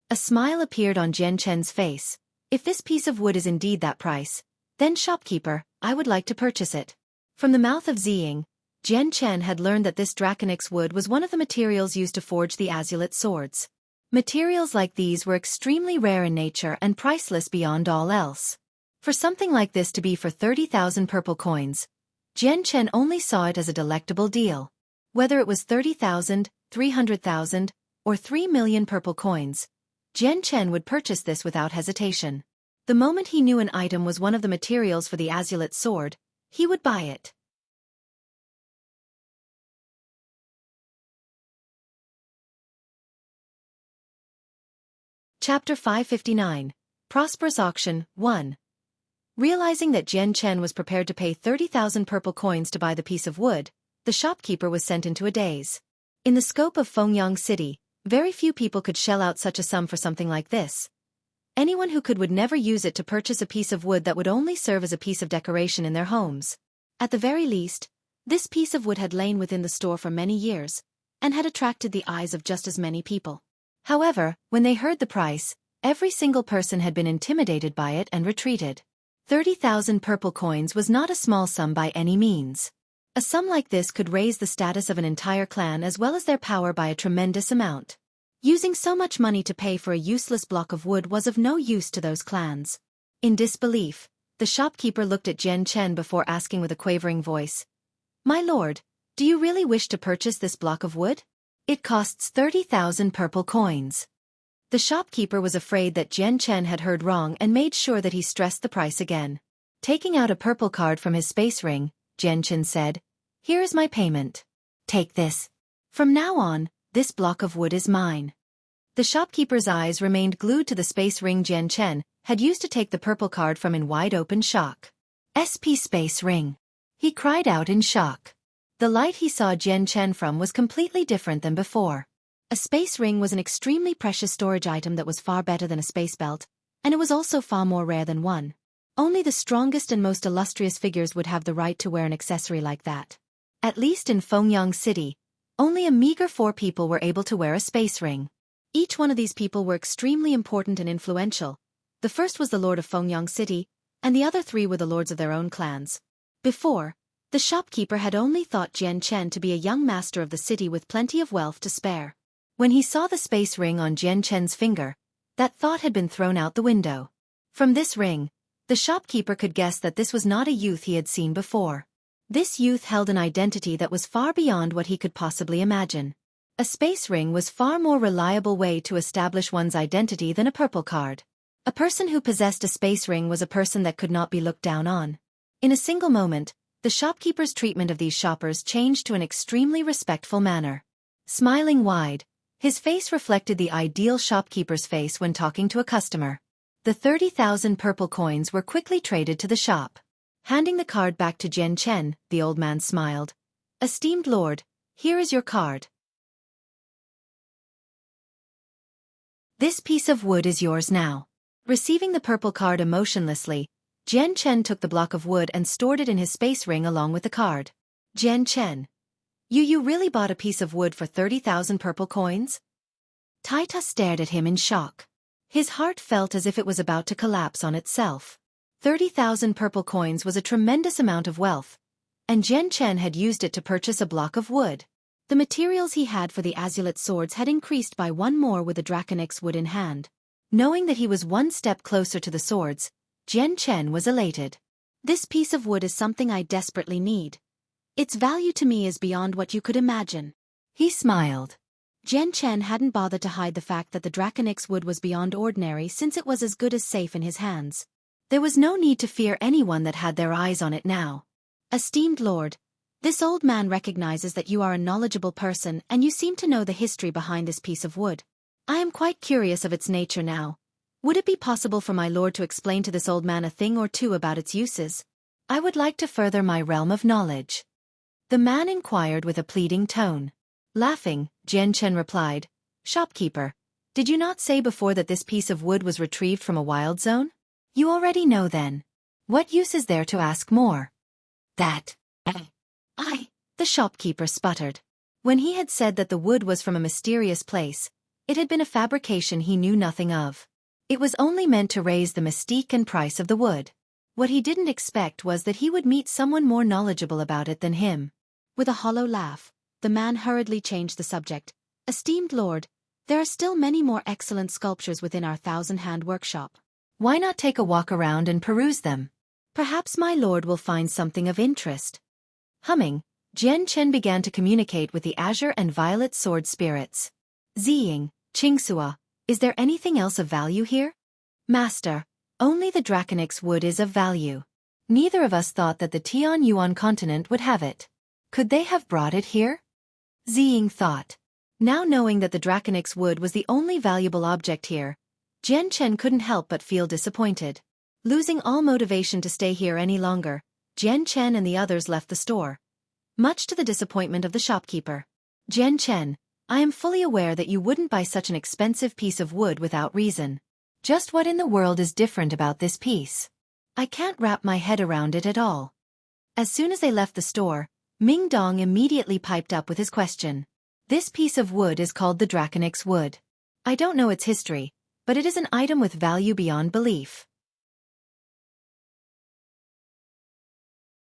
A smile appeared on Jian Chen's face. "If this piece of wood is indeed that price, then shopkeeper, I would like to purchase it." From the mouth of Ziying, Jian Chen had learned that this draconix wood was one of the materials used to forge the azulate swords. Materials like these were extremely rare in nature and priceless beyond all else. For something like this to be for 30,000 purple coins, Jian Chen only saw it as a delectable deal. Whether it was 30,000, 300,000, or 3 million purple coins, Jian Chen would purchase this without hesitation. The moment he knew an item was one of the materials for the azulate sword, he would buy it. Chapter 559. Prosperous Auction, 1. Realizing that Jian Chen was prepared to pay 30,000 purple coins to buy the piece of wood, the shopkeeper was sent into a daze. In the scope of Fengyang City, very few people could shell out such a sum for something like this. Anyone who could would never use it to purchase a piece of wood that would only serve as a piece of decoration in their homes. At the very least, this piece of wood had lain within the store for many years, and had attracted the eyes of just as many people. However, when they heard the price, every single person had been intimidated by it and retreated. 30,000 purple coins was not a small sum by any means. A sum like this could raise the status of an entire clan as well as their power by a tremendous amount. Using so much money to pay for a useless block of wood was of no use to those clans. In disbelief, the shopkeeper looked at Jian Chen before asking with a quavering voice, "My lord, do you really wish to purchase this block of wood? It costs 30,000 purple coins." The shopkeeper was afraid that Jian Chen had heard wrong and made sure that he stressed the price again. Taking out a purple card from his space ring, Jian Chen said, "Here is my payment. Take this. From now on, this block of wood is mine." The shopkeeper's eyes remained glued to the space ring Jian Chen had used to take the purple card from in wide-open shock. "SP space ring." He cried out in shock. The light he saw Jian Chen from was completely different than before. A space ring was an extremely precious storage item that was far better than a space belt, and it was also far more rare than one. Only the strongest and most illustrious figures would have the right to wear an accessory like that. At least in Fengyang City, only a meager 4 people were able to wear a space ring. Each one of these people were extremely important and influential. The first was the lord of Fengyang City, and the other 3 were the lords of their own clans. Before, the shopkeeper had only thought Jian Chen to be a young master of the city with plenty of wealth to spare. When he saw the space ring on Jian Chen's finger, that thought had been thrown out the window. From this ring, the shopkeeper could guess that this was not a youth he had seen before. This youth held an identity that was far beyond what he could possibly imagine. A space ring was far more reliable way to establish one's identity than a purple card. A person who possessed a space ring was a person that could not be looked down on. In a single moment, the shopkeeper's treatment of these shoppers changed to an extremely respectful manner. Smiling wide, his face reflected the ideal shopkeeper's face when talking to a customer. The 30,000 purple coins were quickly traded to the shop. Handing the card back to Jian Chen, the old man smiled. "Esteemed lord, here is your card. This piece of wood is yours now." Receiving the purple card emotionlessly, Jian Chen took the block of wood and stored it in his space ring along with the card. "Jian Chen, You really bought a piece of wood for 30,000 purple coins? Taita stared at him in shock. His heart felt as if it was about to collapse on itself. 30,000 purple coins was a tremendous amount of wealth, and Jian Chen had used it to purchase a block of wood. The materials he had for the azulate swords had increased by one more with the Draconix wood in hand. Knowing that he was one step closer to the swords, Jian Chen was elated. This piece of wood is something I desperately need. Its value to me is beyond what you could imagine. He smiled. Jian Chen hadn't bothered to hide the fact that the Draconix wood was beyond ordinary since it was as good as safe in his hands. There was no need to fear anyone that had their eyes on it now. Esteemed Lord, this old man recognizes that you are a knowledgeable person and you seem to know the history behind this piece of wood. I am quite curious of its nature now. Would it be possible for my lord to explain to this old man a thing or two about its uses? I would like to further my realm of knowledge. The man inquired with a pleading tone. Laughing, Jian Chen replied, Shopkeeper, did you not say before that this piece of wood was retrieved from a wild zone? You already know then. What use is there to ask more? That. The shopkeeper sputtered. When he had said that the wood was from a mysterious place, it had been a fabrication he knew nothing of. It was only meant to raise the mystique and price of the wood. What he didn't expect was that he would meet someone more knowledgeable about it than him. With a hollow laugh, the man hurriedly changed the subject. Esteemed Lord, there are still many more excellent sculptures within our 1,000-hand workshop. Why not take a walk around and peruse them? Perhaps my lord will find something of interest. Humming, Jian Chen began to communicate with the azure and violet sword spirits. Ziying, Qingsua, is there anything else of value here? Master, only the Draconix wood is of value. Neither of us thought that the Tian Yuan continent would have it. Could they have brought it here? Ziying thought. Now knowing that the Draconix wood was the only valuable object here, Jian Chen couldn't help but feel disappointed. Losing all motivation to stay here any longer, Jian Chen and the others left the store. Much to the disappointment of the shopkeeper. Jian Chen, I am fully aware that you wouldn't buy such an expensive piece of wood without reason. Just what in the world is different about this piece? I can't wrap my head around it at all. As soon as they left the store, Ming Dong immediately piped up with his question. This piece of wood is called the Draconix wood. I don't know its history, but it is an item with value beyond belief.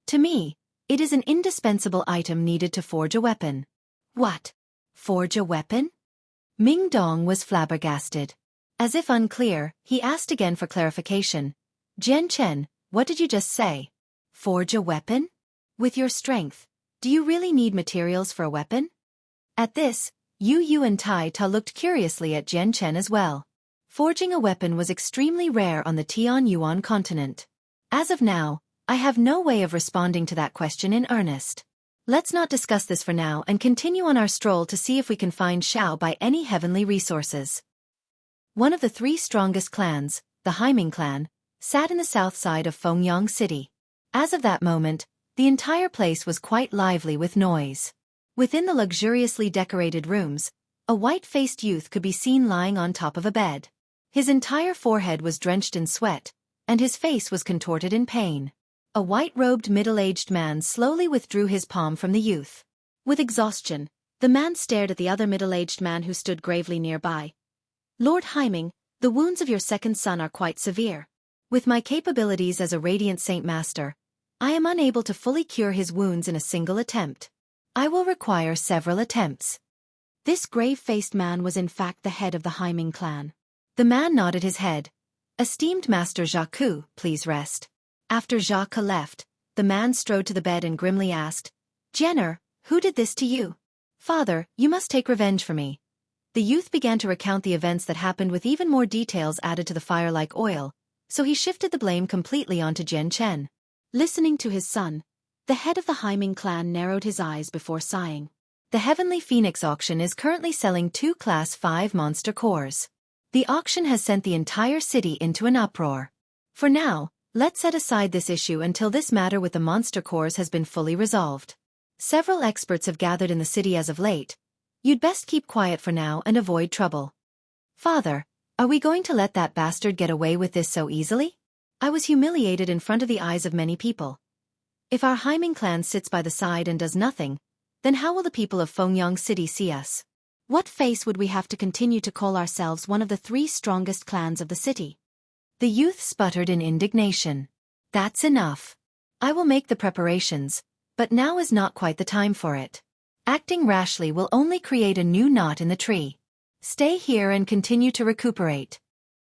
To me, it is an indispensable item needed to forge a weapon. What? Forge a weapon? Ming Dong was flabbergasted. As if unclear, he asked again for clarification. Jian Chen, what did you just say? Forge a weapon? With your strength, do you really need materials for a weapon? At this, Yu and Tai Ta looked curiously at Jian Chen as well. Forging a weapon was extremely rare on the Tian Yuan continent. As of now, I have no way of responding to that question in earnest. Let's not discuss this for now and continue on our stroll to see if we can find Xiao by any heavenly resources. One of the 3 strongest clans, the Haiming clan, sat in the south side of Fengyang City. As of that moment, the entire place was quite lively with noise. Within the luxuriously decorated rooms, a white-faced youth could be seen lying on top of a bed. His entire forehead was drenched in sweat, and his face was contorted in pain. A white-robed middle-aged man slowly withdrew his palm from the youth. With exhaustion, the man stared at the other middle-aged man who stood gravely nearby. Lord Haiming, the wounds of your second son are quite severe. With my capabilities as a Radiant Saint Master, I am unable to fully cure his wounds in a single attempt. I will require several attempts. This grave-faced man was in fact the head of the Haiming clan. The man nodded his head. Esteemed Master Xueqi, please rest. After Xueqi left, the man strode to the bed and grimly asked, Jenner, who did this to you? Father, you must take revenge for me. The youth began to recount the events that happened with even more details added to the fire like oil, so he shifted the blame completely onto Jian Chen. Listening to his son, the head of the Haiming clan narrowed his eyes before sighing. The Heavenly Phoenix auction is currently selling 2 Class 5 monster cores. The auction has sent the entire city into an uproar. For now, let's set aside this issue until this matter with the monster cores has been fully resolved. Several experts have gathered in the city as of late. You'd best keep quiet for now and avoid trouble. Father, are we going to let that bastard get away with this so easily? I was humiliated in front of the eyes of many people. If our Haiming clan sits by the side and does nothing, then how will the people of Fengyang City see us? What face would we have to continue to call ourselves one of the 3 strongest clans of the city? The youth sputtered in indignation. That's enough. I will make the preparations, but now is not quite the time for it. Acting rashly will only create a new knot in the tree. Stay here and continue to recuperate.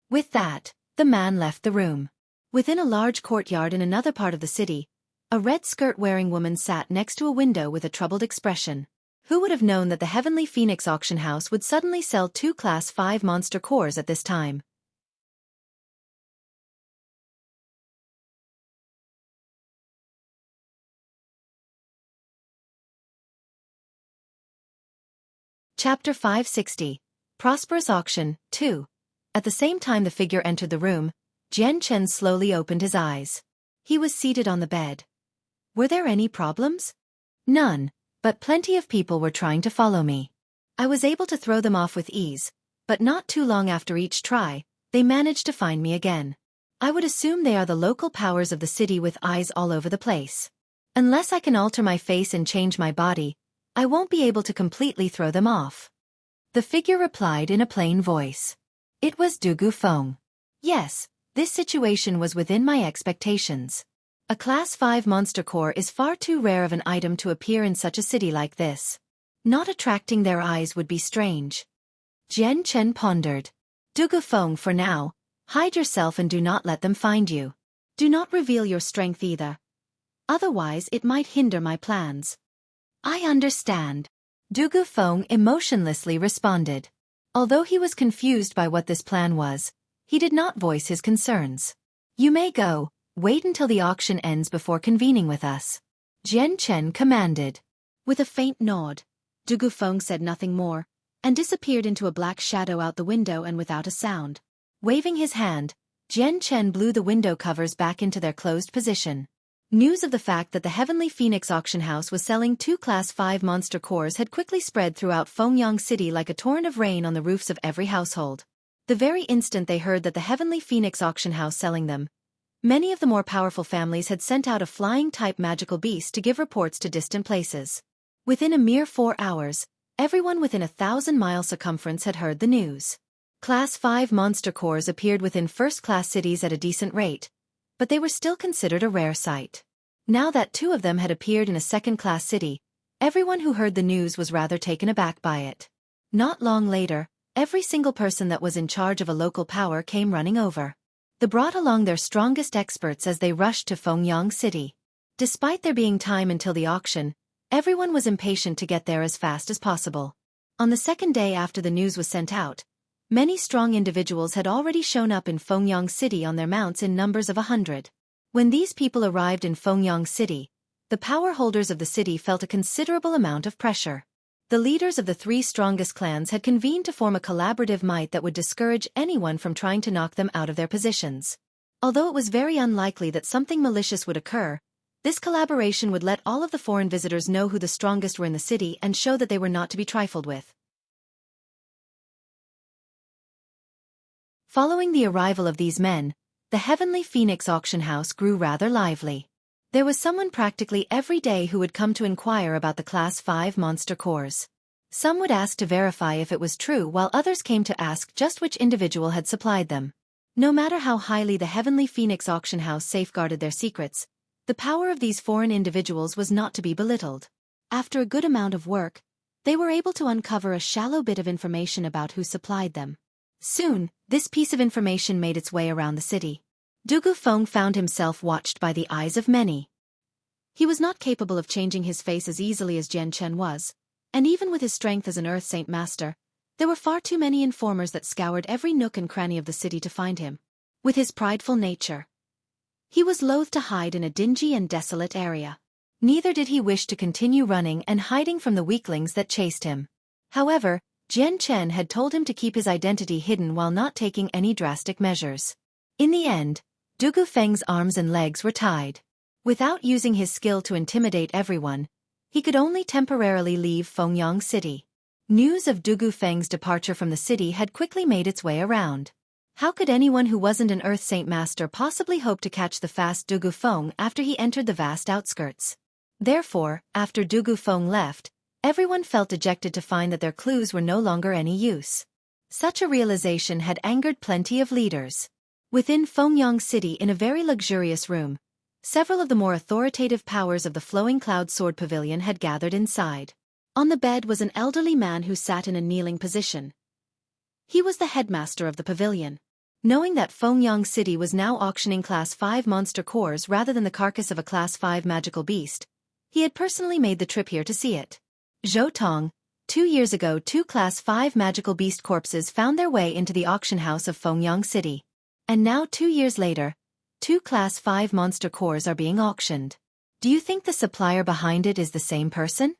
With that, the man left the room. Within a large courtyard in another part of the city, a red skirt-wearing woman sat next to a window with a troubled expression. Who would have known that the Heavenly Phoenix auction house would suddenly sell 2 Class 5 monster cores at this time? Chapter 560. Prosperous Auction, 2. At the same time the figure entered the room, Jian Chen slowly opened his eyes. He was seated on the bed. Were there any problems? None, but plenty of people were trying to follow me. I was able to throw them off with ease, but not too long after each try, they managed to find me again. I would assume they are the local powers of the city with eyes all over the place. Unless I can alter my face and change my body, I won't be able to completely throw them off. The figure replied in a plain voice. It was Dugu Feng. Yes, this situation was within my expectations. A Class 5 monster core is far too rare of an item to appear in such a city like this. Not attracting their eyes would be strange. Jian Chen pondered. Dugu Feng, for now, hide yourself and do not let them find you. Do not reveal your strength either. Otherwise it might hinder my plans. I understand. Dugu Feng emotionlessly responded. Although he was confused by what this plan was, he did not voice his concerns. You may go, wait until the auction ends before convening with us. Jian Chen commanded. With a faint nod, Dugu Feng said nothing more, and disappeared into a black shadow out the window and without a sound. Waving his hand, Jian Chen blew the window covers back into their closed position. News of the fact that the Heavenly Phoenix auction house was selling 2 Class 5 monster cores had quickly spread throughout Fengyang City like a torrent of rain on the roofs of every household. The very instant they heard that the Heavenly Phoenix auction house selling them, many of the more powerful families had sent out a flying-type magical beast to give reports to distant places. Within a mere 4 hours, everyone within a 1,000-mile circumference had heard the news. Class 5 monster cores appeared within first-class cities at a decent rate, but they were still considered a rare sight. Now that 2 of them had appeared in a second-class city, everyone who heard the news was rather taken aback by it. Not long later, every single person that was in charge of a local power came running over. They brought along their strongest experts as they rushed to Fengyang City. Despite there being time until the auction, everyone was impatient to get there as fast as possible. On the second day after the news was sent out, many strong individuals had already shown up in Fengyang City on their mounts in numbers of 100. When these people arrived in Fengyang City, the power holders of the city felt a considerable amount of pressure. The leaders of the 3 strongest clans had convened to form a collaborative might that would discourage anyone from trying to knock them out of their positions. Although it was very unlikely that something malicious would occur, this collaboration would let all of the foreign visitors know who the strongest were in the city and show that they were not to be trifled with. Following the arrival of these men, the Heavenly Phoenix auction house grew rather lively. There was someone practically every day who would come to inquire about the Class 5 monster cores. Some would ask to verify if it was true, while others came to ask just which individual had supplied them. No matter how highly the Heavenly Phoenix auction house safeguarded their secrets, the power of these foreign individuals was not to be belittled. After a good amount of work, they were able to uncover a shallow bit of information about who supplied them. Soon, this piece of information made its way around the city. Dugu Feng found himself watched by the eyes of many. He was not capable of changing his face as easily as Jian Chen was, and even with his strength as an Earth Saint Master, there were far too many informers that scoured every nook and cranny of the city to find him. With his prideful nature, he was loath to hide in a dingy and desolate area. Neither did he wish to continue running and hiding from the weaklings that chased him. However, Jian Chen had told him to keep his identity hidden while not taking any drastic measures. In the end, Dugu Feng's arms and legs were tied. Without using his skill to intimidate everyone, he could only temporarily leave Fengyang City. News of Dugu Feng's departure from the city had quickly made its way around. How could anyone who wasn't an Earth Saint Master possibly hope to catch the fast Dugu Feng after he entered the vast outskirts? Therefore, after Dugu Feng left, Everyone felt dejected to find that their clues were no longer any use. Such a realization had angered plenty of leaders. Within Fengyang City, in a very luxurious room, several of the more authoritative powers of the Flowing Cloud Sword Pavilion had gathered inside. On the bed was an elderly man who sat in a kneeling position. He was the headmaster of the pavilion. Knowing that Fengyang City was now auctioning Class 5 monster cores rather than the carcass of a Class 5 magical beast, he had personally made the trip here to see it. Zhou Tong, 2 years ago 2 Class 5 magical beast corpses found their way into the auction house of Fengyang City. And now 2 years later, 2 Class 5 monster cores are being auctioned. Do you think the supplier behind it is the same person?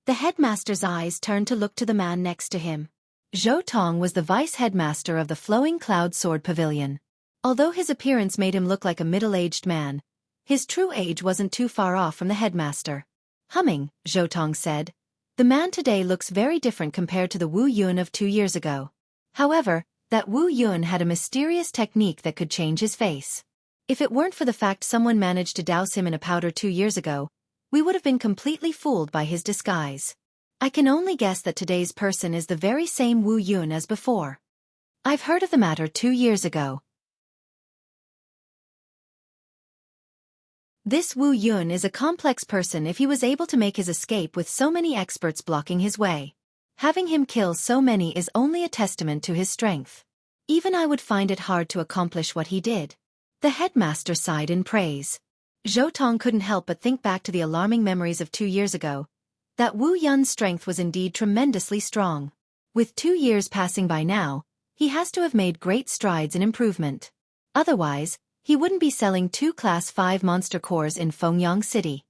The headmaster's eyes turned to look to the man next to him. Zhou Tong was the vice-headmaster of the Flowing Cloud Sword Pavilion. Although his appearance made him look like a middle-aged man, his true age wasn't too far off from the headmaster. Humming, Zhou Tong said, "The man today looks very different compared to the Wu Yun of 2 years ago. However, that Wu Yun had a mysterious technique that could change his face. If it weren't for the fact someone managed to douse him in a powder 2 years ago, we would have been completely fooled by his disguise. I can only guess that today's person is the very same Wu Yun as before. I've heard of the matter 2 years ago. This Wu Yun is a complex person if he was able to make his escape with so many experts blocking his way. Having him kill so many is only a testament to his strength. Even I would find it hard to accomplish what he did." The headmaster sighed in praise. Zhou Tong couldn't help but think back to the alarming memories of 2 years ago. That Wu Yun's strength was indeed tremendously strong. With 2 years passing by now, he has to have made great strides in improvement. Otherwise, he wouldn't be selling 2 Class 5 monster cores in Fengyang City.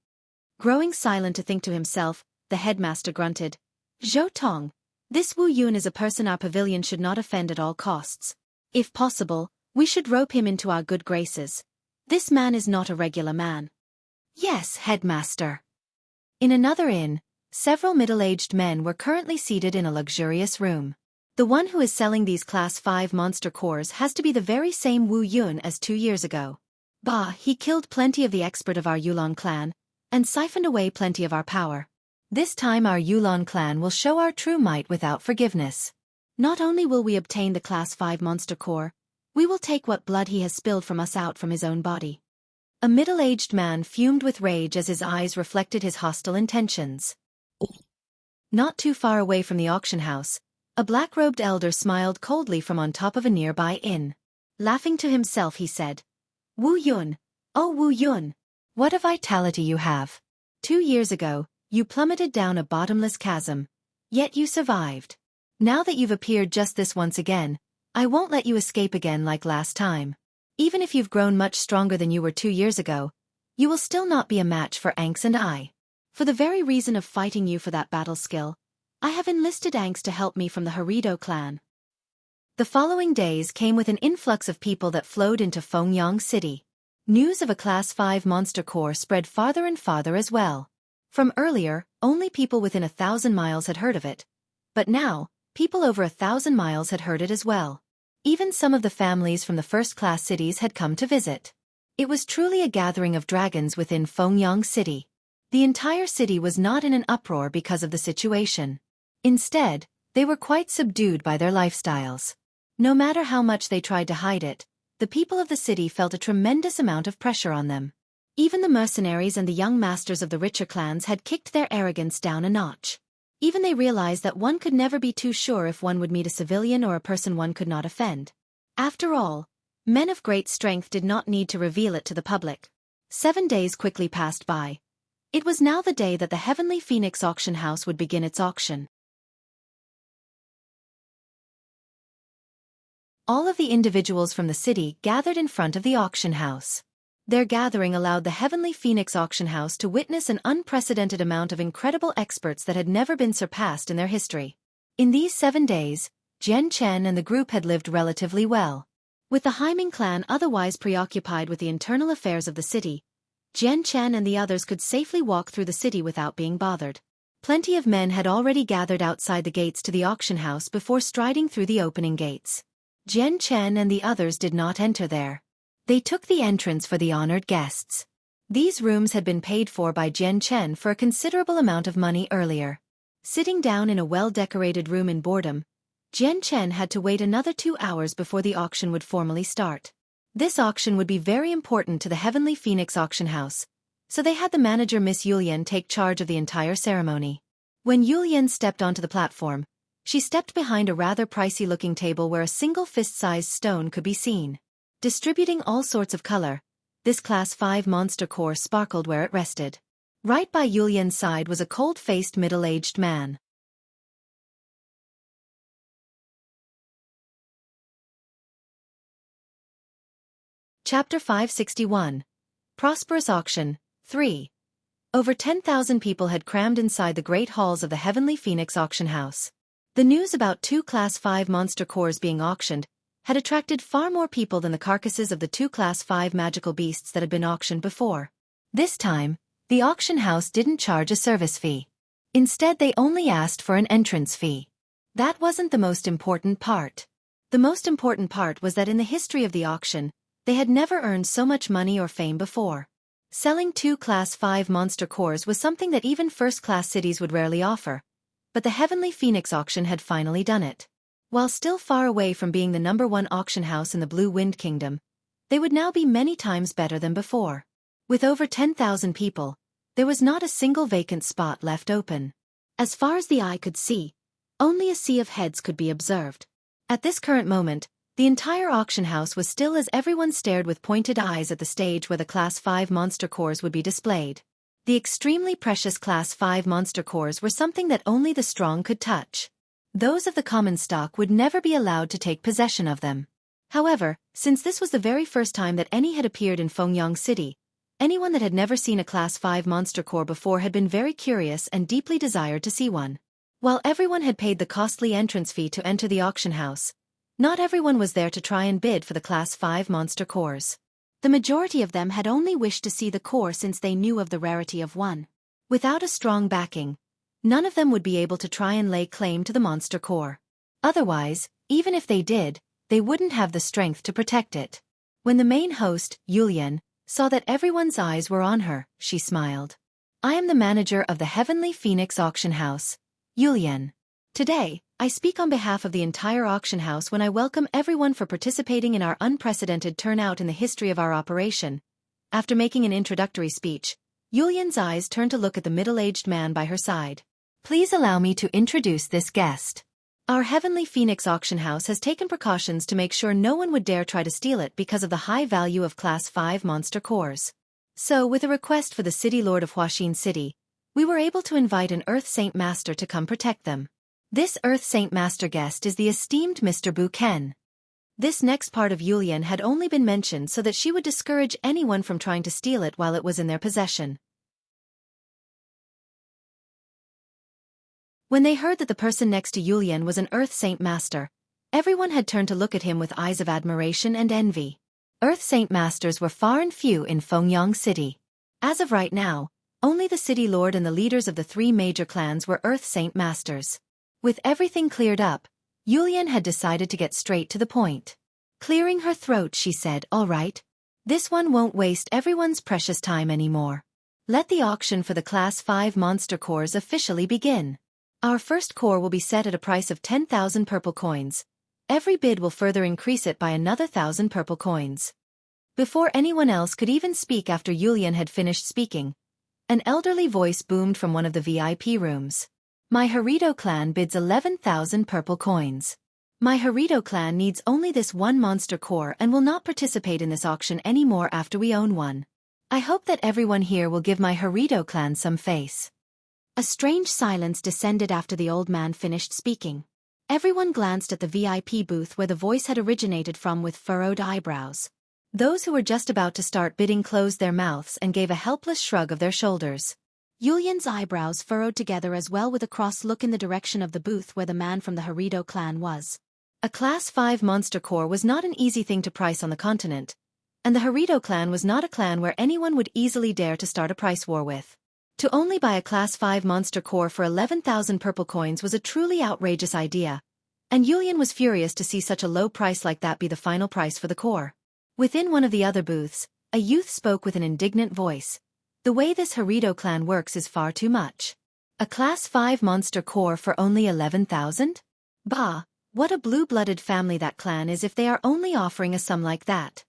Growing silent to think to himself, the headmaster grunted, "Zhou Tong, this Wu Yun is a person our pavilion should not offend at all costs. If possible, we should rope him into our good graces. This man is not a regular man." "Yes, headmaster." In another inn, several middle-aged men were currently seated in a luxurious room. The one who is selling these Class 5 monster cores has to be the very same Wu Yun as 2 years ago. Bah, he killed plenty of the expert of our Yulon clan, and siphoned away plenty of our power. This time our Yulon clan will show our true might without forgiveness. Not only will we obtain the Class 5 monster core, we will take what blood he has spilled from us out from his own body. A middle-aged man fumed with rage as his eyes reflected his hostile intentions. Not too far away from the auction house, a black-robed elder smiled coldly from on top of a nearby inn. Laughing to himself he said, "Wu Yun, oh Wu Yun, what a vitality you have. 2 years ago, you plummeted down a bottomless chasm, yet you survived. Now that you've appeared just this once again, I won't let you escape again like last time. Even if you've grown much stronger than you were 2 years ago, you will still not be a match for Angst and I. For the very reason of fighting you for that battle skill, I have enlisted Angst to help me from the Harido clan." The following days came with an influx of people that flowed into Fengyang City. News of a Class 5 monster core spread farther and farther as well. From earlier, only people within 1,000 miles had heard of it. But now, people over 1,000 miles had heard it as well. Even some of the families from the first-class cities had come to visit. It was truly a gathering of dragons within Fengyang City. The entire city was not in an uproar because of the situation. Instead, they were quite subdued by their lifestyles. No matter how much they tried to hide it, the people of the city felt a tremendous amount of pressure on them. Even the mercenaries and the young masters of the richer clans had kicked their arrogance down a notch. Even they realized that one could never be too sure if one would meet a civilian or a person one could not offend. After all, men of great strength did not need to reveal it to the public. 7 days quickly passed by. It was now the day that the Heavenly Phoenix auction house would begin its auction. All of the individuals from the city gathered in front of the auction house. Their gathering allowed the Heavenly Phoenix auction house to witness an unprecedented amount of incredible experts that had never been surpassed in their history. In these 7 days, Jian Chen and the group had lived relatively well. With the Haiming clan otherwise preoccupied with the internal affairs of the city, Jian Chen and the others could safely walk through the city without being bothered. Plenty of men had already gathered outside the gates to the auction house before striding through the opening gates. Jian Chen and the others did not enter there. They took the entrance for the honored guests. These rooms had been paid for by Jian Chen for a considerable amount of money earlier. Sitting down in a well-decorated room in boredom, Jian Chen had to wait another 2 hours before the auction would formally start. This auction would be very important to the Heavenly Phoenix auction house, so they had the manager Miss Yulian take charge of the entire ceremony. When Yulian stepped onto the platform, she stepped behind a rather pricey-looking table where a single fist-sized stone could be seen. Distributing all sorts of color, this Class 5 monster core sparkled where it rested. Right by Yulian's side was a cold-faced middle-aged man. Chapter 561. Prosperous Auction, 3. Over 10,000 people had crammed inside the great halls of the Heavenly Phoenix auction house. The news about 2 Class 5 monster cores being auctioned had attracted far more people than the carcasses of the 2 Class 5 magical beasts that had been auctioned before. This time, the auction house didn't charge a service fee. Instead, they only asked for an entrance fee. That wasn't the most important part. The most important part was that in the history of the auction, they had never earned so much money or fame before. Selling 2 Class 5 monster cores was something that even first-class cities would rarely offer, but the Heavenly Phoenix auction had finally done it. While still far away from being the #1 auction house in the Blue Wind Kingdom, they would now be many times better than before. With over 10,000 people, there was not a single vacant spot left open. As far as the eye could see, only a sea of heads could be observed. At this current moment, the entire auction house was still as everyone stared with pointed eyes at the stage where the Class 5 monster cores would be displayed. The extremely precious Class 5 monster cores were something that only the strong could touch. Those of the common stock would never be allowed to take possession of them. However, since this was the very first time that any had appeared in Fengyang City, anyone that had never seen a Class 5 monster core before had been very curious and deeply desired to see one. While everyone had paid the costly entrance fee to enter the auction house, not everyone was there to try and bid for the Class 5 monster cores. The majority of them had only wished to see the core since they knew of the rarity of one. Without a strong backing, none of them would be able to try and lay claim to the monster core. Otherwise, even if they did, they wouldn't have the strength to protect it. When the main host, Yulian, saw that everyone's eyes were on her, she smiled. I am the manager of the Heavenly Phoenix auction house, Yulian. Today, I speak on behalf of the entire auction house when I welcome everyone for participating in our unprecedented turnout in the history of our operation. After making an introductory speech, Yulian's eyes turned to look at the middle-aged man by her side. Please allow me to introduce this guest. Our Heavenly Phoenix auction house has taken precautions to make sure no one would dare try to steal it because of the high value of Class 5 monster cores. So, with a request for the City Lord of Huaxin City, we were able to invite an Earth Saint Master to come protect them. This Earth Saint Master guest is the esteemed Mr. Bu Ken. This next part of Yulian had only been mentioned so that she would discourage anyone from trying to steal it while it was in their possession. When they heard that the person next to Yulian was an Earth Saint Master, everyone had turned to look at him with eyes of admiration and envy. Earth Saint Masters were far and few in Fengyang City. As of right now, only the City Lord and the leaders of the 3 major clans were Earth Saint Masters. With everything cleared up, Yulian had decided to get straight to the point. Clearing her throat, she said, "All right. This one won't waste everyone's precious time anymore. Let the auction for the Class 5 monster cores officially begin. Our first core will be set at a price of 10,000 purple coins. Every bid will further increase it by another 1,000 purple coins." Before anyone else could even speak after Yulian had finished speaking, an elderly voice boomed from one of the VIP rooms. My Harito clan bids 11,000 purple coins. My Harito clan needs only this one monster core and will not participate in this auction anymore after we own one. I hope that everyone here will give my Harito clan some face. A strange silence descended after the old man finished speaking. Everyone glanced at the VIP booth where the voice had originated from with furrowed eyebrows. Those who were just about to start bidding closed their mouths and gave a helpless shrug of their shoulders. Yulian's eyebrows furrowed together as well with a cross look in the direction of the booth where the man from the Harito clan was. A Class 5 monster core was not an easy thing to price on the continent, and the Harito clan was not a clan where anyone would easily dare to start a price war with. To only buy a Class 5 monster core for 11,000 purple coins was a truly outrageous idea, and Yulian was furious to see such a low price like that be the final price for the core. Within one of the other booths, a youth spoke with an indignant voice. The way this Harito clan works is far too much. A Class 5 monster core for only 11,000? Bah, what a blue-blooded family that clan is if they are only offering a sum like that.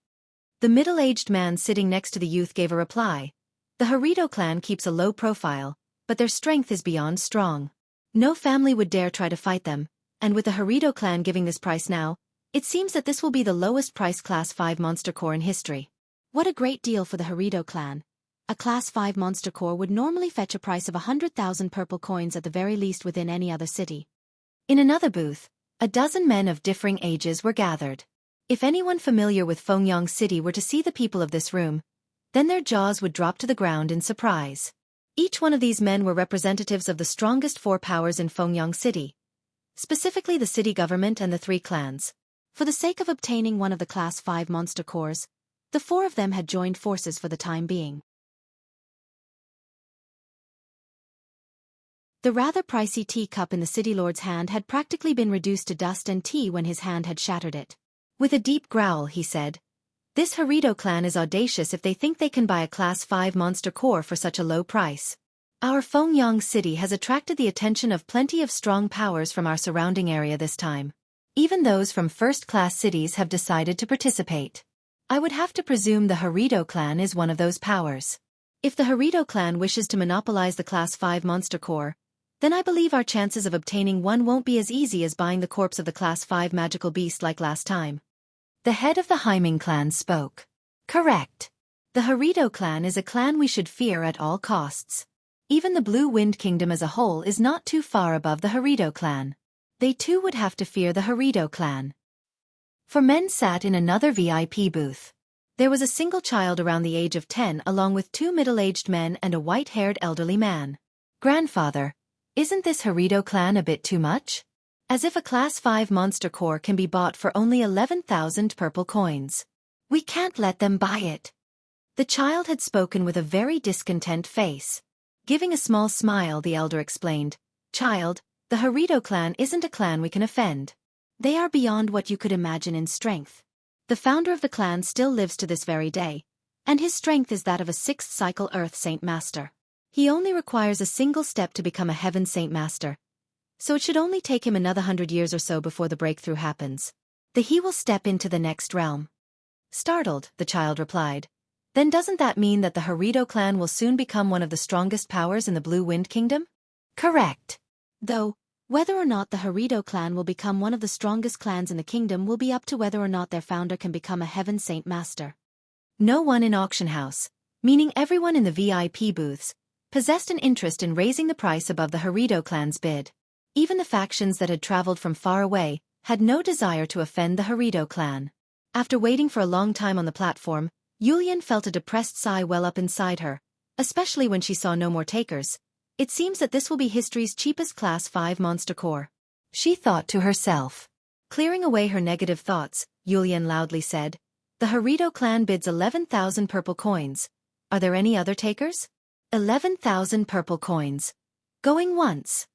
The middle-aged man sitting next to the youth gave a reply. The Harito clan keeps a low profile, but their strength is beyond strong. No family would dare try to fight them, and with the Harito clan giving this price now, it seems that this will be the lowest price Class 5 monster core in history. What a great deal for the Harito clan. A Class 5 monster core would normally fetch a price of 100,000 purple coins at the very least within any other city. In another booth, a dozen men of differing ages were gathered. If anyone familiar with Fengyang City were to see the people of this room, then their jaws would drop to the ground in surprise. Each one of these men were representatives of the strongest 4 powers in Fengyang City, specifically the city government and the 3 clans. For the sake of obtaining one of the Class 5 monster cores, the 4 of them had joined forces for the time being. The rather pricey teacup in the city lord's hand had practically been reduced to dust and tea when his hand had shattered it. With a deep growl, he said, "This Harito clan is audacious if they think they can buy a Class 5 monster core for such a low price. Our Fengyang City has attracted the attention of plenty of strong powers from our surrounding area this time. Even those from first-class cities have decided to participate. I would have to presume the Harito clan is one of those powers. If the Harito clan wishes to monopolize the Class 5 monster core, then I believe our chances of obtaining one won't be as easy as buying the corpse of the Class 5 magical beast like last time." The head of the Haiming clan spoke. "Correct. The Harito clan is a clan we should fear at all costs. Even the Blue Wind Kingdom as a whole is not too far above the Harito clan. They too would have to fear the Harito clan." 4 men sat in another VIP booth. There was a single child around the age of 10 along with 2 middle-aged men and a white-haired elderly man. "Grandfather, isn't this Harito clan a bit too much? As if a Class 5 monster core can be bought for only 11,000 purple coins. We can't let them buy it." The child had spoken with a very discontent face. Giving a small smile, the elder explained, "Child, the Harito clan isn't a clan we can offend. They are beyond what you could imagine in strength. The founder of the clan still lives to this very day, and his strength is that of a 6th cycle Earth Saint Master. He only requires a single step to become a Heaven Saint Master, so it should only take him another 100 years or so before the breakthrough happens. He will step into the next realm." Startled, the child replied, "Then doesn't that mean that the Harito clan will soon become one of the strongest powers in the Blue Wind Kingdom?" "Correct. Though, whether or not the Harito clan will become one of the strongest clans in the kingdom will be up to whether or not their founder can become a Heaven Saint Master." No one in auction house, meaning everyone in the VIP booths, possessed an interest in raising the price above the Harito clan's bid. Even the factions that had traveled from far away had no desire to offend the Harito clan. After waiting for a long time on the platform, Yulian felt a depressed sigh well up inside her, especially when she saw no more takers. It seems that this will be history's cheapest Class 5 monster core, she thought to herself. Clearing away her negative thoughts, Yulian loudly said, "The Harito clan bids 11,000 purple coins. Are there any other takers?" 11,000 purple coins. Going once.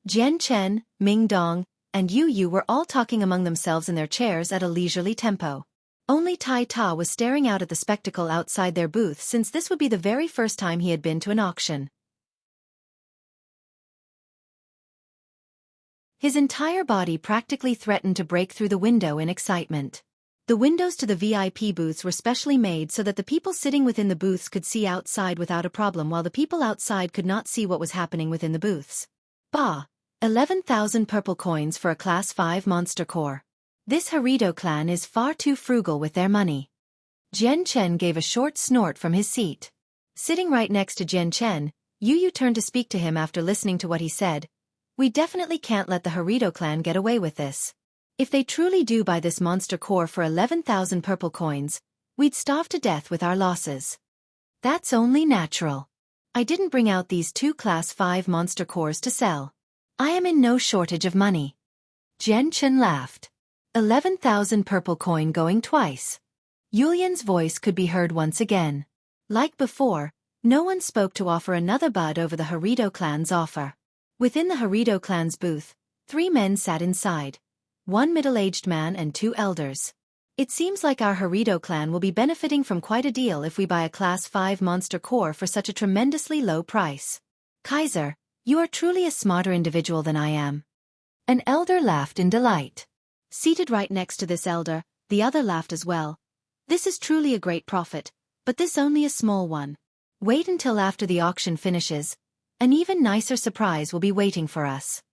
Jian Chen, Ming Dong, and Yu Yu were all talking among themselves in their chairs at a leisurely tempo. Only Tai Ta was staring out at the spectacle outside their booth since this would be the very first time he had been to an auction. His entire body practically threatened to break through the window in excitement. The windows to the VIP booths were specially made so that the people sitting within the booths could see outside without a problem while the people outside could not see what was happening within the booths. Bah! 11,000 purple coins for a Class 5 monster core. This Harito clan is far too frugal with their money. Jian Chen gave a short snort from his seat. Sitting right next to Jian Chen, Yu Yu turned to speak to him after listening to what he said. "We definitely can't let the Harito clan get away with this. If they truly do buy this monster core for 11,000 purple coins, we'd starve to death with our losses. That's only natural. I didn't bring out these 2 Class 5 monster cores to sell. I am in no shortage of money." Jian Chen laughed. 11,000 purple coin going twice. Yulian's voice could be heard once again. Like before, no one spoke to offer another bud over the Harito clan's offer. Within the Harito clan's booth, 3 men sat inside. 1 middle-aged man and 2 elders. "It seems like our Harito clan will be benefiting from quite a deal if we buy a Class 5 monster core for such a tremendously low price. Kaiser, You are truly a smarter individual than I am. An elder laughed in delight. Seated right next to this elder, the other laughed as well. This is truly a great profit, but this only a small one. Wait until after the auction finishes. An even nicer surprise will be waiting for us.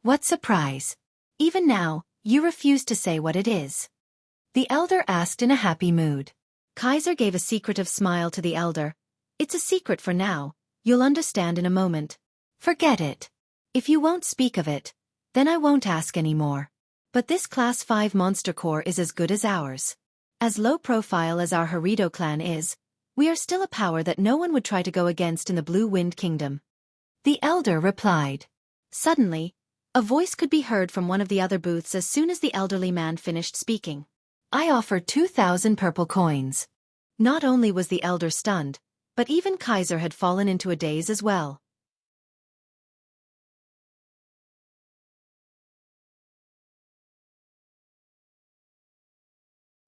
What surprise? Even now, you refuse to say what it is. The elder asked in a happy mood. Kaiser gave a secretive smile to the elder. It's a secret for now, you'll understand in a moment. Forget it. If you won't speak of it, then I won't ask any more. But this Class 5 monster core is as good as ours. As low profile as our Harrido clan is, we are still a power that no one would try to go against in the Blue Wind Kingdom. The elder replied. Suddenly, a voice could be heard from one of the other booths as soon as the elderly man finished speaking. I offer 2,000 purple coins. Not only was the elder stunned, but even Kaiser had fallen into a daze as well.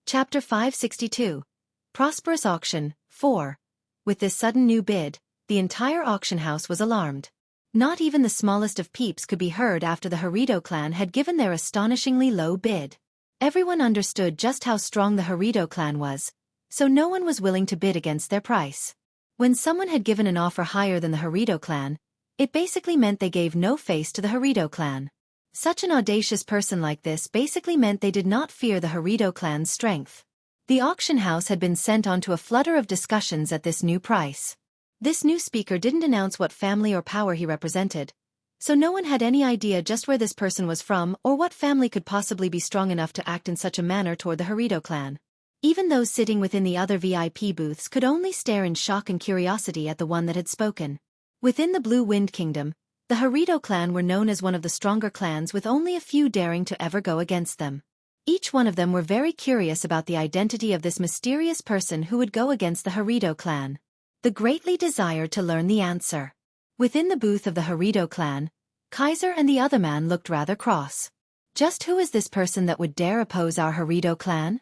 Chapter 562. Prosperous Auction, 4. With this sudden new bid, the entire auction house was alarmed. Not even the smallest of peeps could be heard after the Harrido clan had given their astonishingly low bid. Everyone understood just how strong the Harrido clan was, so no one was willing to bid against their price. When someone had given an offer higher than the Harrido clan, it basically meant they gave no face to the Harrido clan. Such an audacious person like this basically meant they did not fear the Harrido clan's strength. The auction house had been sent onto a flutter of discussions at this new price. This new speaker didn't announce what family or power he represented, so no one had any idea just where this person was from or what family could possibly be strong enough to act in such a manner toward the Harrido clan. Even those sitting within the other VIP booths could only stare in shock and curiosity at the one that had spoken. Within the Blue Wind Kingdom, the Harrido clan were known as one of the stronger clans with only a few daring to ever go against them. Each one of them were very curious about the identity of this mysterious person who would go against the Harrido clan. They greatly desired to learn the answer. Within the booth of the Harrido clan, Kaiser and the other man looked rather cross. Just who is this person that would dare oppose our Harrido clan?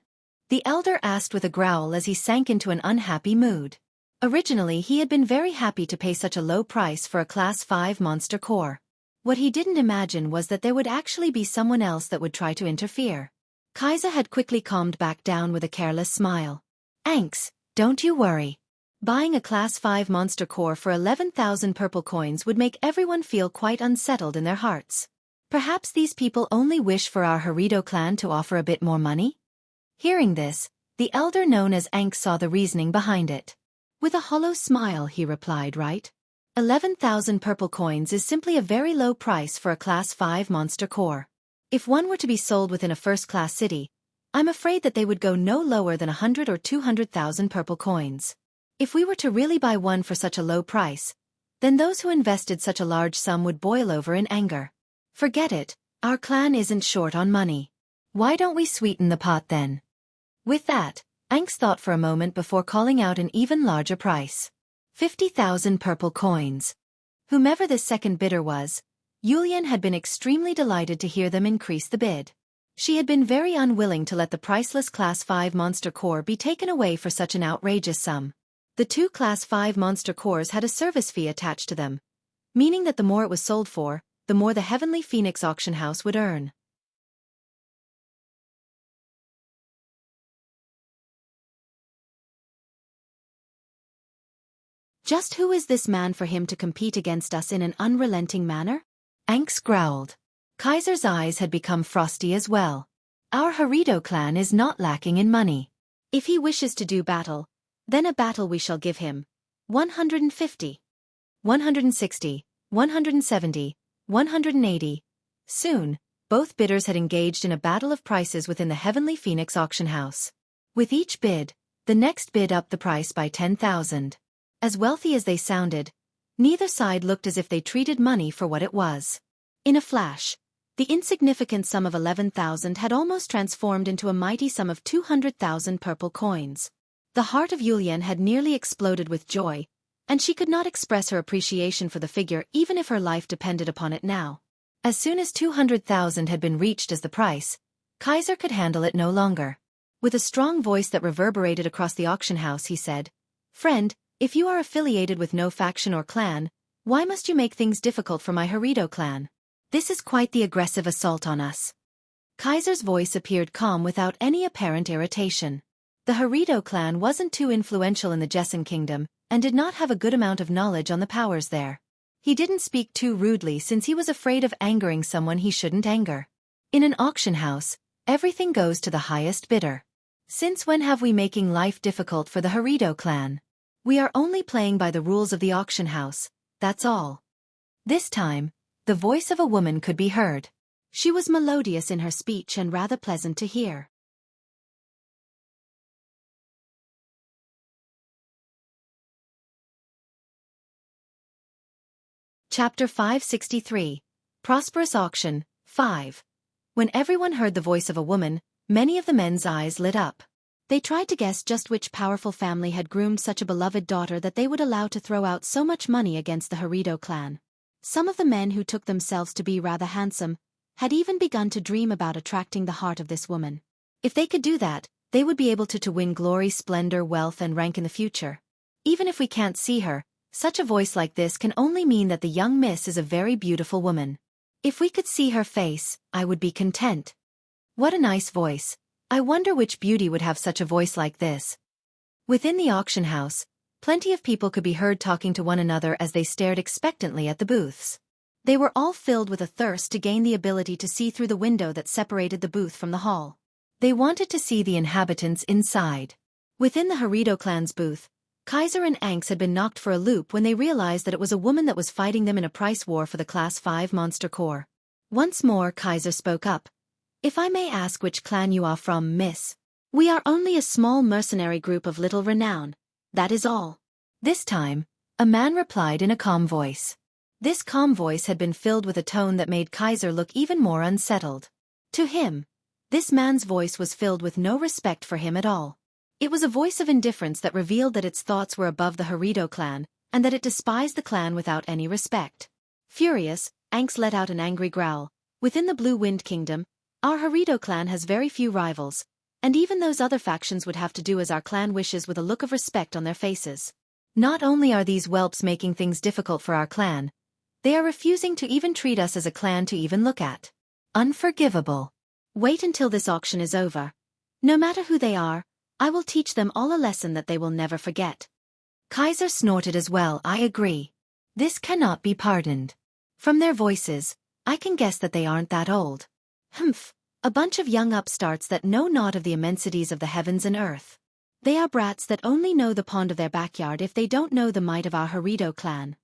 The elder asked with a growl as he sank into an unhappy mood. Originally he had been very happy to pay such a low price for a Class 5 monster core. What he didn't imagine was that there would actually be someone else that would try to interfere. Kaiser had quickly calmed back down with a careless smile. Anks, don't you worry. Buying a Class 5 monster core for 11,000 purple coins would make everyone feel quite unsettled in their hearts. Perhaps these people only wish for our Harrido clan to offer a bit more money? Hearing this, the elder known as Anks saw the reasoning behind it. With a hollow smile he replied, right? 11,000 purple coins is simply a very low price for a Class 5 monster core. If one were to be sold within a first-class city, I'm afraid that they would go no lower than 100 or 200,000 purple coins. If we were to really buy one for such a low price, then those who invested such a large sum would boil over in anger. Forget it, our clan isn't short on money. Why don't we sweeten the pot then? With that, Anks thought for a moment before calling out an even larger price. 50,000 purple coins. Whomever this second bidder was, Yulian had been extremely delighted to hear them increase the bid. She had been very unwilling to let the priceless Class 5 monster core be taken away for such an outrageous sum. The two Class 5 monster cores had a service fee attached to them, meaning that the more it was sold for, the more the Heavenly Phoenix auction house would earn. Just who is this man for him to compete against us in an unrelenting manner? Anks growled. Kaiser's eyes had become frosty as well. Our Harrido clan is not lacking in money. If he wishes to do battle, then a battle we shall give him. 150. 160. 170. 180. Soon, both bidders had engaged in a battle of prices within the Heavenly Phoenix auction house. With each bid, the next bid upped the price by 10,000. As wealthy as they sounded, neither side looked as if they treated money for what it was. In a flash, the insignificant sum of 11,000 had almost transformed into a mighty sum of 200,000 purple coins. The heart of Yulian had nearly exploded with joy, and she could not express her appreciation for the figure even if her life depended upon it now. As soon as 200,000 had been reached as the price, Kaiser could handle it no longer. With a strong voice that reverberated across the auction house he said, "Friend, if you are affiliated with no faction or clan, Why must you make things difficult for my Harido clan? This is quite the aggressive assault on us. Kaiser's voice appeared calm without any apparent irritation. The Harido clan wasn't too influential in the Jessen kingdom, and did not have a good amount of knowledge on the powers there. He didn't speak too rudely since he was afraid of angering someone he shouldn't anger. In an auction house, everything goes to the highest bidder. Since when have we making life difficult for the Harido clan? We are only playing by the rules of the auction house, that's all. This time, the voice of a woman could be heard. She was melodious in her speech and rather pleasant to hear. Chapter 563. Prosperous Auction, 5. When everyone heard the voice of a woman, many of the men's eyes lit up. They tried to guess just which powerful family had groomed such a beloved daughter that they would allow to throw out so much money against the Harido clan. Some of the men who took themselves to be rather handsome had even begun to dream about attracting the heart of this woman. If they could do that, they would be able to win glory, splendor, wealth, and rank in the future. Even if we can't see her, such a voice like this can only mean that the young miss is a very beautiful woman. If we could see her face, I would be content. What a nice voice. I wonder which beauty would have such a voice like this. Within the auction house, plenty of people could be heard talking to one another as they stared expectantly at the booths. They were all filled with a thirst to gain the ability to see through the window that separated the booth from the hall. They wanted to see the inhabitants inside. Within the Harido clan's booth, Kaiser and Anx had been knocked for a loop when they realized that it was a woman that was fighting them in a price war for the Class 5 Monster Core. Once more Kaiser spoke up. If I may ask which clan you are from, miss? We are only a small mercenary group of little renown. That is all. This time, a man replied in a calm voice. This calm voice had been filled with a tone that made Kaiser look even more unsettled. To him, this man's voice was filled with no respect for him at all. It was a voice of indifference that revealed that its thoughts were above the Harido clan, and that it despised the clan without any respect. Furious, Anx let out an angry growl. Within the Blue Wind Kingdom, our Harido clan has very few rivals, and even those other factions would have to do as our clan wishes with a look of respect on their faces. Not only are these whelps making things difficult for our clan, they are refusing to even treat us as a clan to even look at. Unforgivable. Wait until this auction is over. No matter who they are, I will teach them all a lesson that they will never forget. Kaiser snorted as well. I agree. This cannot be pardoned. From their voices, I can guess that they aren't that old. Humph, a bunch of young upstarts that know not of the immensities of the heavens and earth. They are brats that only know the pond of their backyard if they don't know the might of our Harido clan.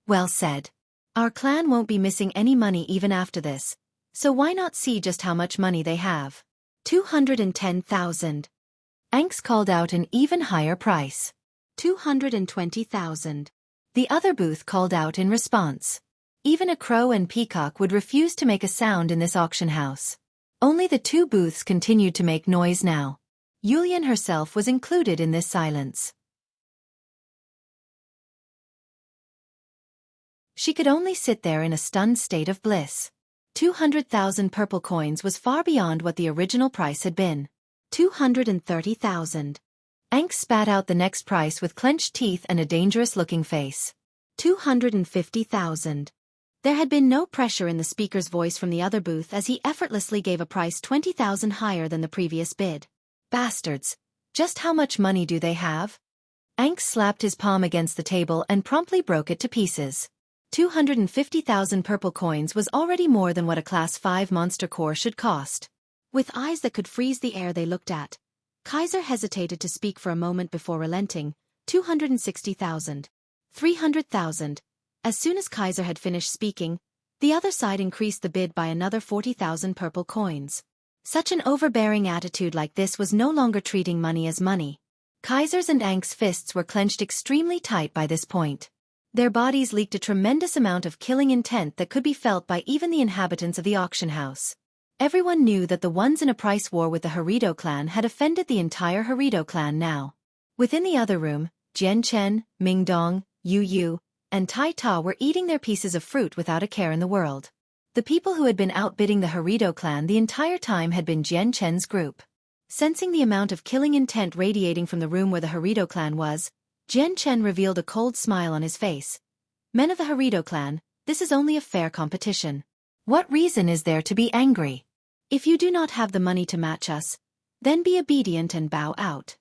Well said. Our clan won't be missing any money even after this, so why not see just how much money they have? 210,000. Anx called out an even higher price. 220,000. The other booth called out in response. Even a crow and peacock would refuse to make a sound in this auction house. Only the two booths continued to make noise now. Yulian herself was included in this silence. She could only sit there in a stunned state of bliss. 200,000 purple coins was far beyond what the original price had been. 230,000. Anx spat out the next price with clenched teeth and a dangerous-looking face. 250,000. There had been no pressure in the speaker's voice from the other booth as he effortlessly gave a price 20,000 higher than the previous bid. Bastards! Just how much money do they have? Anx slapped his palm against the table and promptly broke it to pieces. 250,000 purple coins was already more than what a Class 5 Monster Core should cost. With eyes that could freeze the air they looked at, Kaiser hesitated to speak for a moment before relenting. 260,000. 300,000. As soon as Kaiser had finished speaking, the other side increased the bid by another 40,000 purple coins. Such an overbearing attitude like this was no longer treating money as money. Kaiser's and Anx's fists were clenched extremely tight by this point. Their bodies leaked a tremendous amount of killing intent that could be felt by even the inhabitants of the auction house. Everyone knew that the ones in a price war with the Harido clan had offended the entire Harido clan now. Within the other room, Jian Chen, Ming Dong, Yu Yu, and Tai Ta were eating their pieces of fruit without a care in the world. The people who had been outbidding the Harido clan the entire time had been Jian Chen's group. Sensing the amount of killing intent radiating from the room where the Harido clan was, Jian Chen revealed a cold smile on his face. Men of the Harito clan, this is only a fair competition. What reason is there to be angry? If you do not have the money to match us, then be obedient and bow out.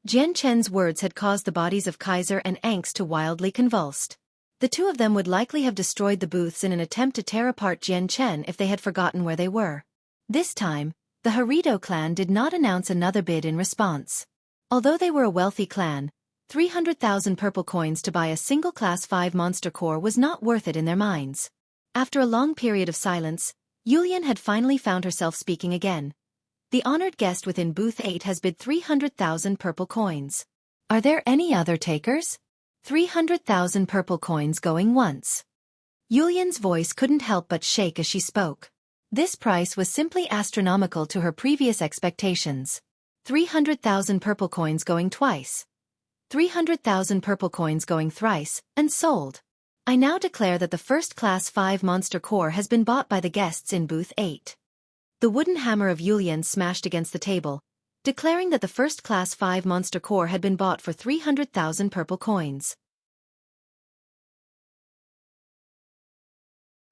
Jian Chen's words had caused the bodies of Kaiser and Angst to wildly convulsed. The two of them would likely have destroyed the booths in an attempt to tear apart Jian Chen if they had forgotten where they were. This time, the Harito clan did not announce another bid in response. Although they were a wealthy clan, 300,000 purple coins to buy a single Class 5 monster core was not worth it in their minds. After a long period of silence, Yulian had finally found herself speaking again. The honored guest within booth 8 has bid 300,000 purple coins. Are there any other takers? 300,000 purple coins going once. Yulian's voice couldn't help but shake as she spoke. This price was simply astronomical to her previous expectations. 300,000 purple coins going twice. 300,000 purple coins going thrice, and sold. I now declare that the first Class 5 monster core has been bought by the guests in booth 8. The wooden hammer of Yulian smashed against the table, declaring that the first Class 5 monster core had been bought for 300,000 purple coins.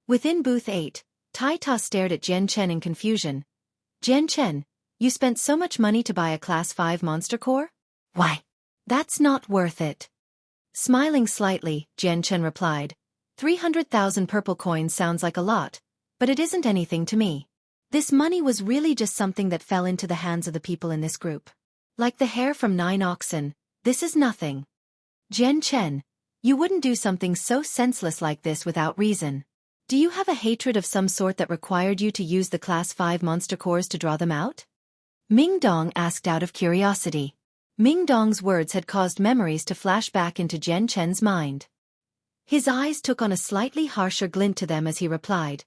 Within booth 8, Tai Ta stared at Jian Chen in confusion. Jian Chen, you spent so much money to buy a Class 5 monster core? Why? That's not worth it. Smiling slightly, Jian Chen replied, 300,000 purple coins sounds like a lot, but it isn't anything to me. This money was really just something that fell into the hands of the people in this group. Like the hair from 9 oxen, this is nothing. Jian Chen, you wouldn't do something so senseless like this without reason. Do you have a hatred of some sort that required you to use the Class 5 monster cores to draw them out? Ming Dong asked out of curiosity. Ming Dong's words had caused memories to flash back into Jian Chen's mind. His eyes took on a slightly harsher glint to them as he replied.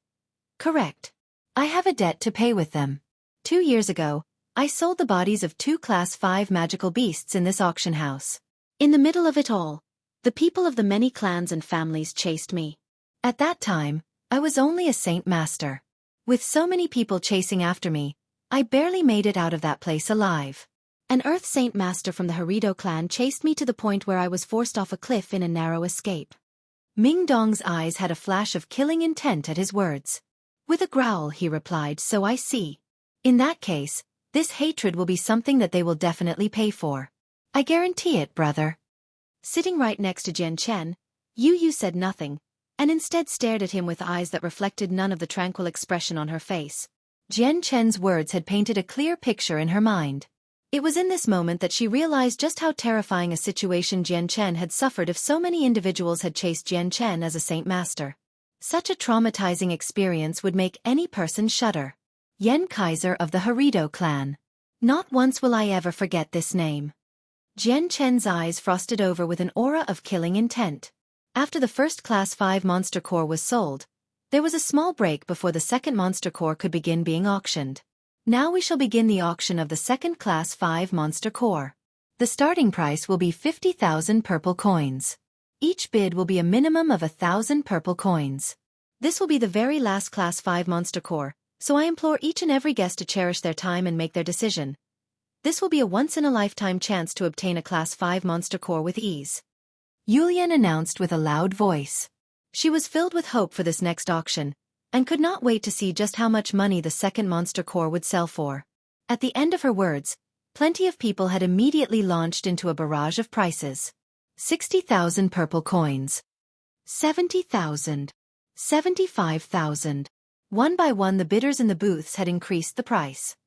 Correct. I have a debt to pay with them. 2 years ago, I sold the bodies of 2 Class 5 magical beasts in this auction house. In the middle of it all, the people of the many clans and families chased me. At that time, I was only a Saint Master. With so many people chasing after me, I barely made it out of that place alive. An Earth Saint Master from the Harito clan chased me to the point where I was forced off a cliff in a narrow escape. Ming Dong's eyes had a flash of killing intent at his words. With a growl he replied, so I see. In that case, this hatred will be something that they will definitely pay for. I guarantee it, brother. Sitting right next to Jian Chen, Yu said nothing, and instead stared at him with eyes that reflected none of the tranquil expression on her face. Jian Chen's words had painted a clear picture in her mind. It was in this moment that she realized just how terrifying a situation Jian Chen had suffered if so many individuals had chased Jian Chen as a Saint Master. Such a traumatizing experience would make any person shudder. Yen Kaiser of the Harito clan. Not once will I ever forget this name. Jian Chen's eyes frosted over with an aura of killing intent. After the first Class 5 monster core was sold, there was a small break before the second monster core could begin being auctioned. Now we shall begin the auction of the second Class 5 monster core. The starting price will be 50,000 purple coins. Each bid will be a minimum of 1,000 purple coins. This will be the very last Class 5 monster core, so I implore each and every guest to cherish their time and make their decision. This will be a once-in-a-lifetime chance to obtain a Class 5 monster core with ease. Yulian announced with a loud voice. She was filled with hope for this next auction, and could not wait to see just how much money the second monster core would sell for. At the end of her words, plenty of people had immediately launched into a barrage of prices. 60,000 purple coins. 70,000. 75,000. One by one the bidders in the booths had increased the price.